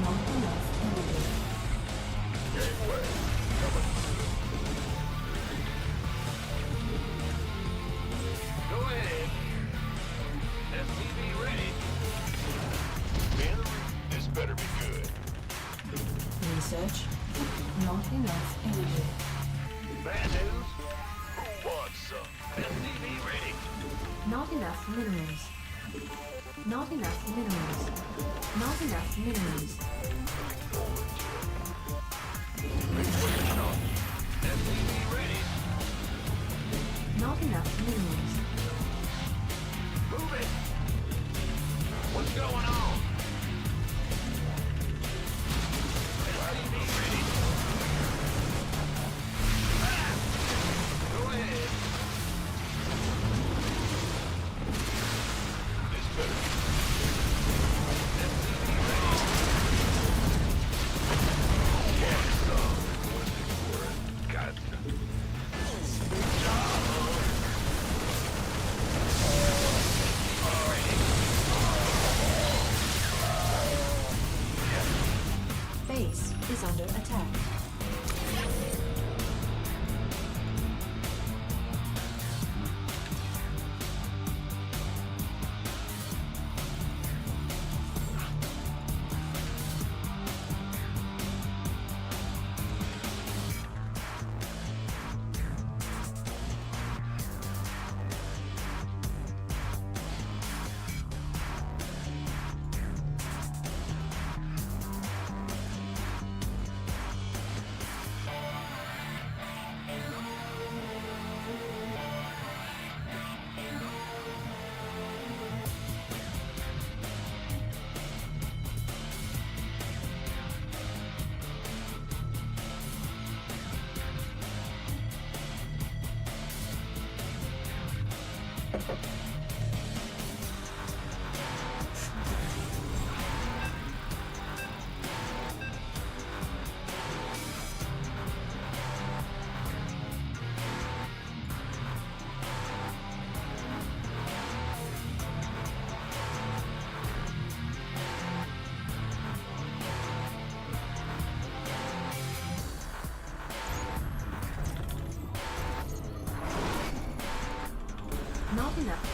Speaker 2: Not enough energy.
Speaker 3: Go ahead. SCV ready. This better be good.
Speaker 2: Research. Not enough energy.
Speaker 3: Bad news? Who wants some? SCV ready.
Speaker 2: Not enough minerals. Not enough minerals. Not enough minerals.
Speaker 3: SCV ready.
Speaker 2: Not enough minerals.
Speaker 3: Move it. What's going on? SCV ready. Ah! Go ahead. This better be. SCV ready. Want some? What's it for? Got some.
Speaker 2: Base is under attack. Not enough.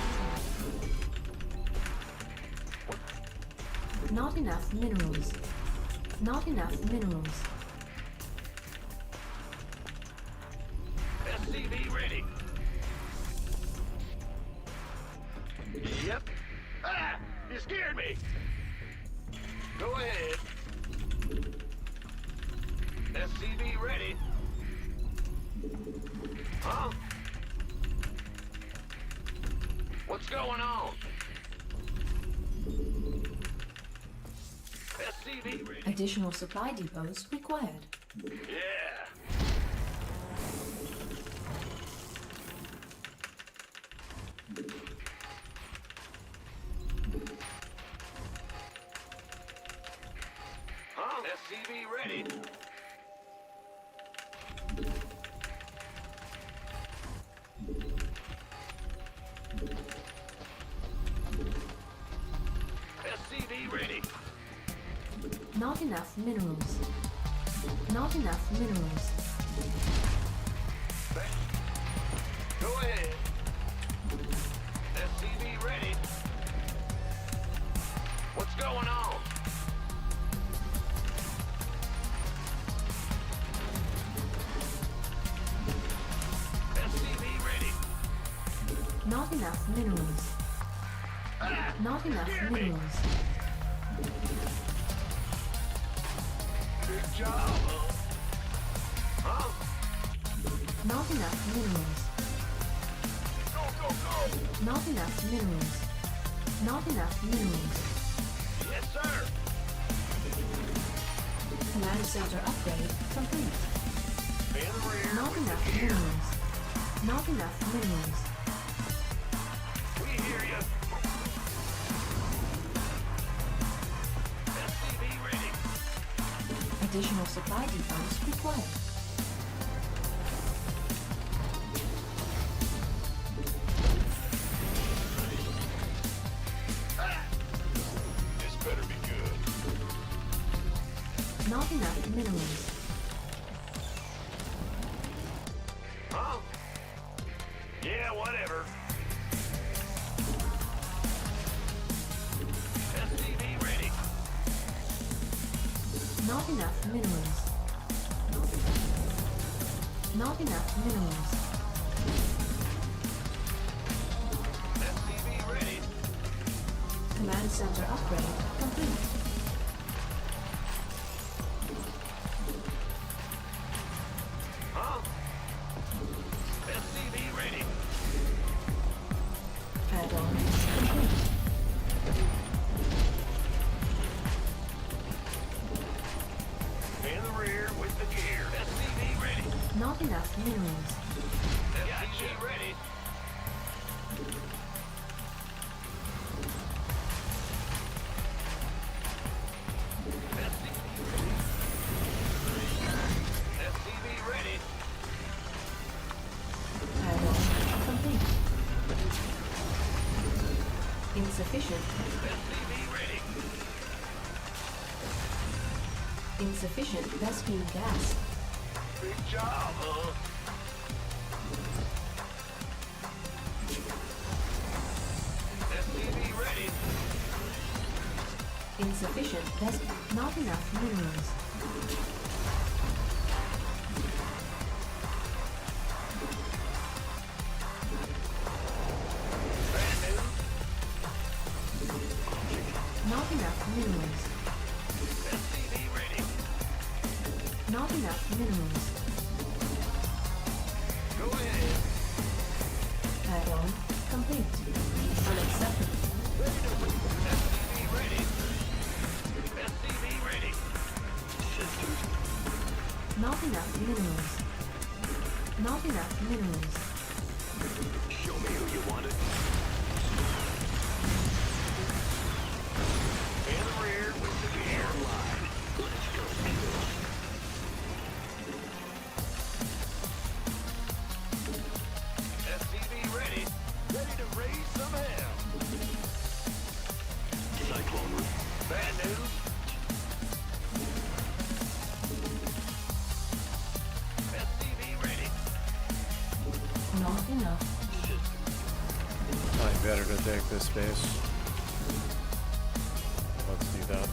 Speaker 2: Not enough minerals. Not enough minerals.
Speaker 3: SCV ready. Yep. Ah! You scared me. Go ahead. SCV ready. Huh? What's going on? SCV ready.
Speaker 2: Additional supply depots required.
Speaker 3: Yeah.
Speaker 2: Not enough minerals. Not enough minerals.
Speaker 3: Go ahead. SCV ready. What's going on? SCV ready.
Speaker 2: Not enough minerals. Not enough
Speaker 3: Hear me.
Speaker 2: minerals.
Speaker 3: Good job, huh?
Speaker 2: Not enough minerals.
Speaker 3: Go, go, go.
Speaker 2: Not enough minerals. Not enough minerals.
Speaker 3: Yes, sir.
Speaker 2: Command center upgrade complete.
Speaker 3: In the rear.
Speaker 2: Not
Speaker 3: with
Speaker 2: enough
Speaker 3: the gear.
Speaker 2: minerals. Not enough minerals.
Speaker 3: We hear you. SCV ready.
Speaker 2: Additional supply depots required.
Speaker 3: This better be good.
Speaker 2: Not enough minerals.
Speaker 3: Huh? Yeah, whatever. SCV ready.
Speaker 2: Not enough minerals. Not enough minerals.
Speaker 3: SCV ready.
Speaker 2: Command center upgrade complete.
Speaker 3: Huh? SCV ready.
Speaker 2: Add-on complete.
Speaker 3: In the rear with the gear. SCV ready.
Speaker 2: Not enough minerals.
Speaker 3: SCV ready. SCV ready.
Speaker 2: Add-on complete. Insufficient.
Speaker 3: SCV ready.
Speaker 2: Insufficient Vespine gas.
Speaker 3: Good job, huh? SCV ready.
Speaker 2: Insufficient Vespine. Not enough minerals.
Speaker 3: Brand new.
Speaker 2: Not enough minerals.
Speaker 3: SCV ready.
Speaker 2: Not enough minerals.
Speaker 3: Go ahead.
Speaker 2: Add-on complete. Unacceptable.
Speaker 3: SCV ready. SCV ready.
Speaker 2: Not enough minerals. Not enough minerals.
Speaker 3: Show me who you want it. In the rear with the gear. Let's go. SCV ready. Ready to raise some hell. Cyclone. Bad news. SCV ready.
Speaker 2: Not enough.
Speaker 1: Probably better to take this space. Let's do that.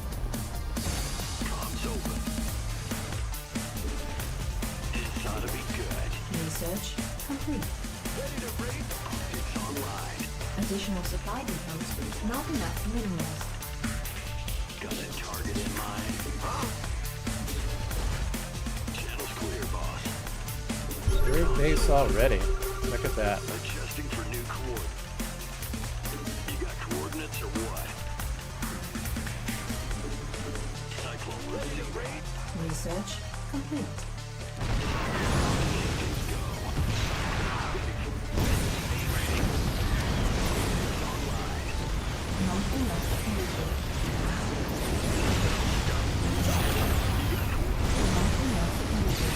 Speaker 3: Comms open. This ought to be good.
Speaker 2: Research complete.
Speaker 3: Ready to race? It's online.
Speaker 2: Additional supply depots. Not enough minerals.
Speaker 3: Got a target in mind. Huh? Channel's clear, boss.
Speaker 1: You're in base already. Look at that.
Speaker 3: Adjusting for new coordinates. You got coordinates or what? Cyclone ready to raid?
Speaker 2: Research complete. Not enough energy. Not enough energy.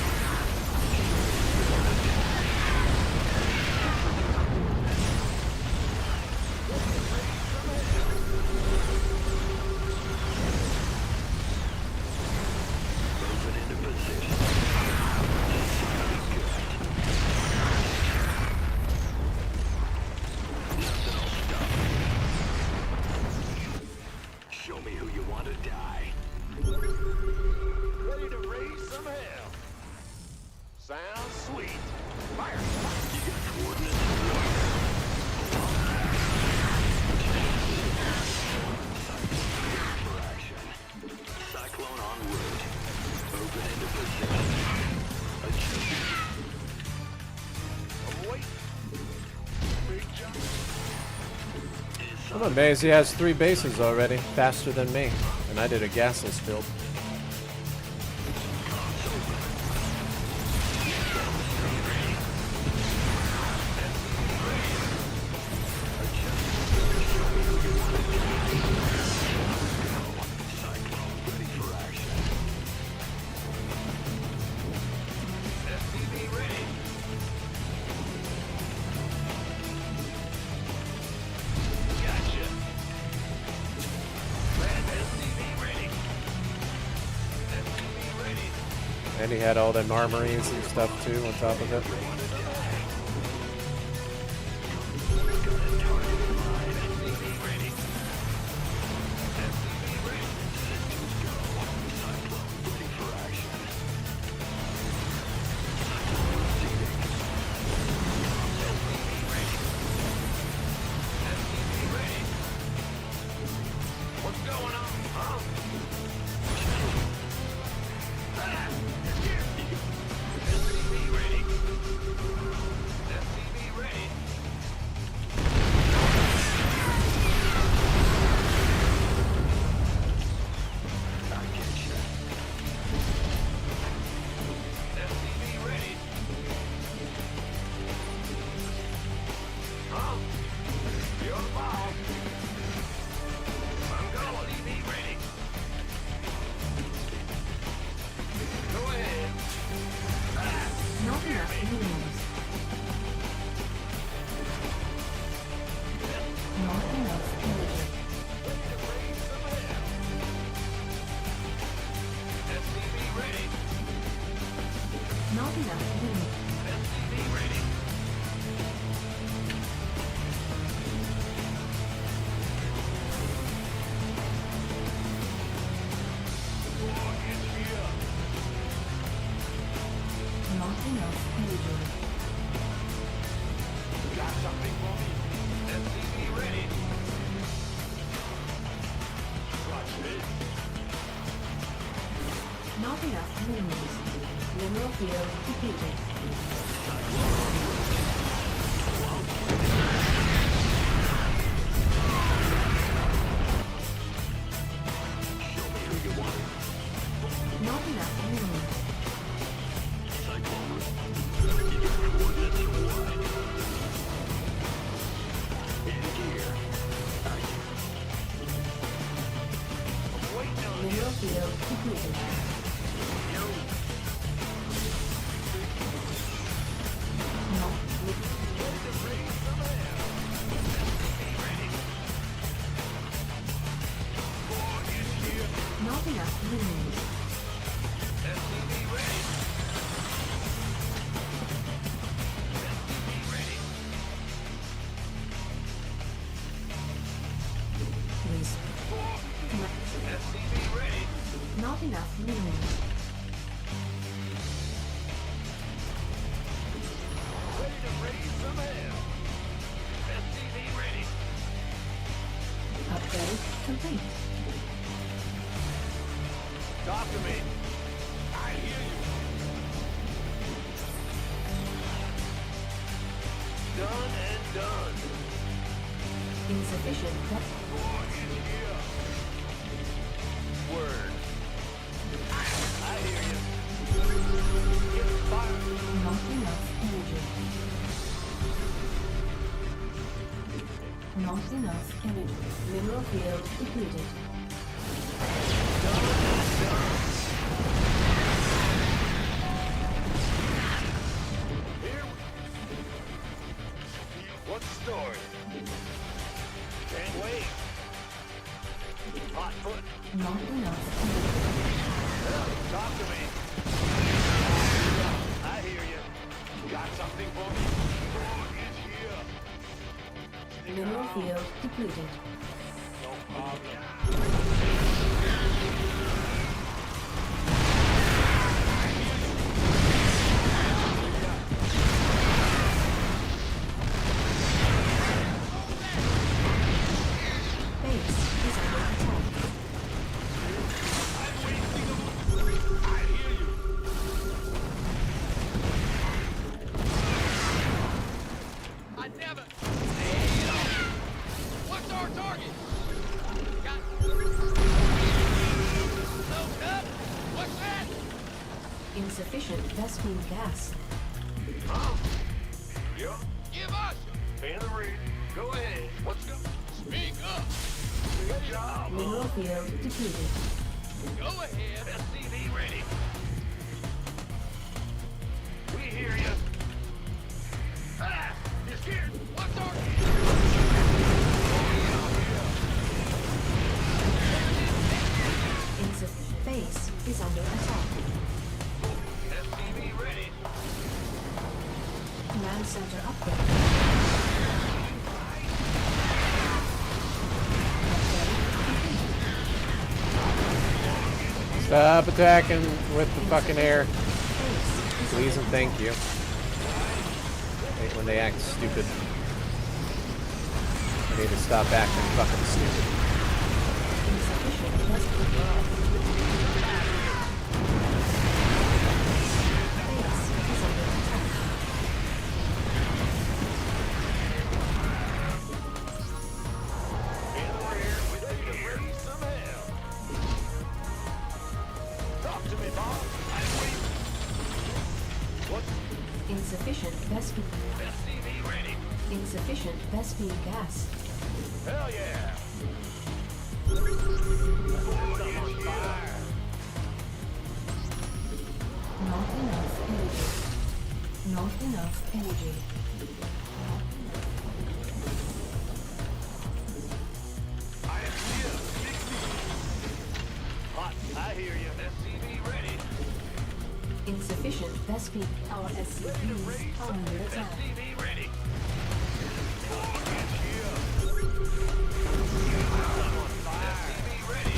Speaker 3: Sounds sweet. Fire!
Speaker 7: Cyclone en route. Open into position.
Speaker 3: I'm waiting. Big jump.
Speaker 1: I'm amazed he has 3 bases already, faster than me. And I did a gasless build.
Speaker 3: SCV ready. Gotcha. SCV ready. SCV ready.
Speaker 1: And he had all them armories and stuff too on top of it.
Speaker 3: SCV ready. SCV ready. SCV ready. What's going on, huh? SCV ready. SCV ready. SCV ready. Huh? You're the boss. I'm gonna leave me ready. Go ahead.
Speaker 2: Not enough minerals. Not enough energy.
Speaker 3: Raise some hell. SCV ready.
Speaker 2: Not enough minerals.
Speaker 3: SCV ready. War is here.
Speaker 2: Not enough energy.
Speaker 3: Got something for me? SCV ready. Watch this.
Speaker 2: Not enough minerals. Mineral field depleted. Not enough minerals. Mineral field depleted. Not Not enough minerals.
Speaker 3: SCV ready. SCV ready.
Speaker 2: Please.
Speaker 3: SCV ready.
Speaker 2: Not enough minerals.
Speaker 3: Ready to raise some hell. SCV ready.
Speaker 2: Upgrade complete.
Speaker 3: Talk to me. I hear you. Done and done.
Speaker 2: Insufficient depth.
Speaker 3: War is here. Word. I hear you. Get fired.
Speaker 2: Not enough energy. Not enough energy. Mineral field depleted.
Speaker 3: Here we... What's the story? Can't wait. Hot foot.
Speaker 2: Not enough energy.
Speaker 3: Talk to me. I hear you. Got something for me? War is here. Stick
Speaker 2: Mineral
Speaker 3: around.
Speaker 2: field depleted.
Speaker 3: No problem.
Speaker 2: Insufficient Vespene gas.
Speaker 5: Yeah.
Speaker 3: Give us
Speaker 5: In the read. Go ahead. What's go?
Speaker 3: speak up.
Speaker 5: Good job.
Speaker 2: Mineral field depleted.
Speaker 3: Go ahead.
Speaker 5: SCV ready. We hear you. Ah! You're scared.
Speaker 3: What's our
Speaker 2: Insufficient base is under attack.
Speaker 5: SCV ready.
Speaker 2: Command center upgrade.
Speaker 1: Stop attacking with the fucking air.
Speaker 2: Base is
Speaker 1: Please
Speaker 2: under
Speaker 1: and thank you. Hate when they act stupid. I need to stop acting fucking stupid.
Speaker 2: insufficient Vespene gas. Base is under attack.
Speaker 5: In the rear. We're ready to raise some hell. Talk to me, boss. I'm waiting. What's
Speaker 2: Insufficient Vespene.
Speaker 5: SCV ready?
Speaker 2: Insufficient Vespene gas.
Speaker 5: Hell yeah.
Speaker 2: Not enough energy. Not enough energy.
Speaker 5: I see you. Big C. Hot. I hear you. SCV ready.
Speaker 2: Insufficient Vespene. Our SCVs are under attack.
Speaker 5: SCV ready. SCV ready.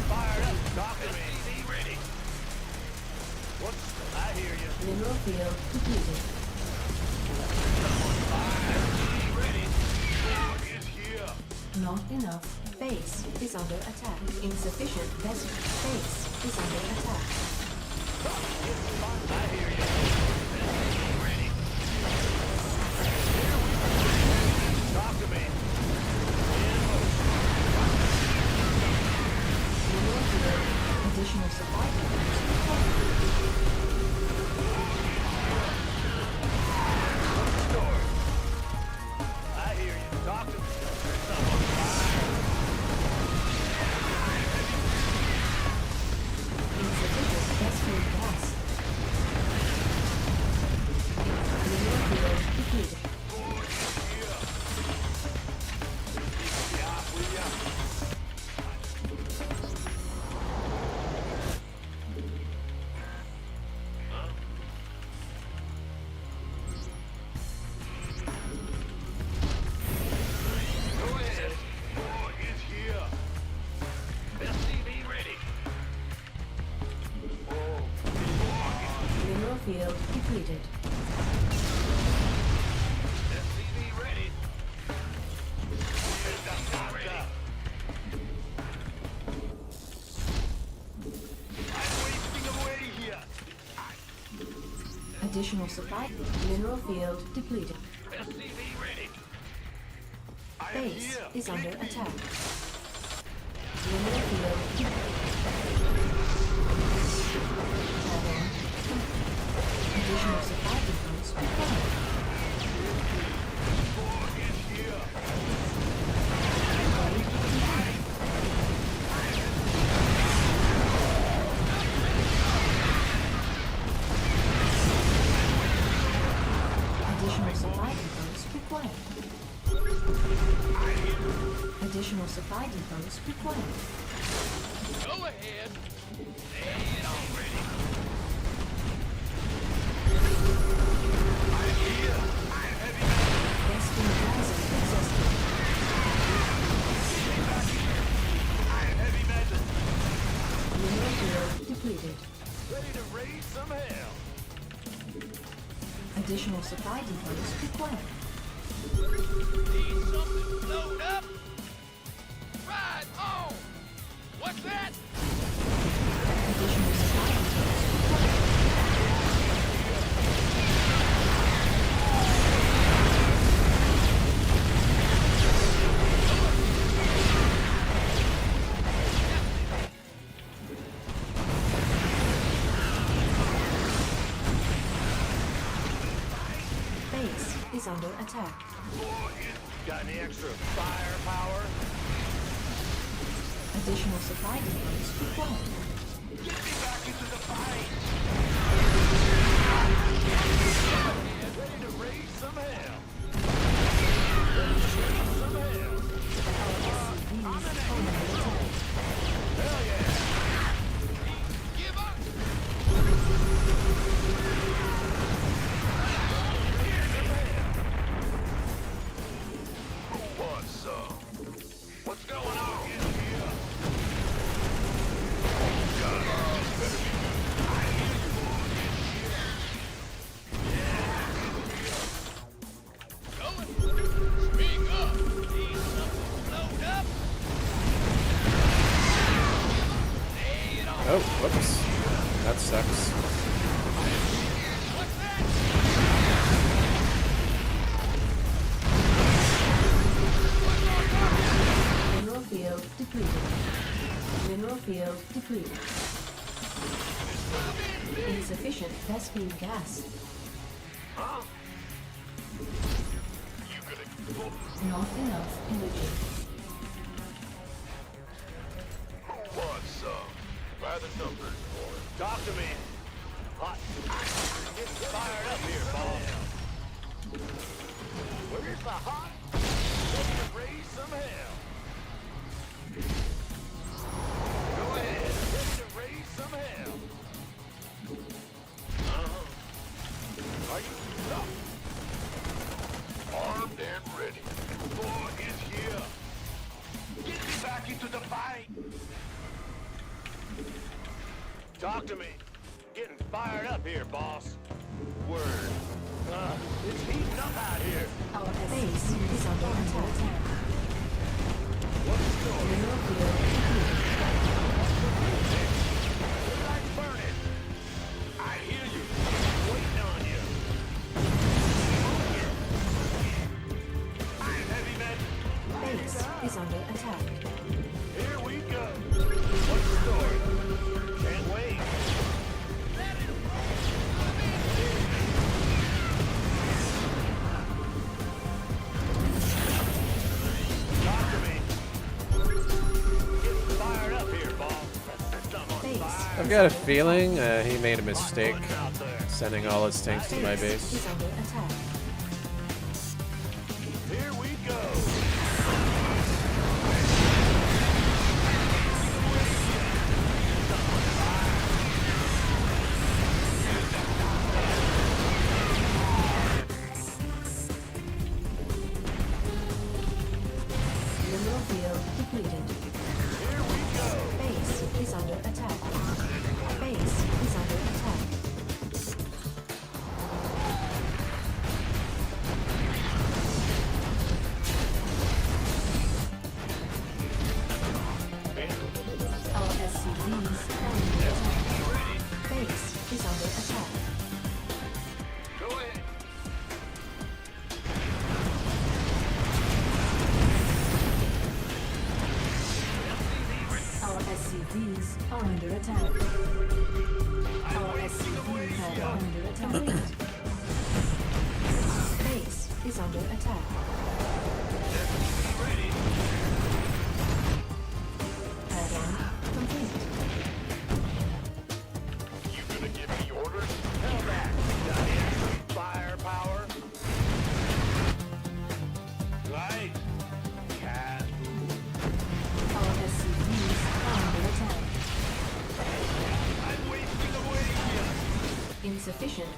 Speaker 5: Fired up. Talk to me. SCV ready. What's? I hear you.
Speaker 2: Mineral field depleted.
Speaker 5: SCV ready. Dog is here.
Speaker 2: Not enough. Base is under attack. Insufficient Vespene. Base is under attack.
Speaker 5: I hear you. SCV ready. Talk to me.
Speaker 2: Mineral field. Additional supply depots.
Speaker 5: I hear you. Talk to me.
Speaker 2: Insufficient Vespene gas. Mineral field depleted.
Speaker 5: Go ahead. Dog is here. SCV ready.
Speaker 2: Mineral field depleted.
Speaker 5: SCV ready. SCV ready. I'm wasting away here.
Speaker 2: Additional supply. Mineral field depleted.
Speaker 5: SCV ready. I am
Speaker 2: Base
Speaker 5: here.
Speaker 2: is under attack. Mineral field depleted. Add-on. Additional supply depots required.
Speaker 5: Dog is here.
Speaker 2: Additional supply depots required. Additional supply depots required.
Speaker 3: Go ahead. Lay it on.
Speaker 5: Ready. I'm here. I'm heavy.
Speaker 2: Vespene gas is exhausted.
Speaker 5: I'm heavy metal.
Speaker 2: Mineral field depleted.
Speaker 5: Ready to raise some hell.
Speaker 2: Additional supply depots required.
Speaker 3: Need something to load up? Right on. What's that?
Speaker 2: Additional supply depots required. is under attack.
Speaker 3: Got any extra firepower?
Speaker 2: Additional supply depots required.
Speaker 3: Get me back into the fight! Ready to raise some hell! Ready to raise some hell! I'm in a hell yeah! Give up! Who wants some? What's going on?
Speaker 1: Oh, whoops. That sucks.
Speaker 2: Mineral field depleted. Mineral field depleted. Insufficient Vespine gas. Not enough energy.
Speaker 3: Who wants some? By the numbers, boy. Talk to me. Hot. Getting fired up here, boss. Where's the hot? Ready to raise some hell. Go ahead. Ready to raise some hell. Are you up? Armed and ready. War is here. Get me back into the fight. Talk to me. Getting fired up here, boss. Word. It's heating up out here.
Speaker 2: Our base is under attack.
Speaker 3: What's the story?
Speaker 2: Mineral field depleted.
Speaker 3: The light's burning. I hear you. Waiting on you. I'm heavy med.
Speaker 2: Base is under attack.
Speaker 3: Here we go. What's the story? Can't wait. Talk to me. Getting fired up here, boss. Something on
Speaker 2: Base.
Speaker 3: fire.
Speaker 1: I've got a feeling he made a mistake
Speaker 3: What's out there?
Speaker 1: sending all his tanks to my
Speaker 2: Base
Speaker 1: base.
Speaker 2: is under attack.
Speaker 3: Here we go.
Speaker 2: Mineral field depleted.
Speaker 3: Here we go.
Speaker 2: Base is under attack. Base is under attack. Our SCVs are under attack. Base is under attack.
Speaker 3: Go ahead.
Speaker 2: Our SCVs are under attack. Our SCVs are under attack. Base is under attack. Add-on complete.
Speaker 3: You gonna give me orders? Hell back. Got any firepower? Right. Cat.
Speaker 2: Our SCVs are under attack.
Speaker 3: I'm wasting away here.
Speaker 2: Insufficient.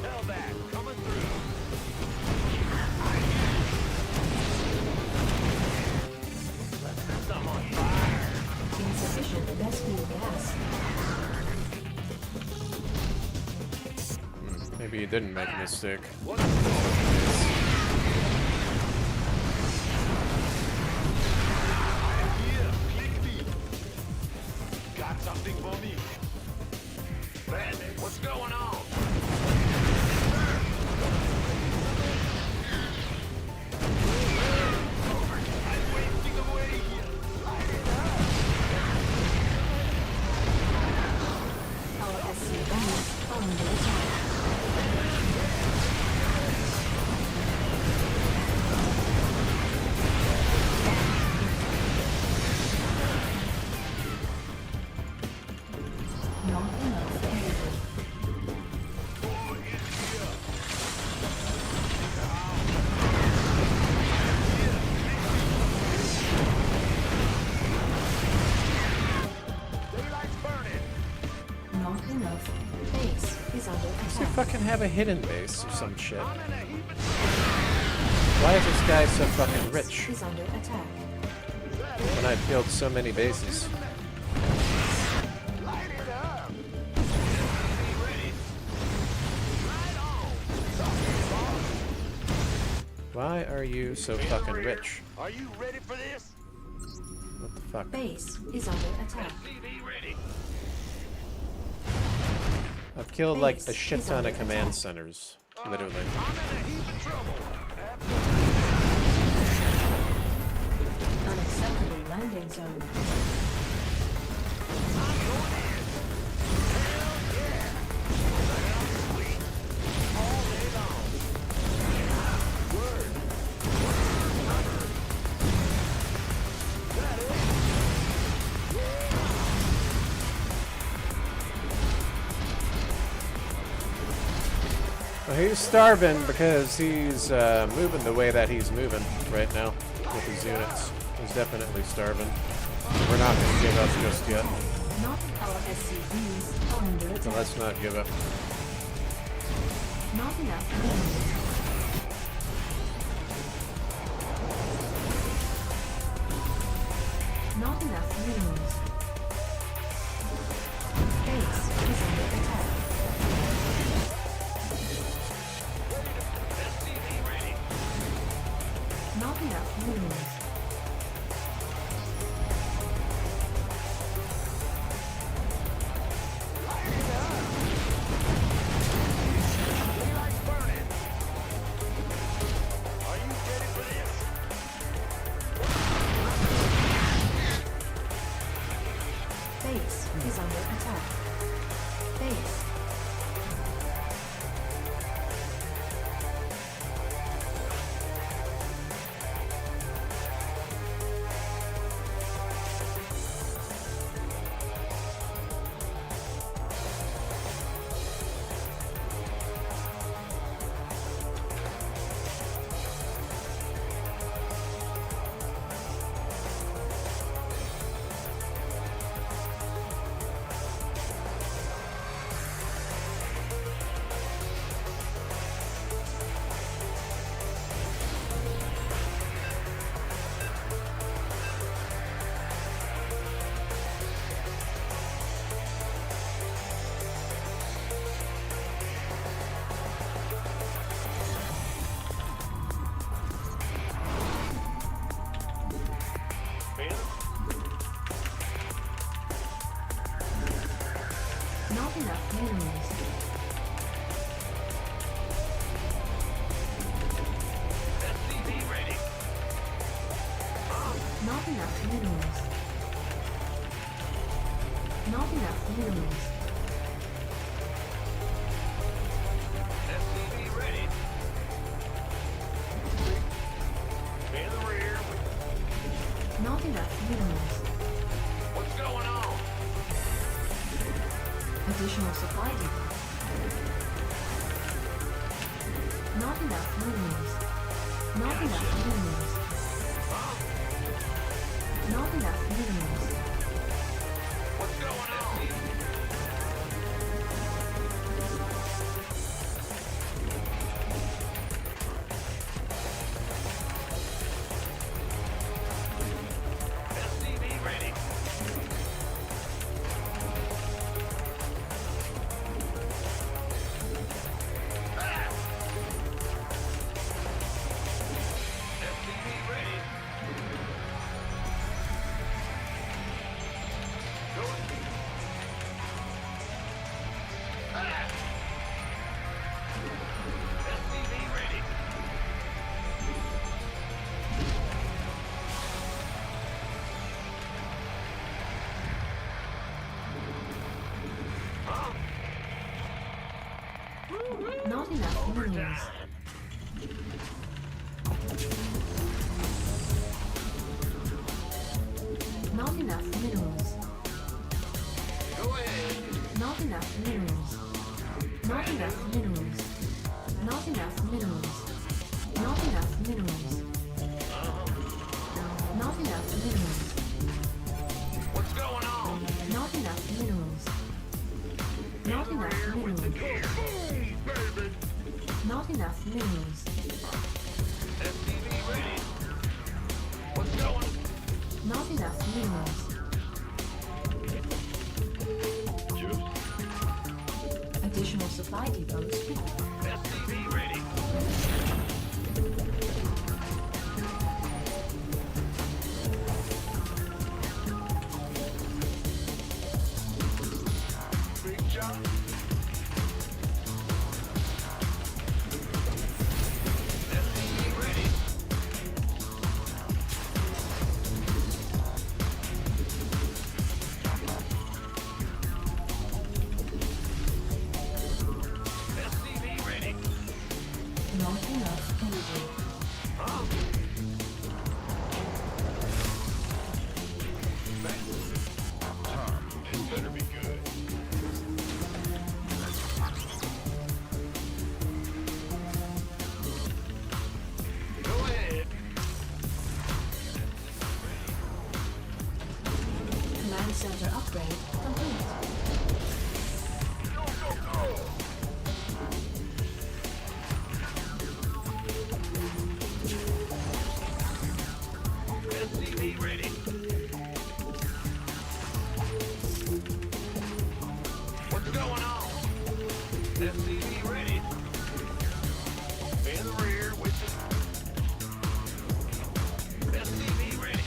Speaker 3: Hell back. Coming through. Let's set some on fire.
Speaker 2: Insufficient Vespine gas.
Speaker 1: Maybe he didn't make a mistake.
Speaker 3: What's the story? Here, click me. Got something for me? Bandit, what's going on? I'm wasting away here. Light it up.
Speaker 2: Our SCVs
Speaker 1: fucking have a hidden base or some shit? Why is this guy so fucking rich
Speaker 2: Is under attack.
Speaker 1: when I've built so many bases?
Speaker 3: Light it up. Be ready. Right on. Talking boss.
Speaker 1: Why are you so
Speaker 3: In the
Speaker 1: fucking
Speaker 3: rear.
Speaker 1: rich?
Speaker 3: Are you ready for this?
Speaker 1: What the fuck?
Speaker 2: Base is under attack.
Speaker 3: SCV ready.
Speaker 1: I've killed like a
Speaker 2: Base
Speaker 1: shit
Speaker 2: is
Speaker 1: ton
Speaker 2: under
Speaker 1: of command
Speaker 2: attack.
Speaker 1: centers, literally.
Speaker 3: I'm in a heap of trouble.
Speaker 2: Unacceptable landing zone.
Speaker 3: I'm going in. Hell yeah. Sounds sweet. All day long. Word. That it?
Speaker 1: Well, he's starving because he's moving the way that he's moving right now with his units. He's definitely starving. We're not going to give up just yet.
Speaker 2: Not our SCVs are under
Speaker 1: So
Speaker 2: attack.
Speaker 1: let's not give up.
Speaker 2: Not enough minerals. Not enough minerals. Base is under attack.
Speaker 3: SCV ready.
Speaker 2: Not enough minerals.
Speaker 3: Light it up. Daylight's burning. Are you ready for this?
Speaker 2: Base is under attack. Base. Not enough minerals.
Speaker 3: SCV ready.
Speaker 2: Not enough minerals. Not enough minerals.
Speaker 3: SCV ready. In the rear.
Speaker 2: Not enough minerals.
Speaker 3: What's going on?
Speaker 2: Additional supply depot. Not enough minerals. Not enough minerals. Not enough minerals.
Speaker 3: What's going on? SCV ready. SCV ready. Going. SCV ready.
Speaker 2: Not enough minerals. Not enough minerals.
Speaker 3: Go ahead.
Speaker 2: Not enough minerals. Not enough minerals. Not enough minerals. Not enough minerals. Not enough minerals.
Speaker 3: What's going on?
Speaker 2: Not enough minerals. Not enough minerals. enough minerals.
Speaker 3: SCV ready. What's going?
Speaker 2: Not enough minerals. Additional supply depots.
Speaker 3: SCV ready. Big job. SCV ready. SCV ready.
Speaker 2: Not enough energy.
Speaker 3: Huh?
Speaker 5: Tom, this better be good.
Speaker 3: Go ahead.
Speaker 2: Command center upgrade complete.
Speaker 3: Go, go, go. SCV ready. What's going on? SCV ready. In the rear with the SCV ready.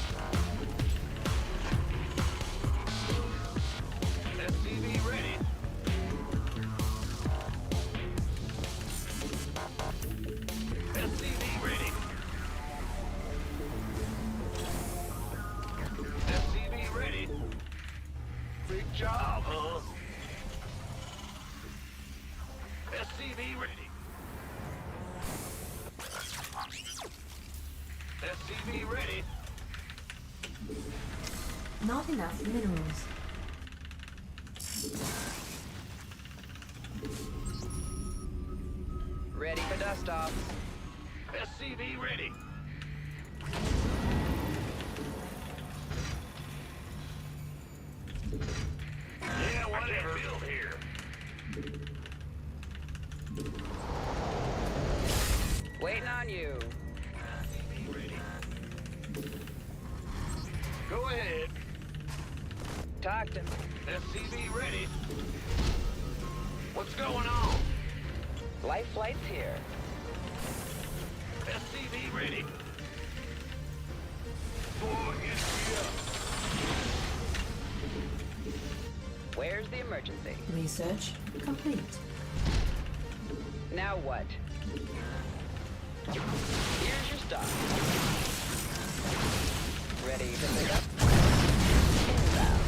Speaker 3: SCV ready. SCV ready. SCV ready. Big job, huh? SCV ready. SCV ready.
Speaker 2: Not enough minerals.
Speaker 8: Ready for dust off.
Speaker 3: SCV ready. Yeah, whatever. Build here.
Speaker 8: Waiting on you.
Speaker 3: SCV ready. Go ahead.
Speaker 8: Talk to me.
Speaker 3: SCV ready. What's going on?
Speaker 8: Life flight's here.
Speaker 3: SCV ready. Boy, get me up.
Speaker 8: Where's the emergency?
Speaker 2: Research complete.
Speaker 8: Now what? Here's your stuff. Ready to pick up? Inbound.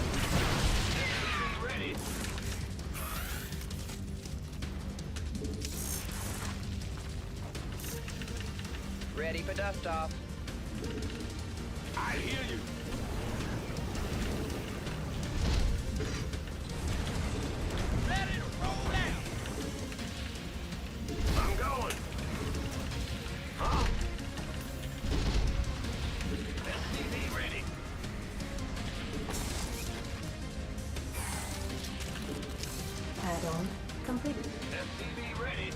Speaker 3: SCV ready.
Speaker 8: Ready for dust off.
Speaker 3: I hear you. Ready to roll out. I'm going. Huh? SCV ready.
Speaker 2: Add-on complete.
Speaker 3: SCV ready.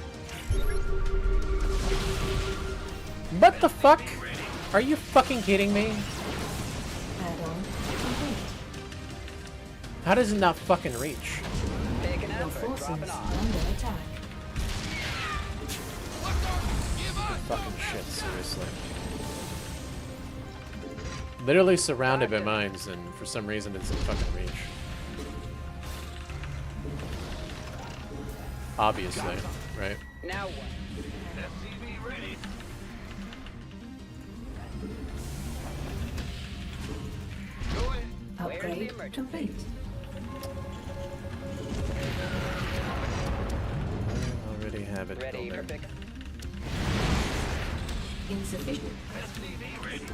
Speaker 1: What the fuck?
Speaker 3: SCV ready.
Speaker 1: Are you fucking kidding me?
Speaker 2: Add-on complete.
Speaker 1: How does it not fucking reach?
Speaker 8: Taking
Speaker 2: Your
Speaker 8: effort,
Speaker 2: forces
Speaker 8: dropping off.
Speaker 2: under attack.
Speaker 1: Fucking shit, seriously. Literally surrounded by mines, and for some reason it's in fucking reach. Obviously, right?
Speaker 8: Now what?
Speaker 3: SCV ready. Go ahead.
Speaker 8: Where's the
Speaker 2: Upgrade
Speaker 8: emergency?
Speaker 2: complete.
Speaker 1: I already have it
Speaker 8: Ready for
Speaker 1: built in.
Speaker 8: pick.
Speaker 2: Insufficient.
Speaker 3: SCV ready.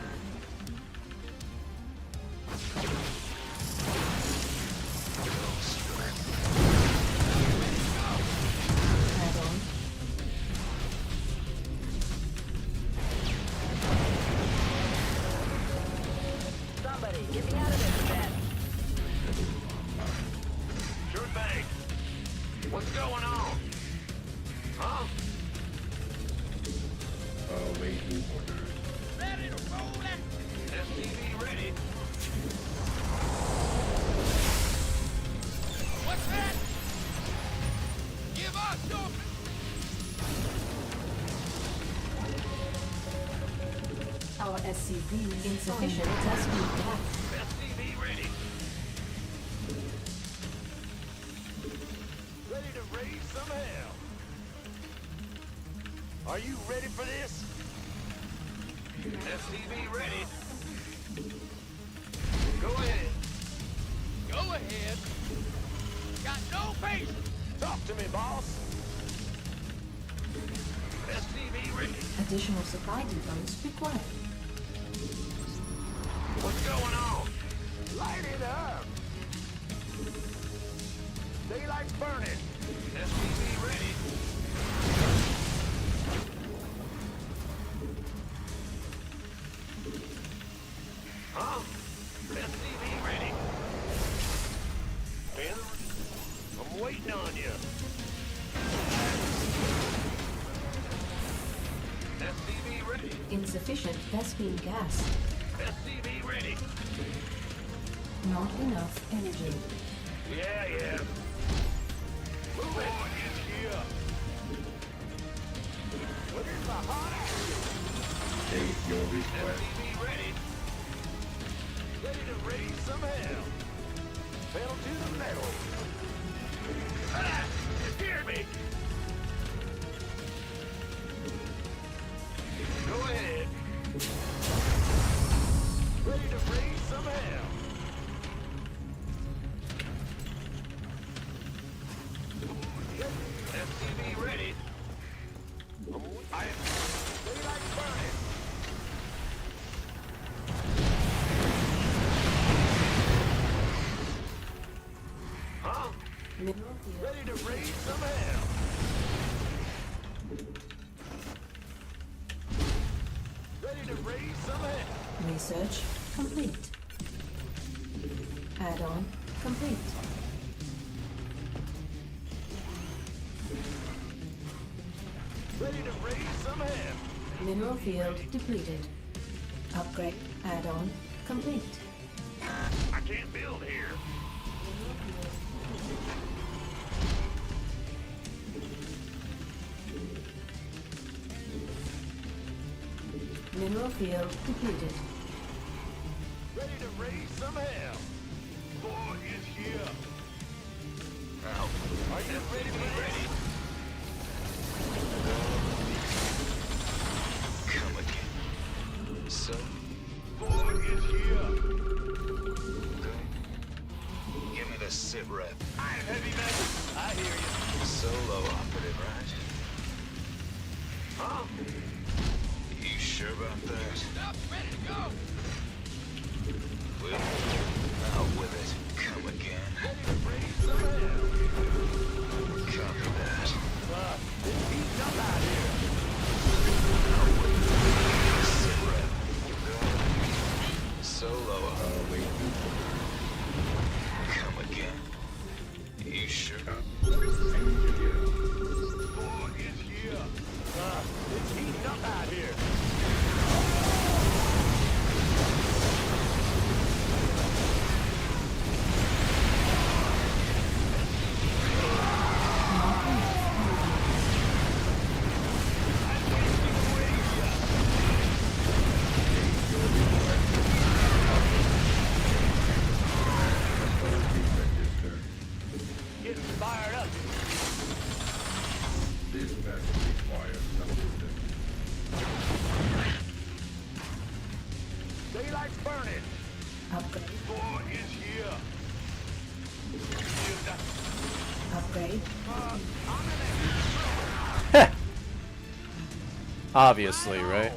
Speaker 2: Add-on.
Speaker 8: Somebody, get me out of this mess.
Speaker 3: Sure thing. What's going on? Huh?
Speaker 2: SCV insufficient test gas.
Speaker 3: SCV ready. Ready to raise some hell. Are you ready for this? SCV ready. Go ahead. Go ahead. Got no patience. Talk to me, boss. SCV ready.
Speaker 2: Additional supply depots required.
Speaker 3: What's going on? Light it up. Daylight's burning. SCV ready. Huh? SCV ready. Ben, I'm waiting on you. SCV ready.
Speaker 2: Insufficient Vespine gas.
Speaker 3: SCV ready.
Speaker 2: Not enough energy.
Speaker 3: Yeah. Move it. Yeah. Where's the hot action?
Speaker 6: State your request.
Speaker 3: SCV ready. Ready to raise some hell. Pedal to the metal. Ah! You hear me? Go ahead. Ready to raise some hell. SCV ready. Daylight burning. Huh?
Speaker 2: Mineral field.
Speaker 3: Ready to raise some hell. Ready to raise some hell.
Speaker 2: Research complete. Add-on complete.
Speaker 3: Ready to raise some hell.
Speaker 2: Mineral field depleted. Upgrade add-on complete.
Speaker 3: I can't build here.
Speaker 2: Mineral field depleted.
Speaker 3: Ready to raise some hell. War is here.
Speaker 7: Now,
Speaker 3: Are you ready for this?
Speaker 7: come again. So,
Speaker 3: War is here.
Speaker 7: okay. Give me the sit rep.
Speaker 3: I'm heavy metal. I hear you.
Speaker 7: Solo operative, right?
Speaker 3: Huh?
Speaker 7: You sure about that?
Speaker 3: Up, ready to go.
Speaker 7: Well, out with it. Come again.
Speaker 3: Ready to raise some hell.
Speaker 7: Copy that.
Speaker 3: It's heating up out here.
Speaker 7: Sit rep. Solo op.
Speaker 6: Wait.
Speaker 7: Come again. You sure?
Speaker 6: Engineer.
Speaker 3: War is here. It's heating up out here.
Speaker 6: Register.
Speaker 3: Getting fired up.
Speaker 6: This vessel requires subsistence.
Speaker 3: Daylight's burning.
Speaker 2: Upgrade.
Speaker 3: War is here.
Speaker 2: Upgrade.
Speaker 1: Obviously, right?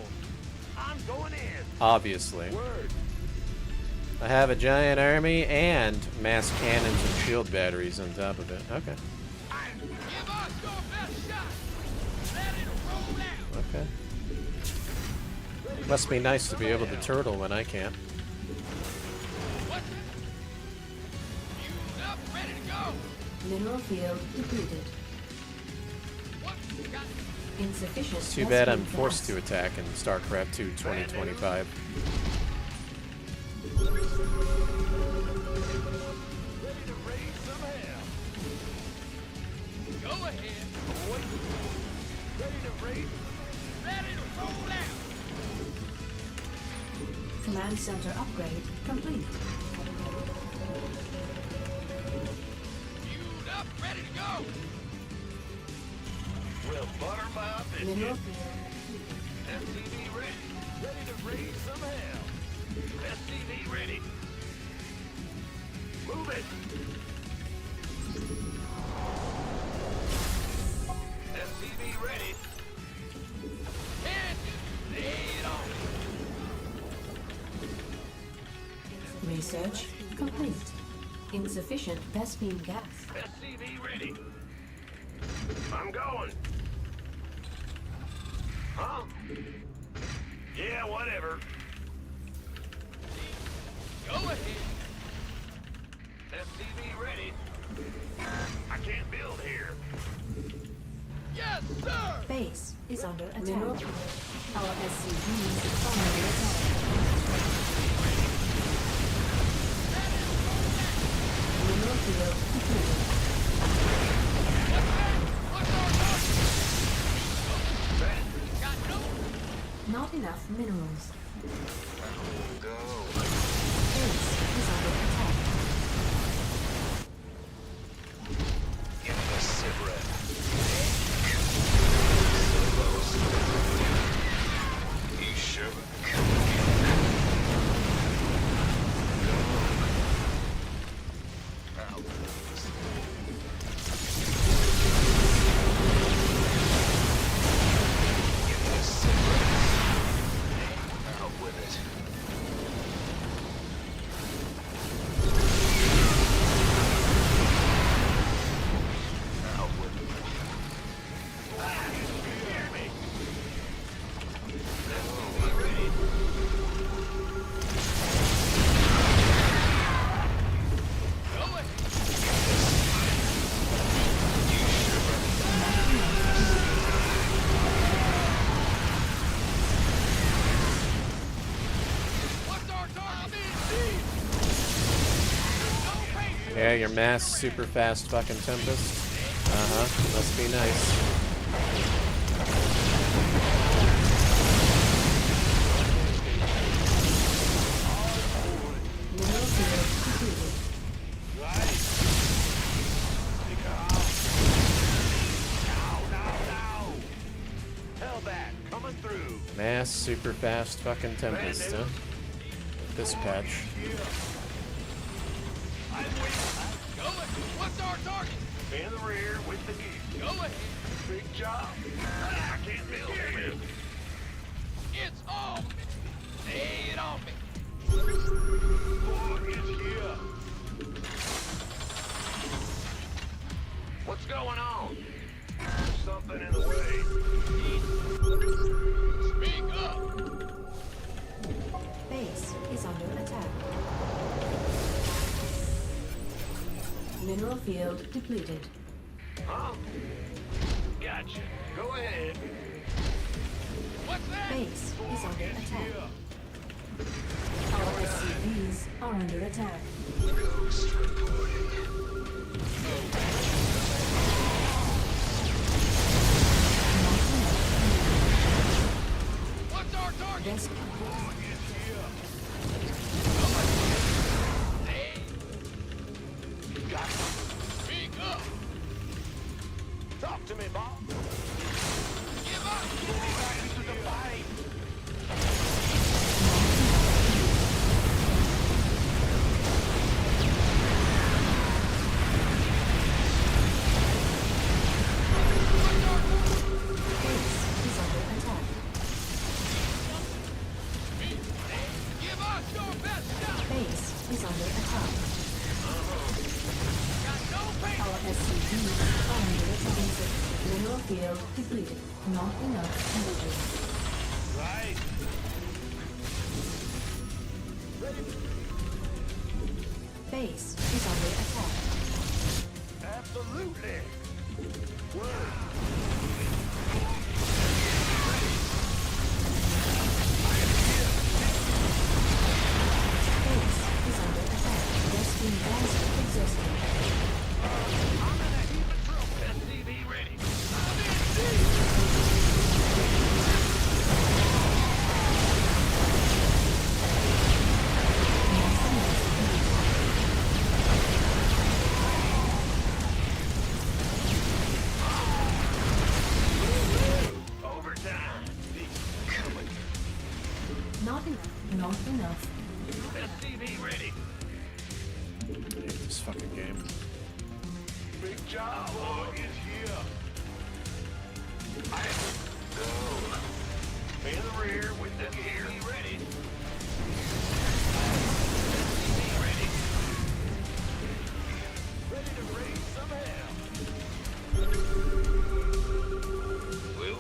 Speaker 3: I'm going in.
Speaker 1: Obviously.
Speaker 3: Word.
Speaker 1: I have a giant army and mass cannons and shield batteries on top of it. Okay.
Speaker 3: Give us your best shot. Ready to roll out.
Speaker 1: Okay. Must be nice to be able to turtle when I can't.
Speaker 3: What's it? Fused up, ready to go.
Speaker 2: Mineral field depleted.
Speaker 3: What? Got
Speaker 2: Insufficient.
Speaker 1: It's too bad I'm
Speaker 2: Vespine
Speaker 1: forced
Speaker 2: gas.
Speaker 1: to attack in StarCraft II 2025.
Speaker 3: ready to raise some hell. Go ahead. Wait. Ready to raise. Ready to roll out.
Speaker 2: Command center upgrade complete.
Speaker 3: Fueled up, ready to go.
Speaker 5: Well, butter my up
Speaker 2: Mineral
Speaker 5: SCV ready.
Speaker 3: Ready to raise some hell.
Speaker 5: SCV ready. Move it. SCV ready.
Speaker 3: And lay it on.
Speaker 2: research complete. Insufficient Vespene gas.
Speaker 5: SCV ready. I'm going. Huh? Yeah, whatever.
Speaker 3: Go ahead.
Speaker 5: SCV ready. I can't build here.
Speaker 3: Yes, sir.
Speaker 2: Base is under attack. Mineral Our SCVs are under attack. Mineral field completed.
Speaker 3: What's our target? Got no.
Speaker 2: Not enough minerals.
Speaker 5: Go.
Speaker 2: Base is under attack.
Speaker 5: Give me a sit rep. You sure? Give me a sit rep. Out with it. Out with it. Hear me. Ready.
Speaker 3: Go ahead. What's our target? No patience.
Speaker 1: Yeah, your mass super fast fucking Tempest. Uh-huh. Must be nice.
Speaker 2: Mineral field completed.
Speaker 5: Right. Now. Hellbat coming through.
Speaker 1: Mass super fast fucking Tempest, huh? This patch.
Speaker 5: I'm with
Speaker 3: Go ahead. What's our target?
Speaker 5: you. In the rear with the gear.
Speaker 3: Go ahead.
Speaker 5: Big job. I can't build here.
Speaker 3: It's on me. Lay it on me.
Speaker 5: Boy, it's here. What's going on? There's something in the way.
Speaker 3: Speak up.
Speaker 2: Base is under attack. Mineral field depleted.
Speaker 5: Huh? Gotcha. Go ahead.
Speaker 3: What's that?
Speaker 2: Base is under attack. Our SCVs are under attack.
Speaker 5: Ghost reporting.
Speaker 3: What's our target?
Speaker 2: Vespene
Speaker 3: Speak up.
Speaker 5: Talk to me, Bob.
Speaker 3: Give up.
Speaker 5: Back into the fight.
Speaker 2: base is under attack.
Speaker 3: Give us your best shot.
Speaker 2: Base is under attack.
Speaker 3: Got no patience.
Speaker 2: Our SCVs are under attack. Mineral field depleted. Not enough energy.
Speaker 5: Right.
Speaker 2: Base is under attack.
Speaker 5: Absolutely. Word.
Speaker 2: Base is under attack. Vespene gas exhausted.
Speaker 5: I'm in a heap of trouble. SCV ready.
Speaker 1: fucking game.
Speaker 5: Big Java is here. I go. In the rear with the gear. Ready. Ready.
Speaker 3: Ready to raise some hell.
Speaker 5: Will.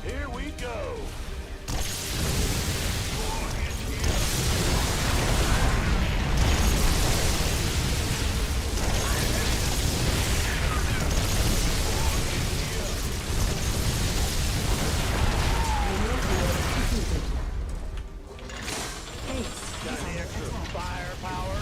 Speaker 3: Here we go. Got any extra firepower?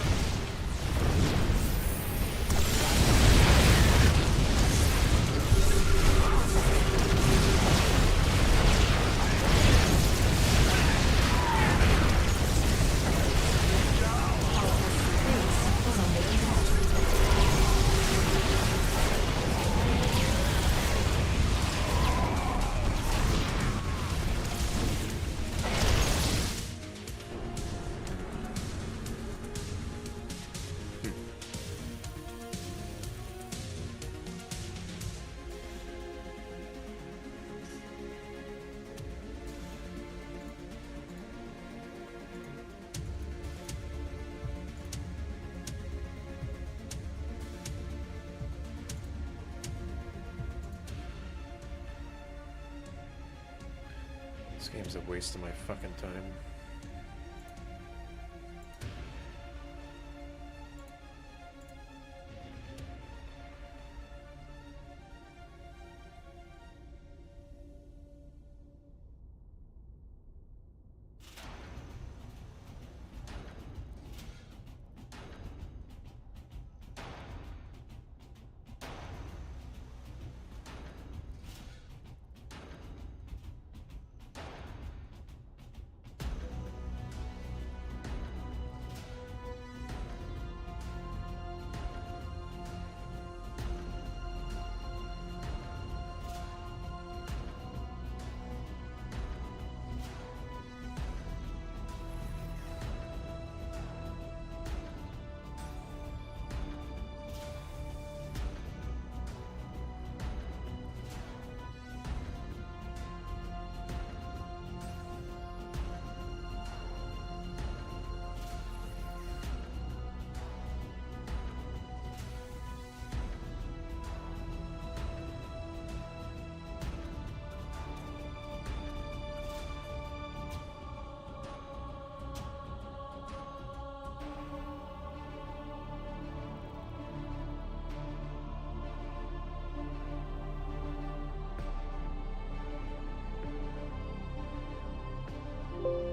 Speaker 1: This game's a waste of my fucking time.